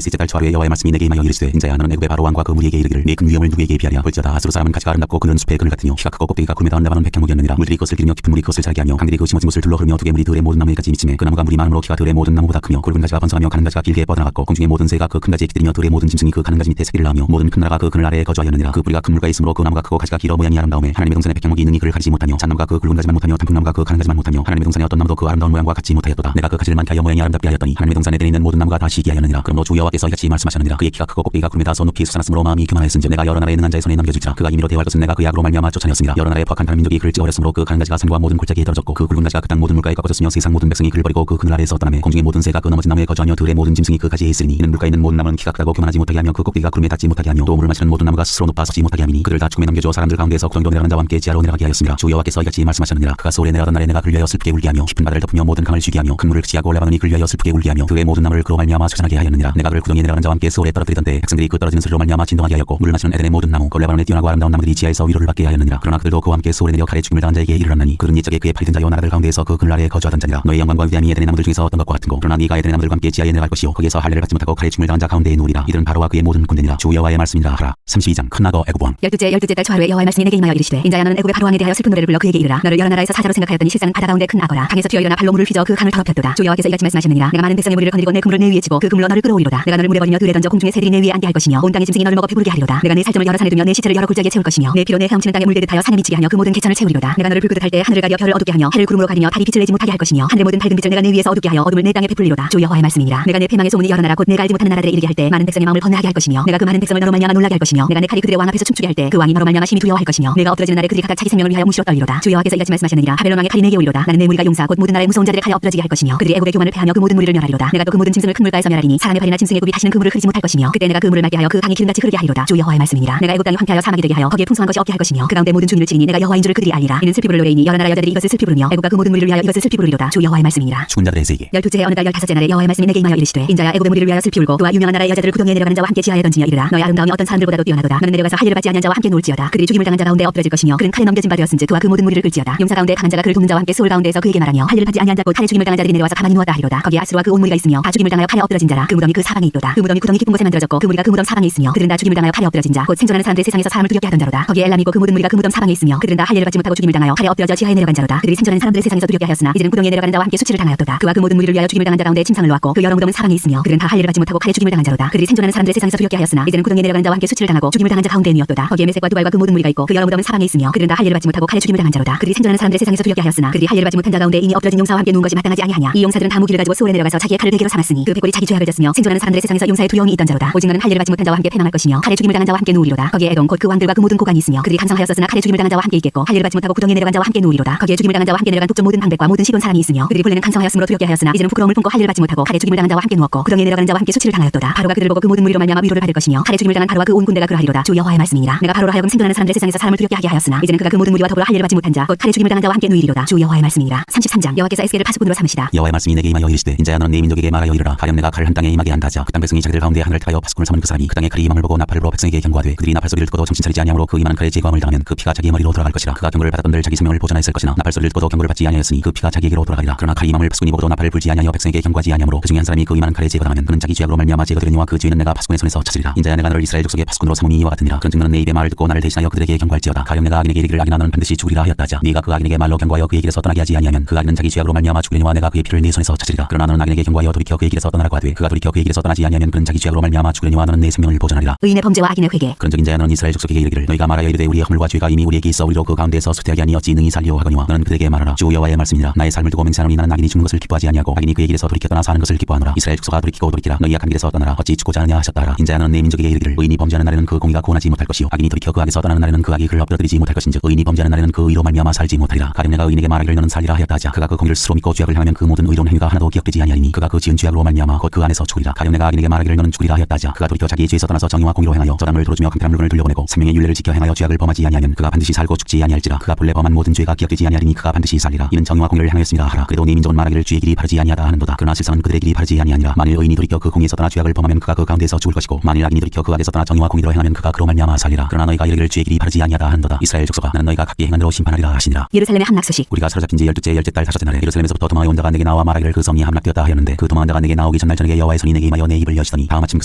[SPEAKER 1] 셋째 달 초하루에 여호와의 말씀이 내게 임하여 이르시되 인자야 너는 애굽의 바로 왕과 그 무리에게 이르기를 네 큰 위엄을 누구에게 비하랴. 볼지어다 아수르 사람은 가지가 아름답고 그는 숲의 그늘 같으며 키가 크고 꼭대기가 구름에 닿은 나무는 백현목이었느니라. 물들이 그것을 기르며 깊은 물이 그것을 자라게 하며 강들이 그 심어진 곳을 둘러 흐르며 두 개물이 들의 모든 나무에까지 미치매 그 나무가 물이 많음으로 키가 들의 모든 나무보다 크며 굵은 가지가 번성하며 가는 가지가 길게 뻗어나갔고 공중의 모든 새가 그 큰 가지에 기들이며 들의 모든 짐승이 그 가는 가지 밑에 새끼를 낳으며 모든 큰 나라가 그 그늘 아래에 거주하였느니라. 그 뿌리가 큰 물가에 있으므로 그 나무가 크고 가지가 길어 모양이 아름다우매 하나님의 동산의 백현목이 능히 그를 가리지 못하며 잣나무가 그 굵은 가지만 못하며 단풍나무가 그 가는 가지만 못하며 하나님의 동산의 어떤 나무도 그 아름다운 모양과 같지 못하였도다. 내가 그 가지를 많게 하여 모양이 아름답게 하였더니 하나님의 동산에 들에 있는 모든 나무가 다 시기 하였느니라. 그러므로 주 여호와께서 이같이 말씀하셨느니라. 그의 키가 크고 꼭대기가 구름에 닿아서 높이 솟아났으므로 마음이 교만하였은즉 내가 여러 나라의 능한 자의 손에 넘겨주리라. 그가 임의로 대화할 것은 내가 그의 악으로 말미암아 쫓아내었습니다. 여러 나라의 포악한 다른 민족이 그를 찌어버렸으므로 그 가는 가지가 산과 모든 골짜기에 떨어졌고 그 굵은 가지가 그 땅 모든 물가에 꺾어졌으며 세상 모든 백성이 그를 버리고 그 그늘 아래에서 떠나매 공중의 모든 새가 그 넘어진 나무에 거주하며 들의 모든 짐승이 그 가지에 있으니 이는 물가에 있는 모든 나무는 키가 크다고 교만하지 못하게 하며 그 꼭대기가 구름에 닿지 못하게 하며 또 물을 마시는 모든 나무가 스스로 높아 서지 못하게 함이니 그를 다 죽음에 넘겨줘 사람들 가운데서 구덩이로 내려가는 자와 함께 지하로 내려가게 하였습니다. 주 여호와께서 이같이 말씀하셨느니라. 그가 소울에 내려가던 날에 내가 그를 위하여 슬프게 울게 하며 깊은 바다를 덮으며 모든 강을 쉬게 하며 큰 물을 그치하고 올라가더니 그를 위하여 슬프게 울게 하며 그의 모든 나무를 그로 말미암아 쇠잔하게 하였느니라. 내가 그를 구덩이에 내려가는 자와 함께 소울에 떨어뜨리던 때 백성들이 그 떨어지는 소리로 말미암아 진동하게 하였고 물을 마시는 에덴의 모든 나무 골레바논에 뛰어나고 아름다운 나무들이 지하에서 위로를 받게 하였느니라. 그러나 그들도 그와 함께 소울에 내려 칼에 죽임을 당한 자에게 이르렀나니 그들은 옛적에 그의 팔이 든 자요 나라들 가운데에서 그 그늘 아래에 거주하던 자니라. 너의 영광과 위대함이 에덴의 나무들 중에서 어떤 것과 같은고 그러나 네가 에덴의 나무들과 함께 지하에 내려갈 것이요 거기에서 할례를 받지 못하고 칼에 죽임을 당한 자 가운데에 누우리라. 이들은 바로와 그의 모든 군대니라. 주 여호와의 말씀이라 하라. 32장 큰 악어 애굽 왕.
[SPEAKER 2] 12째 달 초하루에 여호와의 말씀이 내게 임하여 이르시되 인자야 너는 애굽의 바로 왕에 대하여 슬픈 노래를 불러 그에게 이르라. 너를 여러 나라에서 사자로 생각하였더니 실상은 바다 가운데 큰 악어라. 강에서 튀어 일어나 발로 물을 휘저 그 강을 더럽혔도다. 주 여호와께서 이같이 말씀하셨느니라. 내가 많은 백성의 무리를 거느리고 내 그물을 내 위에 치고 그 그물로 너를 끌어오리로다. 내가 너를 물에 버리며 들에 던져 공중의 새들이 내 위에 앉게 할 것이며 온 땅의 짐승이 너를 먹어 배부르게 하리로다. 내가 내 살점을 여러 산에 두며 내 시체를 여러 골짜기에 채울 것이며 내 피로 내 헤엄치는 땅에 물대듯 하여 산에 미치게 하며 그 모든 개천을 채우리로다. 내가 너를 불그듯 할 때 하늘을 가려 별을 어둡게 하며 해를 구름으로 가리며 달이 빛을 내지 못하게 할 것이며 하늘의 모든 밝은 빛을 내가 내 위에서 어둡게 하여 어둠을 내 땅에 베풀리로다. 주 여호와의 말씀이니라. 내가 내 패망의 소문이 여러 나라 곧 내가 알지 못하는 나라들에 이르게 할 때 많은 백성의 마음을 번뇌하게 할 것이며 내가 그 많은 백성을 너로 말미암아 놀라게 할 것이며 내가 내 칼이 그들의 왕 앞에서 춤추게 할 때 그 왕이 너로 말미암아 심히 두려워할 것이며 내가 엎드러지는 날에 그들이 각각 자기 생명을 위하여 무시로 떨리로다. 주 여호와께서 이같이 말씀하셨느니라. 바벨론 왕의 칼이 내게 오리로다. 나는 내 무리가 용사 곧 모든 나라의 무서운 자들의 칼에 엎드러지게 할 것이며 그들이 애굽의 교만을 패하며 그 모든 무리를 멸하리로다. 내가 또 그 모든 짐승을 큰 물가에서 멸하리니 사람의 발이나 짐승의 굽이 다시는 그 물을 흐르지 못할 것이며 그때 내가 그 물을 맑게 하여 그 강이 기름같이 흐르게 하리로다. 주 여호와의 말씀이니라. 내가 애굽 땅이 황폐하여 사막이 되게 하여 거기에 풍성한 것이 없게 할 것이며 그 가운데 모든 주민을 치리니 내가 여호와인 줄을 그들이 알리라. 이는 슬피 부를 노래이니 여러 나라 여자들이 이것을 슬피 부르며 애굽과 그 모든 무리를 위하여 이것을 슬피 부르리로다. 주 여호와의 말씀이니라.
[SPEAKER 1] 죽은 자들의 세계.
[SPEAKER 2] 12째 해 어느 달 15째 날에 여호와의 말씀이 내게 임하여 이르시되 인자야 애굽의 무리를 위하여 슬피 울고 또한 유명한 나라의 여자들을 구덩이에 내려가는 자와 함께 지하에 던지며 이르라. 너의 아름다움이 어떤 사람들보다도 뛰어나도다. 너는 내려가서 할례를 받지 아니한 자와 함께 놀지어다. 그들이 죽임을 당한 자 가운데 엎드러질 것이며 그는 칼에 넘겨진 바 되었은즉 그와 그 모든 무리를 끌지어다. 용사 가운데 강한 자가 그를 돕는 자와 함께 소울 가운데에서 그에게 말하며 할례를 받지 아니한 자 곧 칼에 죽임을 당한 자들이 내려와서 가만히 누웠다 하리로다. 거기에 아수르와 그 온 무리가 있으며 다 죽임을 당하여 칼에 엎드러진 자라. 그 무덤이 그 사방에 있도다. 그 무덤이 구덩이 깊은 곳에 만들어졌고 그 무리가 그 무덤 사방에 있으며 그들은 다 죽임을 당하여 칼에 엎드러진 자 곧 생존하는 사람들이 세상에서 사람을 두렵게 하던 자로다. 거기에 엘람이고 그 모든 무리가 그 무덤 사방에 있으며 그들은 다 할례를 받지 못하고 죽임을 당하여 칼에 엎드러져 지하에 내려간 자로다. 그들이 생존하는 사람들을 세상에서 두렵게 하였으나 이제는 구덩이에 내려가는 자와 함께 수치를 당하였도다. 그와 그 모든 무리를 위하여 죽임을 당한 자 가운데 침상을 놓았고 그 여러 무덤은 사방에 있으며 그들은 다 할례를 받지 못하고 칼에 죽임을 당한 자로다. 그들이 생존하는 사람들을 세상에서 두렵게 하였으나 이제는 구덩이에 내려가는 자와 함께 수치를 당하고 죽임을 당한 자 가운데에 누웠도다. 거기에 메섹과 두발과 그 모든 무리가 있고 그 여러 무덤은 사방에 있으며 그들은 다 할례를 받지 못하고 칼에 죽임을 당한 자로다. 그들이 생존하는 사람들을 세상에서 두렵게 하였으나 그들이 할례를 받지 못한 자 가운데 이미 엎드러진 용사와 함께 누운 것이 마땅하지 아니하냐. 이 용사들은 다 무기를 가지고 소울에 내려가서 자기의 칼을 베개로 삼았으니 그 백골이 자기 죄악을 졌으며 생존하는 사람들의 세상에서 용사의 두려움이 있던 자로다. 오직 너는 할례를 받지 못한 자와 함께 패망할 것이며 칼에 죽임을 당한 자와 함께 누우리로다. 거기에 에돔 곧 그 왕들과 그 모든 고관이 있으며 그들이 강성하였으나 칼에 죽임을 당한 자와 함께 있겠고 할례를 받지 못하고 구덩이에 내려간 자와 함께 누우리로다. 거기에 죽임을 당한 자와 함께 내려간 북쪽 모든 방백과 모든 시돈 사람이 있으며 그들이 본래는 강성하였으므로 두렵게 하였으나 이제는 부끄러움을 품고 할례를 받지 못하고 칼에 죽임을 당한 자와 함께 누웠고 구덩이에 내려가는 자와 함께 수치를 당하였도다. 바로가 그들을 보고 그 모든 무리로 말미암아 위로를 받을 것이며 칼에 죽임을 당한 바로와 그 온 군대가 그러하리로다. 주 여호와의 말씀이니라. 내가 바로로 하여금 생존하는 사람들 세상에서 사람을 두렵게 하게 하였으나 이제는 그가 그 모든 무리와 더불어 할례를 받지 못한 자 곧 칼에 죽임을 당한 자와 함께 누이리로다. 주 여호와의 말씀이니라. 33장 여호와께서 에스겔을 파수꾼으로 삼으시다.
[SPEAKER 1] 여호와의 말씀이 내게 임하여 이르시되 인자야 너는 네 민족에게 말하여 이르라. 가령 내가 칼을 한 땅에 임하게 한다 하자 그 땅 백성이 자기들 가운데 하늘을 타여 파수꾼을 삼은 그 사람이 그 땅에 칼이 임함을 보고 나팔을 불어 백성에게 경고하되 그들이 나팔 소리를 듣고도 정신 차리지 아니하므로 그 임하는 칼에 제거함을 당하면 그 피가 자기의 머리로 돌아갈 것이라. 그가 경고를 받았던들 자기 생명을 보존하였을 것이나 나팔 소리를 듣고도 경고를 받지 아니하였으니 그 피가 자기에게로 돌아가리라. 그러나 칼이 임함을 파수꾼이 보고도 나팔을 불지 아니하여 백성에게 경고하지 아니하므로 그 중에 한 사람이 그 임하는 칼에 제거당하면 그는 자기 죄악으로 말미암아 제거되려니와 그 죄는 내가 파수꾼의 손에서 찾으리라. 인자야 내가 너를 이스라엘 족속의 파수꾼으로 삼음이 이와 같으니라. 그런즉 너는 내 입의 말을 듣고 나를 대신하여 그들에게 경고할지어다. 가령 내가 악인에게 이르기를 악인아 너는 반드시 죽으리라 하였다 하자 네가 그 악인에게 말로 경고하여 그의 길에서 떠나게 하지 아니하면 그 악인은 자기 죄악으로 말미암아 죽으려니와 내가 그의 피를 네 손에서 찾으리라. 그러나 너는 악인에게 경고하여 돌이켜 그의 길에서 떠나라고 하되 그가 돌이켜 그의 길에서 떠나지 아니하면 그는 자기 죄악으로 말미암아 죽으려니와 너는 내 생명을 보존하리라.
[SPEAKER 2] 의인의 범죄와 악인의 회개.
[SPEAKER 1] 그런즉 인자야 너는 이스라엘 족속에게 이르기를 너희가 말하여 이르되 우리의 허물과 죄가 이미 우리에게 있어 우리로 그 가운데서 쇠퇴하게 하니 어찌 능히 살리오 하거니와 너는 그들에게 말하라. 주 여호와의 말씀이라. 나의 삶을 두고 맹세하노니 나는 악인이 죽는 것을 기뻐하지 아니하고 악인이 그의 길에서 돌이켜 떠나 사는 것을 기뻐하노라. 이스라엘 족속아 돌이키고 돌이키라. 너희 악한 길에서 떠나라. 어찌 죽고자 하느냐 하셨다 하라. 인자야 너는 내 민족에게 이르기를 의인이 범죄하는 날에는 그 공의가 구원하지 떠나지 못할 것이요 악인이 돌이켜 그 악에서 떠나는 날에는 그 악이 그를 엎드러뜨리지 못할 것인즉 의인이 범죄하는 날에는 그 의로 말미암아 살지 못하리라. 가령 내가 의인에게 말하기를 너는 살리라 하였다 하자 그가 그 공의를 스스로 믿고 죄악을 행하면 그 모든 의로운 행위가 하나도 기억되지 아니하리니 그가 그 지은 죄악으로 말미암아 곧 그 안에서 죽으리라. 가령 내가 악인에게 말하기를 너는 죽으리라 하였다 하자 그가 돌이켜 자기의 죄에서 떠나서 정의와 공의로 행하여 저당을 도로주며 강탈한 물건을 돌려보내고 생명의 율례를 지켜 행하여 죄악을 범하지 아니하면 그가 반드시 살고 죽지 아니할지라. 그가 본래 범한 모든 죄가 기억되지 아니하리니 그가 반드시 살리라. 이는 정의와 공의를 행하였습니다 하라. 그래도 네 민족은 말하기를 주의 길이 바르지 아니하다 하는도다. 그러나 실상은 그들의 길이 바르지 아니하니라. 만일 의인이 돌이켜 그 공의에서 떠나 죄악을 범하면 그가 그 가운데서 죽을 것이고 만일 악인이 돌이켜 그 악에서 떠나 정의와 공의로 행하면 그가 그로 말미암아 살리라. 그러나 너희가 이르기를 주의 길이 바르지 아니하다 하는도다. 이스라엘 족속아 나는 너희가 각기 행한 대로 심판하리라 하시니라.
[SPEAKER 2] 예루살렘의 함락 소식.
[SPEAKER 1] 우리가 사로잡힌 지 12째 열째 달 다섯째 날에 예루살렘에서부터 도망의 온자가 내게 나와 말하기를 그 성이 함락되었다 하였는데 그 도망한 자가 내게 나오기 전날 저녁에 여호와의 손이 내게 임하여 내 입을 여시더니 다음 아침 그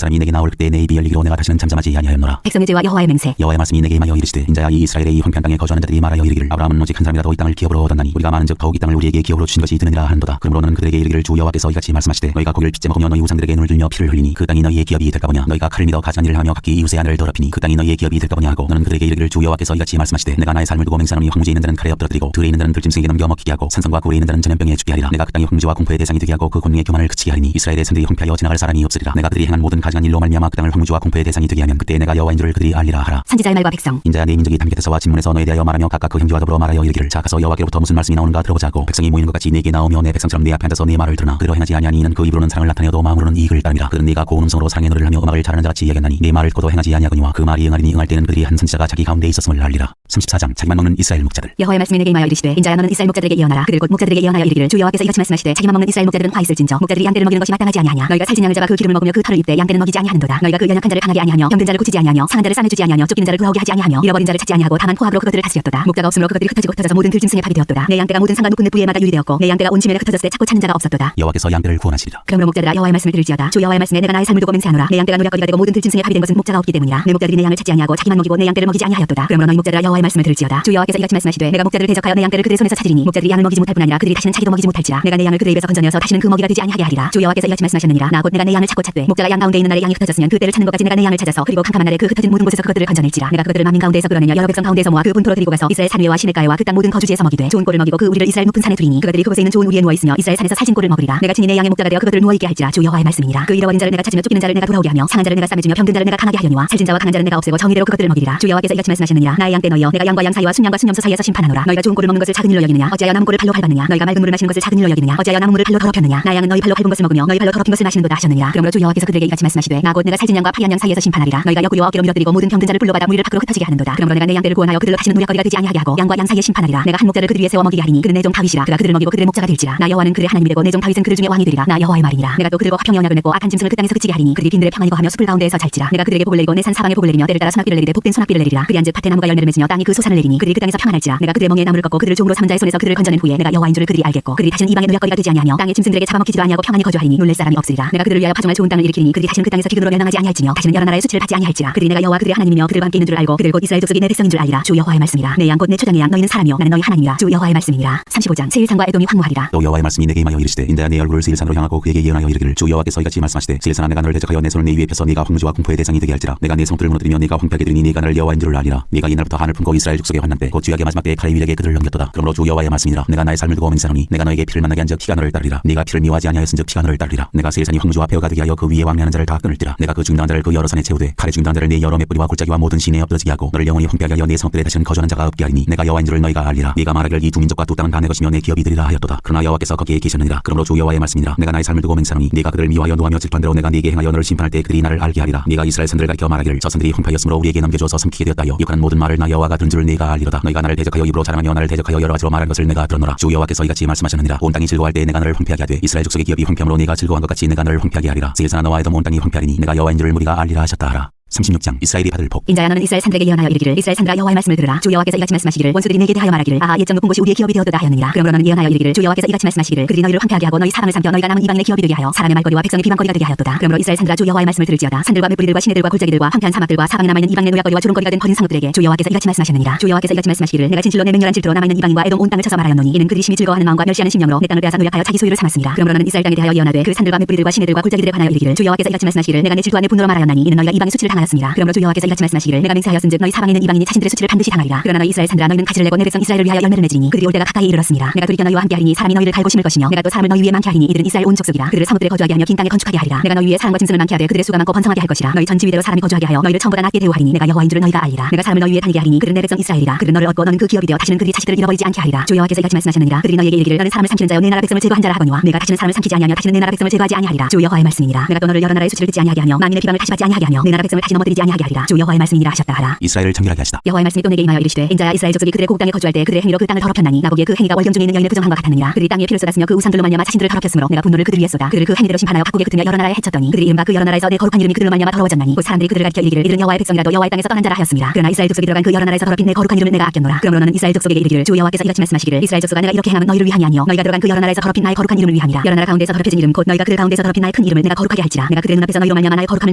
[SPEAKER 1] 사람이 내게 나올 그때 내 입이 열리기로 내가 다시는 잠잠하지 아니하였노라.
[SPEAKER 2] 백성의 죄와 여호와의 맹세.
[SPEAKER 1] 여호와의 말씀이 내게 임하여 이르시되 인자야 이 이스라엘의 이 황폐한 땅에 거주하는 자들이 말하여 이르기를 아브라함은 오직 한 사람이라도 이 땅을 기업으로 얻었나니 우리가 많은즉 더욱 이 땅을 우리에게 기업으로 주신 것이 드느니라 하는도다. 그러므로 너는 그들에게 이르기를 주 여호와께서 이같이 말씀하시되 너희가 고기를 빚제 먹으며 너희 우상들에게 눈을 들며 피를 흘리니 그 땅이 너희의 기업이 될까 보냐. 너희가 칼을 믿어 가증한 일을 하며 각기 이웃의 아내를 더럽히니 그 땅이 너희의 기업이 될까 보냐 하고 너는 그들에게 이르기를 주 여호와께서 이같이 말씀하시되 내가 나의 삶을 두고 맹세하노니 황무지에 있는 자는 칼에 엎드러뜨리고 들에 있는 자는 들짐승에게 넘겨 먹히게 하고 산성과 굴에 있는 자는 전염병에 죽게 하리라. 내가 그 땅이 황무지와 공포의 대상이 되게 하고 그 권능의 교만을 그치게 하리니 이스라엘의 산들이 황폐하여 지나갈 사람이 없으리라. 내가 그들이 행한 모든 가증한 일로 말미암아 그 땅을 황무지와 공포의 대상이 되게 하면 그때 내가 여호와인 줄을 그들이 알리라 하라.
[SPEAKER 2] 선지자의 말과 백성.
[SPEAKER 1] 인자야 네 민족이 담 곁에서와 진문에서 너에 대하여 말하며 각각 그 형제와 더불어 말하여 이르기를 자 가서 여호와께로부터 무슨 말씀이 나오는가 들어보자 하고 백성이 모이는 것 같이 네게 나오며 내 백성처럼 네 앞에 앉아서 네 말을 들으나 그대로 행하지 아니하니 이는 그 입으로는 사랑을 나타내어도 마음으로는 이익을 따릅니다. 그들은 네가 고운 음성으로 사랑의 노래를 하며 음악을 잘하는 자같이 이야기하나니 네 말을 듣고도 행하지 아니하거니와 그 말이 응하리니 응할 때는 그들이 한 선지자가 자기 가운데 있었음을 알리라. 34장 자기만 먹는 이스라엘 목자들.
[SPEAKER 2] 여호와의 말씀이 내게 임하여 이르시되 인자야 너는 이스라엘 목자들에게 예언하라. 그들 곧 목자들에게 예언하여 이르기를 주 여호와께서 이같이 말씀하시되 자기만 먹는 이스라엘 목자들은 화 있을진저 목자들이 양떼를 먹이는 것이 마땅하지 아니하냐. 너희가 살찐 양을 잡아 그 기름을 먹으며 그 털을 입되 양떼는 먹이지 아니하는도다. 너희가 그 연약한 자를 강하게 아니하며 병든 자를 고치지 아니하며 상한 자를 싸매주지 아니하며 쫓기는 자를 구하게 하지 아니하며 잃어버린 자를 찾지 아니하고 다만 포악으로 그것들을 다스렸도다. 목자가 없으므로 그것들이 흩어지고 흩어져서 모든 들짐승의 밥이 되었도다. 내 양떼가 모든 산과 높은 늪 위에마다 유리되었고 내 양떼가 온 지면에 흩어졌을 때 찾고 찾는 자가 없었도다.
[SPEAKER 1] 여호와께서 양떼를 구원하시리라.
[SPEAKER 2] 그러므로 목자들아 여호와의 말씀을 들을지어다. 주 여호와의 말씀에 내가 나의 삶을 두고 맹세하노라. 내 양떼가 노략거리가 되고 모든 들짐승의 밥이 된 것은 목자가 없기 때문이라. 내 목자들이 내 양을 찾지 아니하고 자기만 먹이고 내 양떼를 먹이지 아니하였도다. 그러므로 너희 목자들아 여호와의 말씀을 들을지어다. 주 여호와께서 이같이 말씀하시되 내가 목자들을 대적하여 내 양떼를 그들의 손에서 찾으리니 목자들이 양을 먹이지 못할 뿐 아니라 그들이 다시는 자기도 먹이지 못할지라. 내가 내 양을 그들의 입에서 건져내어서 다시는 그 먹이가 되지 아니하게 하리라. 주 여호와께서 이같이 말씀하셨느니라. 나 곧 내가 내 양을 찾고 찾되 목자가 양 가운데 있는 날에 양이 흩어졌으면 그때를 찾는 것까지 내가 내 양을 찾아서 그리고 캄캄한 날에 그 흩어진 모든 곳에서 그것들을 건져낼지라. 내가 그것들을 만민 가운데에서 끌어내며 여러 백성 가운데서 모아 그 본토로 드리고 가서 이스라엘 산 위와 시냇가에와 그 땅 모든 거주지에서 먹이되 좋은 꼴을 먹이고 그 우리를 이스라엘 높은 산에 두리니 그것들이 그곳에 있는 좋은 우리에 누워 있으며 이스라엘 산에서 살찐 꼴을 먹으리라. 내가 친히 내 양의 목자가 되어 그것들을 누워 있게 할지라. 주 여호와의 말씀이니라. 그 잃어버린 자를 내가 찾으며 쫓기는 자를 내가 돌아오게 하며 상한 자를 내가 싸매주며 병든 자를 내가 강하게 하려니와 살찐 자와 강한 자를 내가 없애고 정의대로 그것들을 먹이리라. 주 여호와께서 이같이 말씀하셨느니라. 나의 양떼 너희여 내가 양과 양 사이와 순양과 순염소 사이에서 심판하노라. 너희가 좋은 꼴을 먹는 것을 작은 일로 여기느냐. 어찌하여 남은 꼴을 발로 밟았느냐. 너희가 맑은 물을 마시는 것을 작은 일로 여기느냐. 어찌하여 남은 물을 발로 더럽혔느냐. 나 양은 너희 발로 밟은 것을 먹으며 너희 발로 더럽힌 것을 마시는도다 하셨느니라. 그러므로 주 여호와께서 그들에게 이같이 말씀하시되 나 곧 내가 살찐 양과 파리한 양 사이에서 심판하리라. 너희가 옆구리와 어깨로 밀어뜨리고 모든 병든 자를 불러받아 무리를 밖으로 흩어지게 하는도다. 그러므로 내가 내 양떼를 구원하여 그들로 다시는 누략거리가 되지 아니하게 하고 양과 양 사이에 심판하리라. 내가 한 목자를 그들 위에 세워 먹이게 하리니 그는 내 종 다윗이라. 그가 그들을 먹이고 그들의 목자가 될지라. 나 여호와는 그들의 하나님이 되고 내 종 다윗은 그들 중에 왕이 되리라. 나 여호와의 말이니라. 내가 또 그들과 화평의 언약을 맺고 악한 짐승을 그 땅에서 그치게 하리니 그들이 빈들에 평안히 거하며 숲을 가운데에서 잘지라. 내가 그들에게 복을 내리고 내 산 사방에 복을 내리며 때를 따라 소낙비를 내리되 복된 소낙비를 내리라. 그리한즉 밭에 나무가 열매를 맺으며 땅이 그 소산을 내리니 그들이 그 땅에서 평안할지라. 내가 그들의 멍에 나무를 꺾고 그들을 종으로 삼은 자의 손에서 그들을 건져낸 후에 내가 여호와인 줄을 그들이 알겠고 그들이 다시는 이방의 누략거리가 되지 아니하며 땅의 짐승들에게 잡아먹히지도 아니하고 평안히 거주하리니 놀랄 사람이 없으리라. 내가 그들을 위하여 파종할 좋은 땅을 일으키니 그들이 다시는 그 땅에서 기근으로 멸망하지 아니할지며 다시는 여러 나라의 수치를 받지 아니할지라. 그들이 내가 여호와 그들의 하나님이며 그들과 함께 있는 줄 알고 그들 곧 이스라엘 족속이 내 백성인 줄 알리라. 주 여호와의 말씀이라. 내 양 곧 내 초장의 양 너희는 사람이요 나는 너희 하나님이라. 주 여호와의 말씀이니라. 35장 세일산과 에돔이 황무하리라.
[SPEAKER 1] 또 여호와의 말씀이 내게 임하여 이르시되 인자야 내 얼굴을 세일산으로 향하고 그에게 예언하여 이르기를 주 여호와께서 이같이 말씀하시되 세일산아 내가 너를 대적하여 내 손을 네 위에 펴서 네가 황무지와 공포의 대상이 되게 할지라. 내가 네 성들을 무너뜨리며 네가 황폐하게 되리니 네가 나를 여호와인 줄을 알리라. 네가 이날부터 한을 품고 이스라엘 족속의 환난 때 곧 주약의 마지막 때에 칼의 위력에 그들을 넘겼도다. 그러므로 주 여호와의 말씀이니라. 내가 나의 삶을 두고 맹세하노니 내가 너에게 피를 만나게 한즉 피가 너를 따르리라. 네가 피를 미워하지 아니하였은즉 피가 너를 따르리라. 내가 세일산이 황무지와 폐허가 되게 하여 그 위에 왕래하는 자를 다 끊을지라. 내가 그 중당한 자를 그 여러 산에 채우되 칼에 중당한 자를 네 여러 맷뿌리와 골짜기와 모든 시내에 엎드러지게 하고 너를 영원히 황폐하게 하여 네 성들에 다시는 거주하는 자가 없게 하리니 내가 여호와인 줄을 너희가 알리라. 네가 말하기를 이 두 민족과 두 땅은 다 내 것이며 내 기업이 되리라 하였도다. 그러나 여호와께서 거기에 계셨느니라. 그러므로 주 여호와의 말씀이니라. 내가 나의 삶을 두고 맹세하노니 네가 그들을 미워하여 노하며 질투한 대로 내가 네게 행하여 너를 심판할 때 그들이 나를 알게 하리라. 네가 이스라엘 산들을 가리켜 말하기를 저 산들이 황폐하였으므로 우리에게 넘겨주어서 삼키게 되었다 하여 욕하는 모든 말을 나 여호와가 들은 줄 네가 알리로다. 너희가 나를 대적하여 입으로 자랑하며 나를 대적하여 여러 가지로 말한 것을 내가 들었노라. 주 여호와께서 이같이 말씀하셨느니라. 온 땅이 즐거워할 때 내가 너를 황폐하게 하되 이스라엘 족속의 기업이 황폐함으로 네가 즐거워한 것 같이 내가 너를 황폐하게 하리라. 세일산아 너와 에돔 온 땅이 황폐하리니 내가 여호와인 줄을 무리가 알리라 하셨다 하라. 36장 이스라엘이 받을 복.
[SPEAKER 2] 인자야 너는 이스라엘 산들에게 예언하여 이르기를 이스라엘 산들아 여호와의 말씀을 들으라. 주 여호와께서 이같이 말씀하시기를 원수들이 내게 대하여 말하기를 아하 옛적 높은 곳이 우리의 기업이 되었도다 하였느니라. 그러므로 너는 예언하여 이르기를 주 여호와께서 이같이 말씀하시기를 그들이 너희를 황폐하게 하고 너희 사방을 삼켜 너희가 남은 이방인의 기업이 되게 하여 사람의 말거리와 백성의 비방거리가 되게 하였도다. 그러므로 이스라엘 산들아 주 여호와의 말씀을 들을지어다. 산들과 맷뿌리들과 시내들과 골짜기들과 황폐한 사막들과 사방에 남아있는 이방의 노략거리와 조롱거리가 된 버린 상급들에게 주 여호와께서 이같이 말씀하셨느니라. 주 여호와께서 이같이 말씀하시기를 내가 진실로 내 맹렬한 질투로 남아있는 이방인과 에돔 온 땅을 쳐서 말하였노니 이는 그들이 심히 즐거워하는 마음과 멸시하는 심령으로 내 땅을 빼앗아 노략하여 자기 소유를 삼았습니다. 그러므로 너는 이스라엘 땅에 대하여 예언하되 그 산들과 맷뿌리들과 시내들과 골짜기들에 관하여 이르기를 주 여호와께서 이같이 말씀하시기를 내가 내 질투와 내 분노로 말하였나니 이는 너희가 이방의 수치를 당하여 당하였습니다. 그러므로 주 여호와께서 이같이 말씀하시기를 내가 맹세하였은즉 너희 사방에 있는 이방인이 자신들의 수치를 반드시 당하리라. 그러나 너희 이스라엘 산들아 너희는 가지를 내고 내 백성 이스라엘을 위하여 열매를 맺으리니 그들이 올 때가 가까이 이르렀습니다. 내가 돌이켜 너희와 함께하리니 사람이 너희를 갈고 심을 것이며 내가 또 사람을 너희 위에 많게 하리니 이들은 이스라엘 온 족속이라. 그들을 성읍들에 거주하게 하며 긴 땅에 건축하게 하리라. 내가 너희 위에 사람과 짐승을 많게 하되 그들의 수가 많고 번성하게 할 것이라. 너희 전 지위대로 사람이 거주하게 하여 너희를 처음보다 낮게 대우하리니 내가 여호와인 줄을 너희가 알리라. 내가 사람을 너희 위에 다니게 하리니 그들은 내 백성 이스라엘이라. 그들은 너를 얻고 너는 그 기업이 되어 다시는 그들이 자식들을 잃어버리지 않게 하리라. 주 여호와께서 이같이 말씀하셨느니라. 그들이 너희에게 이르기를 너는 사람을 삼키는 자여 내 나라 백성을 제거한 자라 하거니와 내가 다시는 사람을 삼키지 아니하며 다시는 내 나라 백성을 제거하지 아니하리라. 주 여호와의 말씀이니라. 내가 또 너를 여러 나라의 수치를 듣지 아니하게 하며 만민의 비방을 다시 받지 아니하게 하며 내 나라 백성을 다시 넘어뜨리지 아니하게 하리라. 주 여호와의 말씀이니라 하셨다 하라.
[SPEAKER 1] 이스라엘을 청결하게 하시다.
[SPEAKER 2] 여호와의 말씀이 또 내게 임하여 이르시되 인자야 이스라엘 족속이 그들의 고국 땅에 거주할 때 그들의 행위로 그 땅을 더럽혔나니 나보기에 그 행위가 월경 중에 있는 여인을 부정한 것 같았느니라. 그들이 땅 위에 피를 쏟았으며 그 우상들로 말미암아 자신들을 더럽혔으므로 내가 분노를 그들 위에 쏟아 그들을 그 행위대로 심판하여 각국에 흩으며 여러 나라에 해쳤더니 그들이 이른바 그 여러 나라에서 내 거룩한 이름이 그들로 말미암아 더러워졌나니 곧 사람들이 그들을 가리켜 이르기를 이들은 여호와의 백성이라도 여호와의 땅에서 떠난 자라 하였습니다. 그러나 이스라엘 족속이 들어간 그 여러 나라에서 더럽힌 내 거룩한 이름을 내가 아꼈노라. 그러므로 너는 이스라엘 족속에게 이르기를 주 여호와께서 이같이 말씀하시기를 이스라엘 족속아 내가 이렇게 행함은 너희를 위함이 아니요 너희가 들어간 그 여러 나라에서 더럽힌 나의 거룩한 이름을 위함이라. 여러 나라 가운데서 더럽혀진 이름 곧 너희가 그들 가운데서 더럽힌 나의 큰 이름을 내가 거룩하게 할지라. 내가 그들의 눈앞에서 너희로 말미암아 나의 거룩함을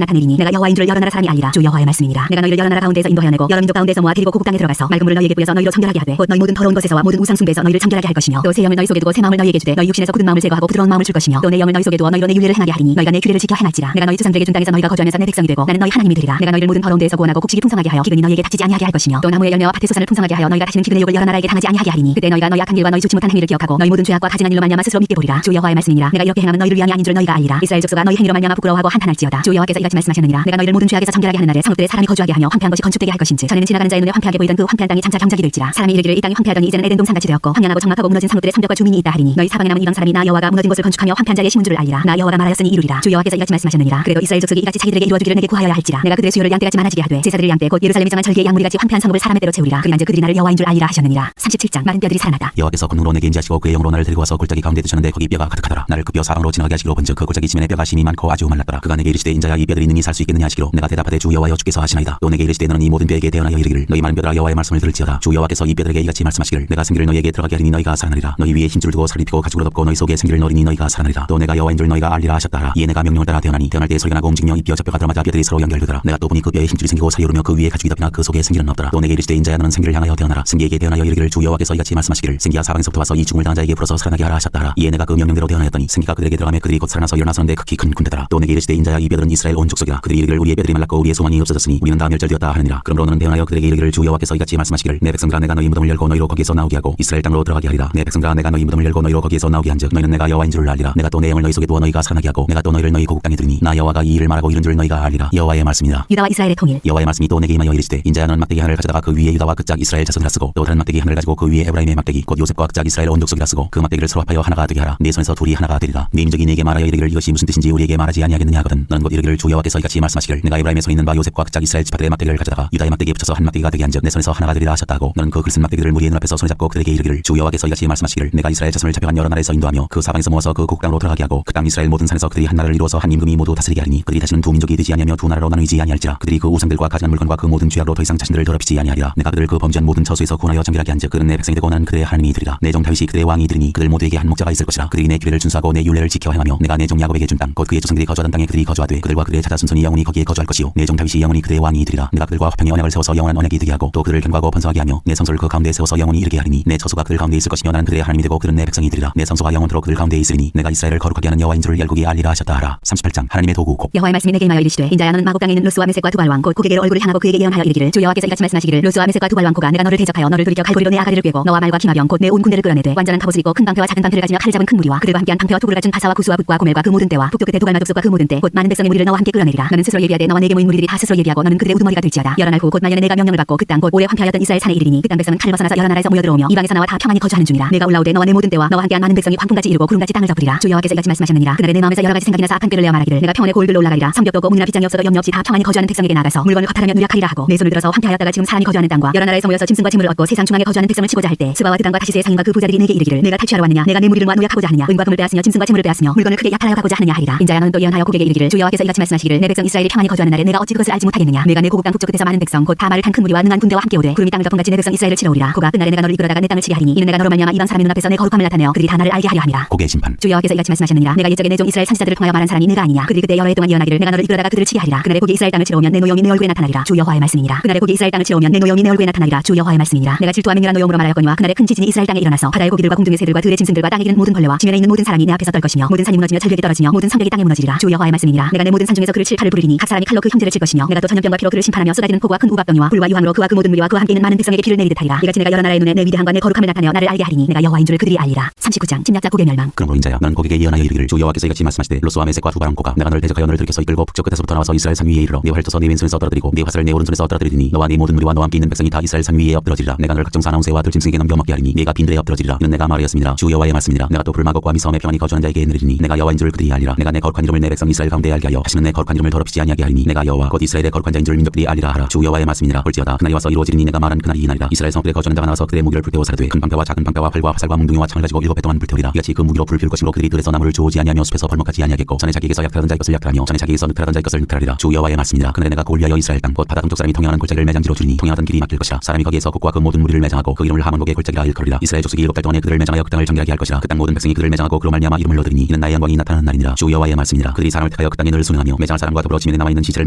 [SPEAKER 2] 나타내리니 내가 여호와인 줄 여러 나라 사람이 알리라. 주 여호와의 말씀이니라. 내가 너희를 여러 나라 가운데서 인도하여 내고 여러 민족 가운데서 모아 데리고 고국 땅에 들어가서 맑은 물을 너희에게 뿌려서 너희로 청결하게 하되 곧 너희 모든 더러운 것에서와 모든 우상 숭배에서 너희를 청결하게 할 것이며 또 새 영을 너희 속에 두고 새 마음을 너희에게 주되 너희 육신에서 굳은 마음을 제거하고 부드러운 마음을 줄 것이며 또 내 영을 너희 속에 두어 너희로 내 윤례를 행하게 하리니 너희가 내 규례를 지켜 행할지라. 내가 너희 조상들에게 준 땅에서 너희가 거주하면서 내 백성이 되고 나는 너희 하나님이 되리라. 내가 너희를 모든 더러운 데에서 구원하고 곡식이 풍성하게 하여 기근이 너희에게 닥치지 아니하게 할 것이며 또 나무의 열매와 밭의 소산을 풍성하게 하여 너희가 다시는 기근의 욕을 여러 나라에게 당하지 아니하게 하리니 그때 너희가 너희 악한 길과 너희 좋지 못한 행위를 기억하고 너희 모든 죄악과 가증한 일로 말미암아 스스로 믿게 보리라. 주 여호와의 말씀이니라. 내가 이렇게 행함은 너희를 위함이 아닌 줄 너희가 알리라. 이스라엘 족속아 너희 행위로 말미암아 부끄러워하고 한탄할지어다. 주 여호와께서 이같이 말씀하셨느니라. 내가 너희를 모든 죄악에서 정결하게 하는 날에 성읍들에 사람이 거주하게 하며 황폐한 것이 건축되게 할 것인지 전에는 지나가는 자의 눈에 황폐하게 보이던 그 황폐한 땅이 장차 경작이 될지라. 사람이 이르기를 이 땅이 황폐하더니 이제는 에덴 동산같이 되었고 황량하고 적막하고 무너진 성읍들의 성벽과 주민이 있다 하리니 너희 사방에 남은 이방 사람이 나 여호와가 무너진 곳을 건축하며 황폐한 자의 심은 줄을 알리라. 나 여호와가 말하였으니 이루리라. 주 여호와께서 이같이 말씀하셨느니라. 그래도 이스라엘 족속이 이같이 자기들에게 이루어주기를 내게 구하여야 할지라. 내가 그들의 수요를 양떼같이 많아지게 하되 제사들을 양떼 곧 예루살렘이 정한 절기의 양무리같이 황폐한 성읍을 사람의 대로 채우리라. 그리한즉 그들이 나를 여호와인 줄 알리라 하셨느니라. 37장 마른 뼈들이 살아나다.
[SPEAKER 1] 여호와께서 권능으로 내게 임재하시고 그의 영으로 나를 데리고 와서 골짜기 가운데 두셨는데 거기 뼈가 가득하더라. 나를 그 뼈 사방으로 지나가게 하시기로 본즉 그 골짜기 지면에 뼈가 심이 많고 아주 말랐더라. 그가 내게 이르시되 인자야 이 뼈들이 능히 살 수 있겠느냐 하시기로 내가 대답하되 주 여호와여 주께서 하시나이다. 또 내게 이르시되 너는 이 모든 뼈에게 대언하여 이르기를 너희 마른 뼈들아 여호와의 말씀을 들을지어다. 주 여호와께서 이 뼈들에게 이같이 말씀하시기를 내가 생기를 너희에게 들어가게 하리니 너희가 살아나리라. 너희 위에 힘줄을 두고 살을 입히고 가죽으로 덮고 너희 속에 생기를 넣으리니 너희가 살아나리라. 또 내가 여호와인 줄 너희가 알리라 하셨다 하라. 이에 내가 명령을 따라 대언하니 대언할 때 소리가 나고 움직이며 이 뼈 저 뼈가 들어맞아 뼈들이 서로 연결되더라. 내가 또 보니 그 뼈에 힘줄이 생기고 살이 오르며 그 위에 가죽이 덮이나 그 속에 생기는 없더라. 또 내게 이르시되 인자야 너는 생기를 향하여 대언하라. 생기에게 대언하여 이르기를 주 여호와께서 이같이 말씀하시기를 생기야 사방에서부터 와서 이 죽음을 당한 자에게 풀어서 살아나게 하라 하셨다 하라. 이에 내가 그 명령대로 대언하였더니 생기가 그들에게 들어가며 그들이 곧 살아나서 일어나서는데 극히 큰 군대더라. 또 내게 이르시되 인자야 이 뼈들은 이스라엘 온 족속이라. 그들이 이르기를 우리의 뼈들이 말랐고 우리의 소망이 없어졌으니 우리는 다 멸절되었다 하느니라. 그러므로 너는 대언하여 그들에게 이르기를 주 여호와께서 이같이 말씀하시기를 내 백성들아 내가 너희 무덤을 열고 너희로 거기에서 나오게 하고 이스라엘 땅으로 들어가게 하리라. 내 백성들아 내가 너희 무덤을 열고 너희로 거기에서 나오게 한즉 너희는 내가 여호와인 줄을 알리라. 내가 또 내 영을 너희 속에 두어 너희가 살아나게 하고 내가 또 너희를 너희 고국 땅에 두리니 나 여호와가 이 일을 말하고 이른 줄 너희가 알리라. 여호와의 말씀이다.
[SPEAKER 2] 유다와 이스라엘의 통일.
[SPEAKER 1] 여호와의 말씀이 또 내게 임하여 이르시되 인자야 너는 막대기 하나를 가져다가 그 위에 유다와 그 짝 이스라엘 자손이라 쓰고 또 다른 막대기 하나를 가지고 그 위에 에브라임의 막대기 곧 요셉과 그 짝 이스라엘 온 족속이라 쓰고 그 막대기를 서로 합하여 하나가 되게 하라. 네 손에서 둘이 하나가 되리라. 네 민족이 네게 말하여 이르기를 이것이 무슨 뜻인지 우리에게 말하지 아니하겠느냐 하거든 너는 곧 이르기를 주 여호와께서 이같이 말씀하시기를 내가 에브라임에 서 있는 바 요셉과 그 짝 이스라엘 지파들의 막대기를 가져다가 유다의 막대기에 붙여서 한 막대기가 되게 한즉 내 손에서 하나가 되리라 하셨다 하고 너는 그 글쓴 막대기들을 무리의 눈앞에서 손에 잡고 그들에게 이르기를 주 여호와께서 이같이 말씀하시기를 내가 이스라엘 자손을 잡혀간 여러 나라에서 인도하며 그 사방에서 모아서 그 고국 땅으로 들어가게 하고 그 땅 이스라엘 모든 산에서 그들이 한 나라를 이루어서 한 임금이 모두 다스리게 하리니 그들이 다시는 두 민족이 되지 아니하며 두 나라로 나누지 아니할지라. 그들이 그 우상들과 가증한 물건과 그 모든 죄악로 더 이상 자신들을 더럽히지 아니하리라. 내가 그들을 그 범죄한 모든 저수에서 구원하여 정결하게 한즉 그들은 내 백성이 되고 나는 그들의 하나님이 되리라. 내 종 다윗이 그들의 왕이 되리니 그들 모두에게 한 목자가 있을 것이라. 그들이 내 규례를 준수하고 내 율례를 지켜 행하며 내가 내 종 야곱에게 준 땅 곧 그의 조상들이 거주하던 땅에 그들이 거주하되 그들과 그들의 자자 순손이 영원히 거기에 거주할 것이요 내 종 다윗이 영원히 그들의 왕이 되리라. 내가 그들과 화평의 언약을 세워서 영원한 언약이 되게 하고 또 그들을 견고하고 번성하게 하며 내 성소를 그 가운데 세워서 영원히 이르게 하리니 내 처소가 그들 가운데 있을 것이며 나는 그들의 하나님이 되고 그들은 내 백성이 되리라. 내 성소가 영원토록 그들 가운데 있으리니 내가 이스라엘을 거룩하게 하는 여호와인 줄을 열국이 알리라 하셨다 하라. 38장 하나님의 도구 곡.
[SPEAKER 2] 여호와의 말씀이 내게 임하여 이르시되 인자야 너는 마곡 땅에 있는 루스와 메섹과 두발 왕 곧 고개계로 얼굴을 향하고 그에게 예언하여 이르기를 주 여호와께서 이같이 말씀하시기를 루스와 메섹과 두발 왕 고가 내가 너를 대적하여 너를 돌이켜 갈고리로 내 아가리를 꿰고 너와 말과 기마병 곧 내 온 군대를 끌어내되 완전한 갑옷을 입고 큰 방패와 작은 방패를 가지며 칼을 잡은 큰 무리와 그들과 함께한 방패와 도구를 갖춘 바사와 구스와 붓과 고멜과 그 모든 때와 북쪽 끝에 두갈마 족속과 그 모든 때 곧 많은 백성의 무리를 너와 함께 끌어내리라. 너는 스스로 예비하되 너와 내게 모인 무리들이 다 스스로 예비하고 너는 그들의 우두머리가 될지어다. 여러 날 후 곧 말년에 내가 명령을 받고 그 땅 곧 오래 황폐하였던 이스라엘 산에 이르리니 그 땅 백성은 칼을 벗어나서 여러 나라에서 모여들어오며 이방에서 나와 다 평안히 거주하는 중이라. 내가 올라오되 너와 내 모든 때와 너와 함께한 많은 백성이 광풍같이 이르고 구름같이 땅을 덮으리라. 주 여호와께서 이같이 말씀하셨느니라. 그날에 내 마음에서 여러 가지 생각이 나서 악한 꾀를 내어 말하기를 내가 평원의 골들로 올라가리라. 성벽도 없고 문이나 빗장이 없어도 염려 없이 다 평안히 거주하는 백성에게 나가서 물건을 허탈하며 누략하리라 하고 내 손을 들어서 황폐하였다가 지금 사람이 거주하는 땅과 여러 나라에서 모여서 짐승과 재물을 얻고 세상 중앙에 거주하는 백성을 치고자 할 때 스바와 드단과 다시스의 상인과 그 부자들이 내게 이르기를 내가 탈취하러 왔느냐 내가 내 무리를 모아 누략하고자 하느냐 은과 금을 빼앗으며 짐승과 재물을 빼앗으며 물건을 크게 약탈하여 가고자 하느냐 하리라. 인자야 너는 또 예언하여 고객에게 이르기를 주 여호와께서 이같이 말씀하시기를 내 백성 이스라엘이 평안히 거주하는 날에 내가 어찌 그것을 알지 못하겠느냐. 내가 내 고국 땅 북쪽 끝에서 많은 백성 곧 다 말을 탄 큰 무리와 능한 군대와 함께 오되 구름이 땅을 덮음같이 내 백성 이스라엘을 치러 오리라. 고가 그날에 내가 너를 이끌어다가 내 땅을 치게 하리니 이는 내가 너로 말미암아 이방 사람의 눈앞에서 내 거룩함을 나타내어 그들이 다 나를 알게 하려 함이라.
[SPEAKER 1] 고개의 심판.
[SPEAKER 2] 주 여호와께서 이같이 말씀하셨느니라. 내가 옛적에 내 종 이스라엘 선지자들을 통하여 말한 사람이 내가 아니냐. 그들이 그때 여러 해 동안 예언하기를 내가 너를 이끌어다가 그들을 치게 하리라. 그날에 고기 이스라엘 땅을 치러 오면 내 노여움이 내 얼굴에 나타나리라. 주 여호와의 말씀이니라. 그날에 고기 이스라엘 땅을 치러 오면 내 노여움이 내 얼굴에 나타나리라. 주 여호와의 말씀이니라. 내가 질투와 맹렬한 노여움으로 말하였거니와 그날에 큰 지진이 이스라엘 땅에 일어나서 바다의 고기들과 공중의 새들과 들의 짐승들과 땅에 기는 모든 벌레와 지면에 있는 모든 사람이 내 앞에서 떨 것이며 모든 산이 무너지며 절벽이 떨어지며 모든 성벽이 땅에 무너지리라. 주 여호와의 말씀이니라. 내가 내 모든 산 중에서 그를 칠팔을 부르리니 각 사람이 칼로 그 통제를 칠 것이며 내가 또 전염병과 피로 그를 심판하며 쏟아지는 폭우와 큰 우박덩이와 불과 유황으로 그와 그 모든 무리와 그와 함께 있는 많은 백성에게 피를 내리듯 하리라. 이같이 내가 여러 나라의 눈에 내 위대함과 내 거룩함을 나타내어 나를 알게 하리니 내가 여호와인 줄을 그들이 알리라. 39장 침략자 고개 멸망.
[SPEAKER 1] 그러므로 인자야 너는 고객에게 예언하여 이르기를 주 여호와께서 이같이 말씀하시되 로스와 메섹과 두바람고가 내가 너를 대적하여 너를 들켜서 이끌고 북쪽 끝에서부터 나와서 이스라엘 산 위에 이르러 네 활을 쳐서 네 왼손에서 떨어뜨리고 네 화살을 내 오른손에서 떨어뜨리니 너와 네 모든 무리와 너와 함께 있는 백성이 다 이스라엘 산 위에 엎드러지리라. 내가 너를 각종 사나운 새와 들짐승에게 넘겨먹게 하리니 네가 빈들에 엎드러지리라. 이는 내가 말하였습니다. 주 여호와의 말씀이니라. 내가 또 불마곡과 미섬에 평안히 거주하는 자에게 내리니 내가 여호와인 줄을 그들이 알리라. 내가 내 거룩한 이름을 내 백성 이스라엘 가운데 알게 하여 다시는 내 거룩한 이름을 더럽히지 아니하게 하리니 내가 여호와 곧 이스라엘의 거룩한 자인 줄 민족들이 알리라 하라. 주 여호와의 말씀이니라. 볼지어다 그날이 와서 이루어지리니 내가 말한 그날이 이날이라. 이스라엘 성읍들에 거주하는 자가 나와서 그들의 무기를 불태워 사르되 큰 방패와 작은 방패와 활과 화살과 뭉둥이와 창을 가지고 7배 동안 불태우리라. 이같이 그 무기로 불 피울 것이므로 그들이 들에서 나무를 주오지 아니하며 숲에서 벌목하지 아니하겠고 전에 자기에게서 약탈하던 자의 것을 약탈하며 전에 자기에게서 늑탈하던 자의 것을 늑탈하리라. 주 여호와의 말씀이니라. 그날에 내가 그를 위하여 이스라엘 땅 곧 바다 동쪽 사람이 통행하는 골짜기를 매장지로 주리니 통행하던 길이 막힐 것이라. 사람이 거기에서 곡과 그 모든 무리를 매장하고 그 이름을 하몬곡의 골짜기라 일컬으리라. 이스라엘 족속이 7달 동안에 그들을 매장하여 그 땅을 정결하게 할 것이라. 그 땅 모든 백성이 그들을 매장하고 그로 말미암아 이름을 얻으리니 이는 나의 영광이 나타나는 날이니라. 주 여호와의 말씀이니라. 그들이 사람을 택하여 그 땅에 늘 순응하며 매장할 사람과 더불어 지면에 남아있는 지체를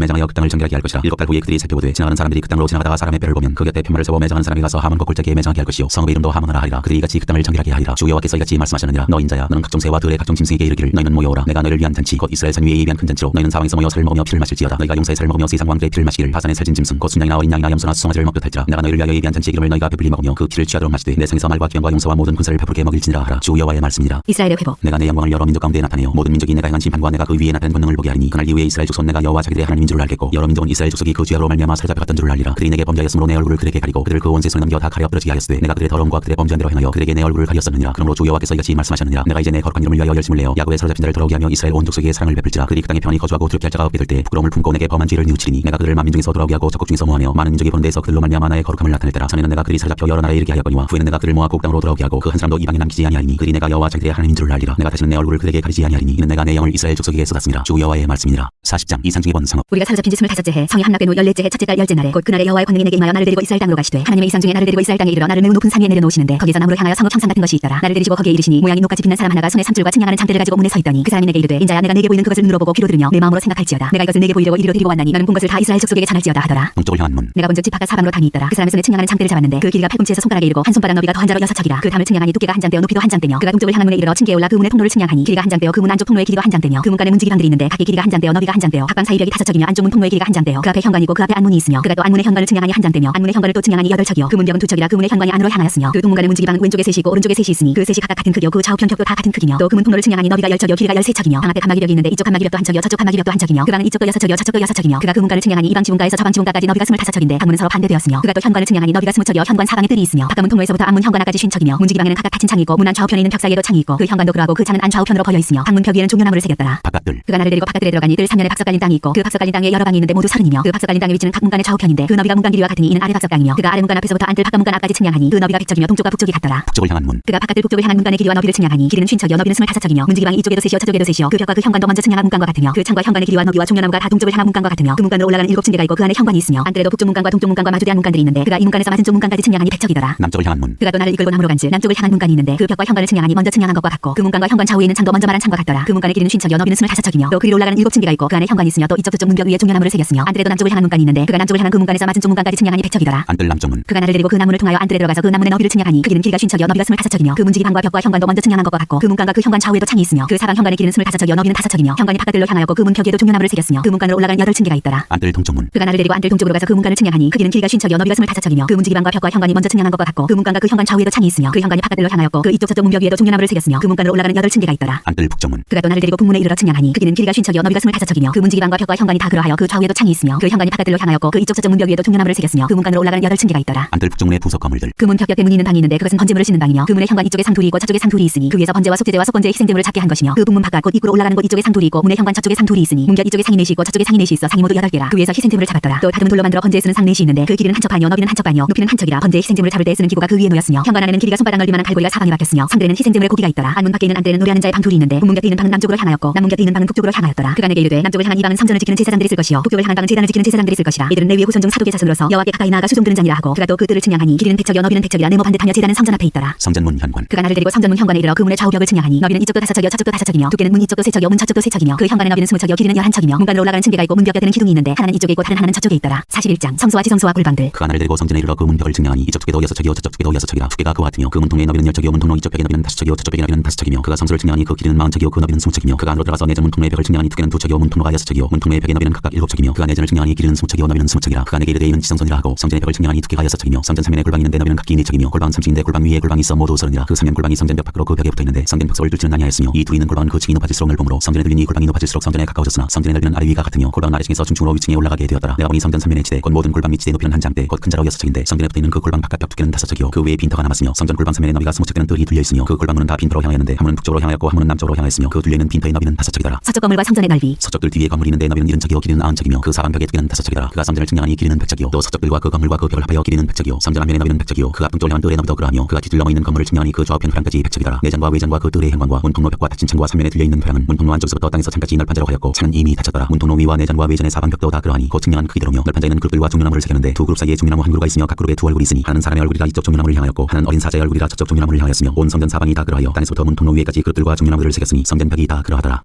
[SPEAKER 1] 매장하여 그 땅을 정결하게 할 것이라. 7달 후에 그들이 살펴보되 지나가는 사람들이 그 땅으로 지나가다가 사람의 뼈를 보면 그 곁에 편말을 세워 매장하는 사람이 가서 하몬곡 골짜기에 매장하게 할 것이요 성읍의 이름도 하몬하라 하리라. 그들이 이같이 그 땅을 정결하게 하리라. 주 여호와께서 이같이 말씀하셨느니라. 너 인자야 너는 각종 새와 들의 각종 짐승에게 이르기를 너희는 모여오라. 내가 너희를 위한 잔치 곧 이스라엘 산 위에 예비한 큰 잔치로 너희는 사방에서 모여 살을 먹으며 피를 마실지어다. 너희가 용사의 살을 먹으며 세상 왕들의 피를 마시기를 하산의 살진 짐승 곧 순양이나 어린 양이나 염소나 수송아지를 먹듯 할지라. 내가 너희를 위하여 예비한 잔치의 기름을 너희가 배불리 먹으며 그 피를 취하도록 마시되 내 성에서 말과 기원과 용서와 모든 군사를 배부르게 먹일지니라 하라. 주 여호와의 말씀이라.
[SPEAKER 2] 이스라엘의 회복.
[SPEAKER 1] 내가 내 영광을 여러 민족 가운데 나타내어 모든 민족이 내가 행한 심판과 내가 그 위에 나타낸 권능을 보게 하리니 그날 이후에 이스라엘 족속은 내가 여호와 자기들의 하나님인 줄을 알겠고 여러 민족은 이스라엘 족속이 그 죄악으로 말미암아 사로잡혀갔던 줄을 알리라. 그들이 내게 범죄하였으므로 내 얼굴을 그들에게 가리고 그들을 그 온 세손에 넘겨 다 가려 엎드러지게 하였으되 내가 그들의 더러움과 그들의 범죄한 대로 행하여 그들에게 내 얼굴을 가리었었느니라. 그러므로 주 여호와께서 이같이 말씀하셨느니라. 내가 이제 내 거룩한 이름을 위하여 열심을 내어 야곱의 사로잡힌 자를 돌아오게 하며 이스라엘 온 족속에게 사랑을 베풀지라. 그들이 그 땅에 편히 거주하고 두렵게 할 자가 없게 될 때 부끄러움을 품고 내게 범한 죄를 뉘우치리니 내가 그들을 만민 중에서 돌아오게 하고 적국 중에서 모하며 많은 민족이 보는 데에서 그들로 말미암아 나의 거룩함을 나타낼 때라. 전에는 내가 그들이 사로잡혀 여러 나라에 이르게 하였거니와 후에는 내가 그들을 모아 곡 땅으로 돌아오게 하고 그 한 사람도 이방에 남기지 아니하리니 그들이 내가 여호와 자기들의 하나님인 줄을 알리라. 내가 다시는 내 얼굴을 그들에게 가리지 아니하리니 이는 내가 내 영을 이스라엘 족속에게 쏟았습니다. 주 여호와의 말씀이니라. 40장 이상 중에 본 성읍.
[SPEAKER 2] 우리가 사로잡힌 지 25째 해 성이 함락된 후 14째 해 첫째 달 10째 날에 곧 그날에 여호와의 권능이 내게 임하여 나를 데리고 이스라엘 땅으로 가시되 하나님의 이상 중에 나를 데리고 이스라엘 땅에 이르러 나를 매우 높은 산 위에 내려놓으시는데 거기서 나무로 향하여 성읍 형상 같은 것이 있더라. 나를 데리시고 거기에 이르시니 모양이 녹같이 빛난 사람 하나가 손에 삼줄과 측량하는 장대를 가지고 문에 서 있더니 그 사람이 내게 이르되 인자야 내가 내게 보이는 그것을 눈으로 보고 귀로 들으며 내 마음으로 생각할지어다. 내가 이것을 내게 보이려고 이리로 데리고 왔나니 너는 본 것을 다 이스라엘 족속에게 전할지어다 하더라.
[SPEAKER 1] 동쪽을 향한 문.
[SPEAKER 2] 내가 본즉 집 바깥 사방으로 담이 있더라. 그 사람의 손에 측량하는 장대를 잡았는데 그 길이가 팔꿈치에서 손가락에 이르고 한 손바닥 너비가 더 한 자로 6척이라. 그 담을 측량하니 두께가 한 장대요 높이도 한 장대며 그가 동쪽을 향한 문에 이르러 층계에 올라 그 문의 통로를 측량하니 길이가 한 장대요 그 문 안쪽 통로의 길이도 한 장대며 그 문간에 문지기방들이 있는데 각기 길이가 한 장대요 너비가 한 장대요 각방 사이벽이 5척이며 안쪽 문 통로의 길이가 한 장대요 그 앞에 현관이고 그 앞에 안문이 있으며 그가 또 안문의 현관을 측량하니 한 장대며 안문의 현관을 또 측량하니 8척이요 그 문벽은 2척이라 그 문의 현관이 안으로 향하였으며 그 동문간의 문지기방은 왼쪽에 셋이 있고 오른쪽에 셋이 있으니 그 셋이 각각 같은 크기요 그 좌우편 벽도 다 같은 크기며 또 그 문 통로를 측량하니 너비가 10척이요 길이가 13척이며 방 앞에 칸막이벽이 있는데 이쪽 칸막이벽도 한 척이요 저쪽 칸막이벽도 한 척이며 그 방은 이쪽도 6척이요 저쪽도 6척이며 그가 그 문간을 측량하니 이방 지붕가에서 저방 지붕가까지 너비가 25척인데 방문은 서로 반대되었으며 그가 또 현관을 측량하니 너비가 20척이요 현관 사방에 뜰이 있으며 바깥문 통로에서부터 안문 현관 앞까지 50척이며 문지기방에는 각각 닫힌 창이 있고 문 안 좌우편에 있는 벽 사이에도 창이 있고 그 현관도 그러하고 그 창은 안 좌우편으로 걸려 있으며 방문 벽 위에는 종려나무를 새겼더라.
[SPEAKER 1] 바깥들.
[SPEAKER 2] 그가 나를 데리고 바깥들에 들어가니 뜰 3면에 박석 깔린 땅이 있고 그 박석 깔린 땅에 여러 방이 있는데 모두 30이며 그 박석 깔린 땅의 위치는 각 문간의 좌우편인데 그 너비가 문간 길이와 같으니 이는 아래 박석 땅이며 그가 아래 문간 앞에서부터 안뜰 바깥 문간 앞까지 측량하니 그 너비가 100척이며 동쪽과 북쪽이 같더라.
[SPEAKER 1] 북쪽을 향한 문.
[SPEAKER 2] 그가 바깥들 북쪽을 향한 문간의 길이와 너비를 측량하니 길이는 50척이요 너비는 25척이며 문지기방이 이쪽에도 셋이요 저쪽에도 셋이요 그 벽과 그 현관도 먼저 측량한 문간과 같으며 그 창과 현관의 길이와 너비와 종려나무가 다 동쪽을 향한 문간과 같으며 그 문간으로 올라가는 7층계가 있고 그 안에 현관이 있으며 안뜰에도 북쪽 문간과 동쪽 문간과 마주대한 문간들이 있는데 그가 이 문간에서 맞은쪽 문간까지 측량하니 100척이더라.
[SPEAKER 1] 남쪽을 향한 문.
[SPEAKER 2] 그가 또 나를 이끌고 남으로 간즉 남쪽을 향한 문간이 있는데 그 벽과 현관을 측량하니 먼저 측량한 것과 같고 그 문간과 현관 좌우에 있는 창도 먼저 말한 창과 같더라. 그 문간의 길이는 50척이요 너비는 25척이며 또 그 위로 올라가는 7층계가 있고 그 안에 현관이 있으며 또 이쪽 저쪽 문벽 위에 종려나무를 새겼으며 안뜰에도 남쪽을 향한 문간이 있는데 그가 남쪽을 향한 그 문간에서 맞은쪽 문간까지 측량하니 100척이더라.
[SPEAKER 1] 안뜰 남쪽 문.
[SPEAKER 2] 그가 나를 데리고 그 나문을 통하여 안뜰에 들어가서 그 나문의 너비를 측량하니 그 길이는 길이가 50척이요 너비가 25척이며 그 문지기방과 벽과 현관도 먼저 측량한 것과 같고 그 문간과 그 현관 좌우에도 창이 있으며 그 사방 현관의 길이는 25척이요 너비는 5척이며 현관이 바깥들로 향하였고 그 문 벽에도 종려나무를 새겼으며 그 문간으로 올라가는 8층계가 있더라.
[SPEAKER 1] 안뜰 동쪽 문.
[SPEAKER 2] 그가 나를 데리고 안뜰 동쪽으로 가서 그 문간을 측량하니 그 길이는 길이가 50척이요 너비가 25척이며 그 문지기방과 벽과 현관이 먼저 측량한 것과 같고 그 문간과 그 현관 좌우에도 창이 있으며 그 현관이 바깥들로 향하였고 그 이쪽 저쪽 문벽 위에도 종려나무를 새겼으며 그 문간으로 올라가는 8층계가 있더라.
[SPEAKER 1] 안뜰 북쪽 문.
[SPEAKER 2] 그가 또 나를 데리고 북문에 이르러 측량하니 그 길이는 길이가 50척이요 너비가 25척이며 그 문지기방과 벽과 현관이 다 그러하여 그 좌우에도 창이 있으며 그 현관이 바깥들로 향하였고 그 이쪽 저쪽 문벽 위에도 종려나무를 새겼으며 그 문간으로 올라가는 8층계가 있더라.
[SPEAKER 1] 안뜰 북쪽 문의 부석 건물들.
[SPEAKER 2] 그 문 벽 옆에 문이 있는 방이 있는데 그것은 번제물을 싣는 방이며 그 문의 현관 이쪽에 상둘이 있고 저쪽에 상둘이 있으니 그 위에서 번제와 속죄제와 속건제의 희생제물을 잡게 한 것이며 그 북문 바깥 곧 입구로 올라가는 곳 이쪽에 상둘이 있고 문의 현관 저쪽에 상둘이 있으니 문벽 이쪽에 상이 넷이 있고 저쪽에 상이 넷이 있어 상이 모두 8개라. 그 위에서 희생제물을 잡았더라. 또 다듬은 돌로 만들어 번제에 쓰는 상 넷이 있는데 그 길이는 한 척 반이요 너비는 한 척 반이요 높이는 한 척이라. 번제의 희생제물을 잡을 때 쓰는 기구가 그 위에 놓였으며 현관 안에는 길이가 손바닥 넓이만한 갈고리가 사방에 박혔으며 상들에는 희생제물의 고기가 있더라. 안문 밖에 있는 안뜰에는 노래하는 자의 방 둘이 있는데 북문 곁에 있는 방은 남쪽으로 향하였고 남문 곁에 있는 방은 북쪽으로 향하였더라. 그가 내게 이르되 남쪽을 향한 이 방은 성전을 지키는 제사장들이 쓸 것이요 북쪽을 향한 방은 제단을 지키는 제사장들이 쓸 것이라. 이들은 레위의 후손 중 사독의 자손으로서 여호와께 가까이 나아가 수종 드는 자니라 하고 그가 또 그 뜰을 측량하니 길이는 100척이요 너비는 100척이라 네모 반듯하며 제단은 성전 앞에 있더라.
[SPEAKER 1] 성전문 현관.
[SPEAKER 2] 그가 나를 데리고 성전문 현관에 이르러 그 문의 좌우벽을 측량하니 너비는 이쪽도 5척이요 저쪽도 5척이며 두께는 문 이쪽도 3척이요 문 저쪽도 3척이며 그 현관의 너비는 20척이요 길이는 11척이며 문간으로 올라가는 층계가 있고 문벽 곁에는 기둥이 있는데 하나는 이쪽에 있고 다른 하나는 저쪽에 있더라. 41장 성소와 지성소와 골방들.
[SPEAKER 1] 그가 나를 데리고 성전에 이르러 그 문벽을 측량하니 이쪽 두께도 6척이요 저쪽 두께도 6척이라. 두께가 그와 같으며 그 문통의 너비는 10척이요 문통로 이쪽 벽의 너비는 5척이요 저쪽 벽의 너비는 5척이며 그가 성소를 측량하니 그 길이는 40척이요 그 너비는 20척이며 그가 안으로 들어가서 내전 문통로의 벽을 측량하니 두께는 2척이요 문통로 통로가 6척이요 문통로의 벽의 너비는 각각 7척이며 그 안에 전을 측량하니 길이는 20척이요 너비는 20척이라. 그 안에 게이르되어 있는 지성선이라 하고 성전의 벽을 측량하니 두께가 6척이며 성전 3면에 골방이 있는데 너비는 각기 4척이며 골방은 3층인데 골방 위에 골방이 있어 모두 30이라. 그 3면 골방이 성전 벽 밖으로 그 벽에 붙어있는데 성전 벽석을 뚫지는 아니하였으며 이 둘이 있는 골방은 그 층이 높아질수록 넓음으로 성전에 들린 이 골방이 높아질수록 성전에 가까워졌으나 성전의 넓이는 아래 위가 같으며 골방은 아래층에서 중층으로 위층에 올라가게 되었더라. 내가 보니 성전 3면의 지대 곧 모든 골방 및 지대 높이는 한 장대 곧 큰 자로 6척인데 성전에 붙어있는 그 골방 바깥 벽 두께는 5척이요 그 외에 빈터가 남았으며 성전 골방 3면의 너비가 20척 되는 뜰이 둘려있으며 그 골방문은 다 빈터로 향하였는데 한 문은 북쪽으로 향하였고 한 문은 남쪽으로 향하였으며 그 둘려있는 빈터의 너비는 5척이더라.
[SPEAKER 2] 서쪽 건물과 성전의 넓이.
[SPEAKER 1] 서쪽들 뒤에 건물이 있는데 너비는 70척이요 길이는 90척이며 그 사방벽의 두께는 5척이더라. 그가 성전을 측량하니 길이는 100척이요 또 서쪽들과 그 건물과 그 벽을 합하여 길이는 100척이요 성전 앞면의 너비는 100척이요 그 앞동쪽을 향한 뜰의 너비도 그러하며 그가 뒤틀 넘어 있는 건물을 측량하니 그 좌우편 회랑까지 100척이더라. 내장과 외장과 그 뜰의 현관과 문통로 벽과 닫힌 창과 3면에 들려있는 회랑은 문통로 안쪽서부터 땅에서 창까지 넓은 자로 하였고 창은 이미 닫혔더라. 문통로 위와 내장과 외전의 사방벽도 다 그러하니 곧 측량한 크기대로며 넓은 자에는 그룹들과 종려나무를 새겼는데 두 그룹 사이에 종려나무 한 그루가 있으며 각 그룹에 두 얼굴이 있으니 하나는 사람의 얼굴이라 이쪽 종려나무를 향하였고 하나는 어린 사자의 얼굴이라 저쪽 종려나무를 향하였으며 온 성전 사방이 다 그러하여 땅에서부터 문통로 위에까지 그룹들과 종려나무를 새겼으니 성전 벽이 다 그러하더라.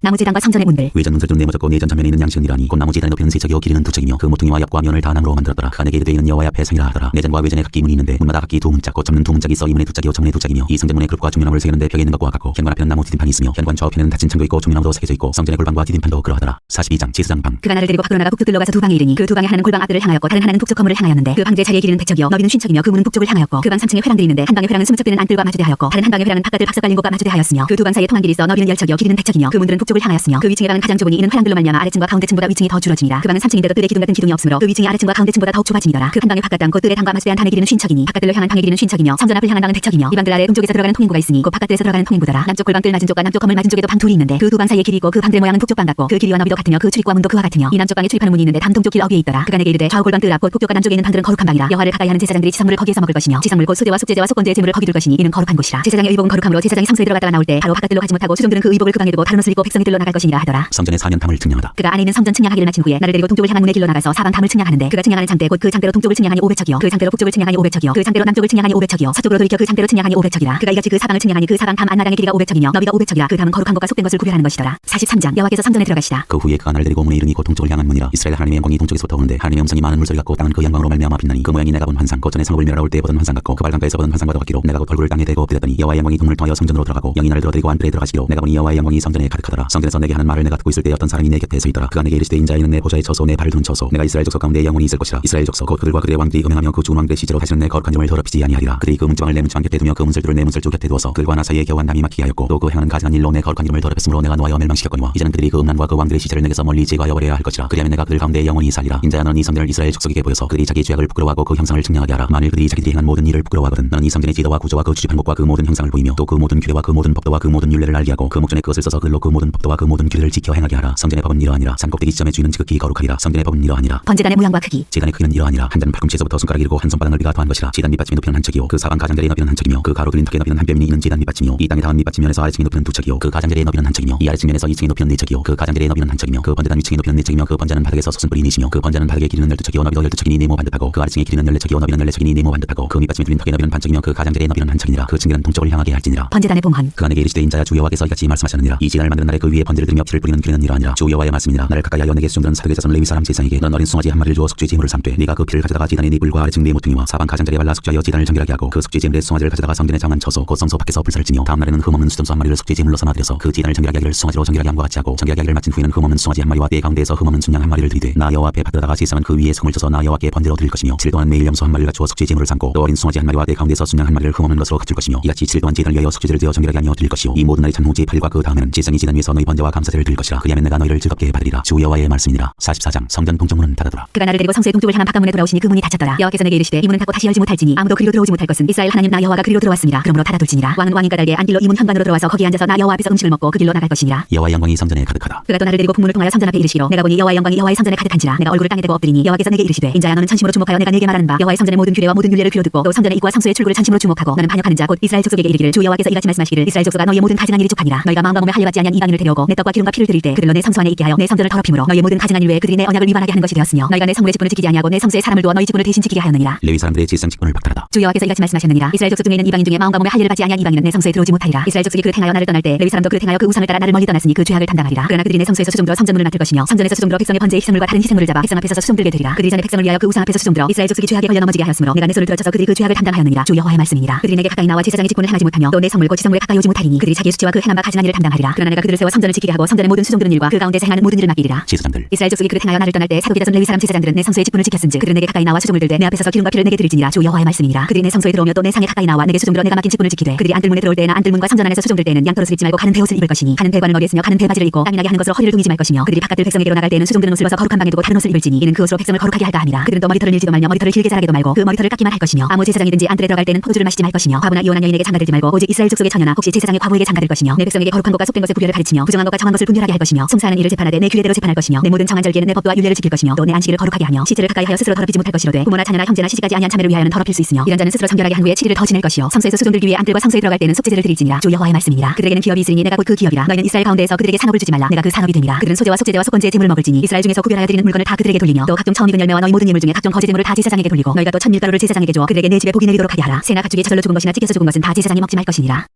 [SPEAKER 2] 나무제단과 성전의 문들.
[SPEAKER 1] 외전 문설중 네모졌고 내전 전면에 있는 양식이라니 곧 나무제단의 높이는 3척이요 길이는 2척이며 그 모퉁이와 옆과 면을 다 나무로 만들었더라. 그 안에 게이르되어 있는 여호와의 앞에 성이라 하더라. 내전과 외전에 각기 문이 있는데 문마다 각기 두 문짝 곧 접는 두 문짝이 있어 이 문에 두 짝이요 저 문에 두 짝이며 이 성전문에 그룹과 종려나무를 새겼는데 벽에 있는 것과 같고 현관 앞에는 나무 디딤판이 있으며 현관 좌우편에는 닫힌 창도 있고 종려나무도 새겨져 있고 성전의 골방과 디딤판도 그러하더라. 42장 지수장 방.
[SPEAKER 2] 그가 나를 데리고 밖으로 나가 북쪽들로 가서 두 방에 이르니 그 두 방에 하나는 골방 앞들을 향하였고 다른 하나는 북쪽 건물을 향하였는데 그 방들의 자리의 길이는 100척이요 너비는 50척이며 그 문은 북쪽을 향하였고 그 방 3층에 회랑들이 있는데 한 방의 회랑은 20척 되는 안뜰과 마주대하였고 다른 한 방의 회랑은 바깥들 박석 깔린 곳과 마주대하였으며 그 두 방 사이에 통한 길이 있어 너비는 10척이요 길이는 100척이며 그 문들은 북쪽을 향하였으며 그 위층의 방은 가장 좁으니 이는 회랑들로 말미암아 아래층과 가운데 층보다 위층이 더 줄어지니라. 그 방은 3층인데도 뜰에 기둥 같은 기둥이 없으므로 그 위층이 아래층과 가운데 층보다 더욱 좁아지니더라. 그 한 방의 바깥 땅 곧 뜰의 당과 마주대한 단의 길이는 50척이니 바깥들로 향한 방의 길이는 50척이며 성전 앞을 향한 방은 100척이며 이 방들 아래 동쪽에서 들어가는 통행구가 있으니 곧 바깥들에서 들어가는 통행구더라. 남쪽 골방 뜰 맞은 쪽과 남쪽 건물 맞은 쪽에도 방 둘이 있는데 그 두 방 사이에 길이 있고 그 방들의 모양은 북쪽 방 같고 그 길이와 너비도 같으며 그 출입과 문도 그와 같으며 이 남쪽 방에 출입하는 문이 있는데 담동쪽 길 어귀에 있더라. 그가 내게 이르되 좌우 골방 뜰 앞 곧 북쪽과 남쪽에 있는 방들은 거룩한 방이라. 여호와를 가까이 하는 제사장들이 지성물을 거기에서 먹을 것이며 지성물 곧 수제와 속제제와 속건제의 제물을 거기 둘 것이니 이는 거룩한 곳이라. 제사장의 의복은 거룩함으로 제사장이 성소에 들어갔다가 나올 때 바로 바깥들로 가지 못하고 수종들은 그 의복을 그 방에 두고 다른 옷을 입고 백성이 들로 나갈 것이니라 하더라.
[SPEAKER 1] 성전의 4면 탐을 측량하다.
[SPEAKER 2] 그가 안에 있는 성전 측량하기를 마친 후에 나를 데리고 동쪽을 향한 문의 길로 나가서 사방 탐을 측량하는데 그가 측량하는 장대 곧 그 장대로 동쪽을 측량하니 500척이요 그 장대로 북쪽을 측량하니 500척이요 그 장대로 남쪽을 측량하니 500척이요 서쪽으로 돌이켜 그 장대로 측량하니 500척이라. 그가 이같이 그 사방을 측량하니 그 사방 담 안마당의 길이가 500척이며 너비가 500척이라. 그 담은 거룩한 것과 속된 것을 구별하는 것이더라. 43장 여호와께서 성전에 들어가시다.
[SPEAKER 1] 그 후에 그가 나를 데리고 문에 이르니 곧 동쪽을 향한 문이라. 이스라엘 하나님의 영광이 동쪽에서부터 오는데 하나님의 음성이 많은 물소리 같고 땅은 그 영광으로 말미암아 빛나니 그 모양이 내가 본 환상 곧 전에 성읍을 멸하올 때 보던 환상 같고 그 발강가에서 보던 환상과도 같기로 내가 곧 얼굴을 땅에 대고 엎드렸더니 여호와의 영광이 동을 통하여 성전으로 들어가고 영이 나를 들어드리고 안뜰에 들어가시기로 내가 보니 여호와의 영광이 성전에 가득하더라. 성전에서 내게 하는 말을 내가 듣고 있을 때 어떤 사람이 내 곁에 서 있더라. 그가 내게 이르시되 인자야 이는 내 보좌의 처소 내 발을 두는 처소 내가 이스라엘 족속 가운데 영원히 있을 것이라. 이스라엘 족속 곧 그들과 그들의 왕들이 음행하며 그 좋은 왕들의 시제로 다시는 내 거룩한 이름을 더럽히지 아니하리라. 그들이 그 문지방을 내 문지방 곁에 두며 그 문설들을 내 문설주 곁에 두어서 그들과 나 사이에 겨우 한 담이 막히게 하였고 또 그 행하는 가증한 일로 내 거룩한 이름을 더럽혔으므로 내가 놓아여 멸망시켰거니와 이제는 그들이 그 음란과 그 왕들의 시제를 내게서 멀리 제거하여 버려야 할 것이라. 그리하면 내가 그들 가운데 영원히 살리라. 인자야 너는 이 성전을 이스라엘 족속에게 보여서 그들이 자기 죄악을 부끄러워하고 그 형상을 측량하게 하라. 만일 그들이 자기들이 행한 모든 일을 부끄러워하거든 너는 이 성전의 지도와 구조와 그 출입한 곳과 그 모든 형상을 보이며 또 그 모든 규례와 그 모든 법도와 그 모든 율례를 알게 하고 그 목전에 그것을 써서 글로 그 모든 법도와 그 모든 규례를 지켜 행하게 하라. 성전의 법은 이러하니라. 산 꼭대기 지점의 주인은 지극히 거룩하리라. 성전의 법은 이러하니라.
[SPEAKER 2] 번제단의 모양과 크기.
[SPEAKER 1] 제단의 크기는 이러하니라. 한 잔은 팔꿈치에서부터 손가락 이르고 한 손바닥 넓이가 더한 것이라. 제단 밑받침의 높이는 한 척이요 그 사방 가장자리의 너비는 한 척이며 그 가로 그린 턱의 너비는 한 뼘이니 이는 제단 밑받침이요 이 땅에 닿은 밑받침면에서 아래층의 높이는 두 척이요 그 가장자리의 너비는 한 척이며 이 아래층면에서 2층의 높이는 네 척이요 그 가장자리의 너비는 한 척이며 그 번제단 위층의 높이는 네 척이며 그 번제는 바닥에서 솟은 뿌리 넷이며 그 번제는 바닥의 길이는 12척이요 너비도 12척이니 네모 반듯하고 그 아래층의 길이는 14척이요 너비는 14척이니 네모 반듯하고 그 밑받침에 들린 턱의 너비는 반척이며 그 가장자리의 너비는 한 척이니라. 그 층계는 동쪽을 향하게 할지니라.
[SPEAKER 2] 번제단의 봉헌.
[SPEAKER 1] 그가 내게 이르시되 인자야 주 여호와께서 이같이 말씀하셨느니라. 이 제단을 만드는 날에 그 위에 번제를 드리며 피를 뿌리는 규례는 이러하니라. 주 여호와의 말씀이니라. 나를 가까이 하여 내게 수종들은 사득의 자손 레위 사람 제사장에게 넌 어린 송아지 한 마리를 주어 속죄 제물을 삼되 네가 그 피를 가져다가 제단의 네 뿔과 아래층 네 모퉁이와 사방 가장자리에 발라 속죄하여 제단을 정결하게 하고 그 속죄 제물의 송아지를 가져다가 성전의 정한 처소 곧 성소 밖에서 불사를 지며 다음 날에는 흠없는 수점소 한 마리를 속죄 제물로 삼아들여서 그 제단을 정결하게 하기를 송아지로 정결하게 함과 같이 하고 정결하게 하기를 마친 후에는 흠없는 송아지 한 마리와 때 가운데에서 흠없는 순양 한 마리를 들이되 나 여호와 앞에 받들어다가 제사장은 그 위에 성을 쳐서 나 여호와께 번제로 드릴 것이며 7일 동안 매일 염소 한 마리를 갖추어 속죄 제물을 삼고 또 어린 송아지 한 마리와 때 가운데서 순양 한 마리를 흠없는 것으로 갖출 것이며 이같이 7일 동안 제단을 위하여 속죄제를 드려 정결하게 하며 드릴 것이요 이 모든 날이 찬후 제8일과 그 다음에는 제사장이 제단 위에서 너희 번제와 감사제를 드릴 것이라. 그리하면 내가 너희를 즐겁게 받으리라. 주 여호와의 말씀이니라. 44장 성전 동쪽문은 닫아두라.
[SPEAKER 2] 그가 나를 데리고 성소의 동쪽을 향한 바깥문에 돌아오시니 그 문이 닫혔더라. 여호와께서 내게 이르시되 이 문은 닫고 다시 열지 못할지니 아무도 그리로 들어오지 못할 것은 이스라엘 하나님 나 여호와가 그리로 들어왔습니다. 그러므로 닫아둘지니라. 왕은 왕인 까닭에 안길로 이 문 현관으로 들어와서 거기에 앉아서 나 여호와 앞에서 음식을 먹고 그 길로 나갈 것이니라.
[SPEAKER 1] 여호와의 영광이 성전에 가득하다.
[SPEAKER 2] 그가 또 나를 데리고 북문을 통하여 성전 앞에 이르시기로 내가 보니 여호와의 영광이 여호와의 성전에 가득한지라. 내가 얼굴을 땅에 대고 엎드리니 여호와께서 내게 이르시되 인자야 너는 천심으로 주목하여 내가 네게 말하는 바 여호와의 성전의 모든 규례와 모든 율례를 귀로 듣고 또 성전의 입구와 성소의 출구를 천심으로 주목하고 너는 반역하는 자 곧 이스라엘 족속에게 이르기를 주 여호와께서 이같이 말씀하시기를 이스라엘 족속아 너희의 모든 가증한 일이 족하니라. 너희가 마음과 몸에 할례받지 아니한 이방인을 데려오고 내 떡과 기름과 피를 드릴 때 그들로 내 성소 안에 있게 하여 내 성전을 더럽힘으로 너희의 모든 가증한 일 외에 그들이 내 언약을 위반하게 하는 것이 되었으며 너희가 내 성물의 직분을 지키지 아니하고 내 성소에 사람을 두어 너희 직분을 대신 지키게 하였느니라.
[SPEAKER 1] 레위 사람들의 제사장 직분을 박탈하다.
[SPEAKER 2] 주 여호와께서 이같이 말씀하셨느니라. 이스라엘 족속 중에 있는 이방인 중에 마음과 몸에 할례를 받지 아니한 이방인은 내 성소에 들어오지 못하리라. 이스라엘 족속이 그릇 행하여 나를 떠날 때 레위 사람도 그릇 행하여 그 우상을 따라 나를 멀리 떠났으니 그 죄악을 담당하리라. 그러나 그들이 내 성소에서 수종들어 성전문을 맡을 것이며 성전에서 수종들어 백성의 번제의 희생물과 다른 희생물을 잡아 백성 앞에서 수종들게 되리라. 그들이 전에 백성을 위하여 그 우상 앞에서 수종들어 이스라엘 족속이 죄악에 걸려 넘어지게 하였으므로 내가 내 손을 들어쳐서 그들이 그 죄악을 담당하였느니라. 주 여호와의 말씀이니라. 그들이 내게 가까이 나와 제사장의 직분을 행하지 못하며 또 내 성물 곧 지성물에 가까이 오지 못하리니 그들이 자기의 수치와 그 행한 바 가증한 일을 담당하리라. 그러나 내가 그들을 세워 성전을 지키게 하고 성전의 모든 수종드는 일과 그 가운데 행하는 모든 일을 맡기리라.
[SPEAKER 1] 제사장들
[SPEAKER 2] 이스라엘 족속이 그릇 행하여 나를 떠날 때 사독이다 레위 사람 제사장들은 내 성소의 직분을 지켰은즉 그들은 내게 가까이 나와 수종을 들되 내 앞에서서 기름과 피를 내게 드릴지니라. 주 여호와의 말씀이니라. 그들이 내 성소에 들어오며 또 내 상에 가까이 나와 내게 수종들어 내가 맡긴 직분을 지키되 그들이 안뜰문에 들어올 때에나 안뜰문과 성전 안에서 수종들 때에는 양털옷을 입지 말고 가는 베옷을 입을 것이니 가는 대관은 어디에 쓰며 가는 대바지를 입고 땀이 나게 하는 것으로 허리를 둥이지 말 것이며 그들이 바깥들 백성에게로 나갈 때에는 수종들은 옷을 벗어 거룩한 방에 두고 다른 옷을 입을지니 이는 그 옷으로 백성을 거룩하게 할까 함이라. 그들은 또 머리털을 밀지도 말며 머리털을 길게 자라게도 말고 그 머리털을 깎기만 할 것이며 아무 제사장이든지 안뜰에 들어갈 때는 포도주를 마시지 말 것이며 과부나 이혼한 여인에게 장가들지 말고 오직 이스라엘 족속의 처녀나 혹시 제사장의 과부에게 장가들 것이며 내 백성에게 거룩한 것과 속된 것의 구별을 가르치며 부정한 것과 정한 것을 분별하게 할 것이며 송사하는 일을 재판하되 내 규례대로 재판할 것이며 내 모든 정한 절기에는 내 법도와 율례를 지킬 것이며 또 내 안식일을 거룩하게 하며 시체를 가까이 하여 스스로 더럽히지 못할 것이로되 부모나 자녀나 형제나 시집까지 아니한 참회를 위하여는 더럽힐 수 있으며 이런 자는 스스로 정결하게 한 후에 7일을 더 지낼 것이요 성소에서 수종들기 위해 안뜰과 성소에 들어갈 때는 속죄제를 드릴지니라. 주 여호와의 말씀이니라. 그들에게는 기업이 있으니 내가 곧 그 기업이라. 너희는 이스라엘 가운데에서 그들에게 산업을 주지 말라. 내가 그 산업이 됨이라. 그들은 소제와 속죄제와 속건제의 제물을 먹을지니 이스라엘 중에서 구별하여 드리는 물건을 다 그들에게 돌리며 또 각종 처음 익은 열매와 너희 모든 예물 중에 각종 거제 제물을 다 제사장에게 돌리고 너희가 또 첫 밀가루를 제사장에게 주어 그들에게 내 집에 복이 내리도록 하게 하라. 새나 가축이 저절로 죽은 것이나 찢겨서 죽은 것은 다 제사장이 먹지 말 것이니라.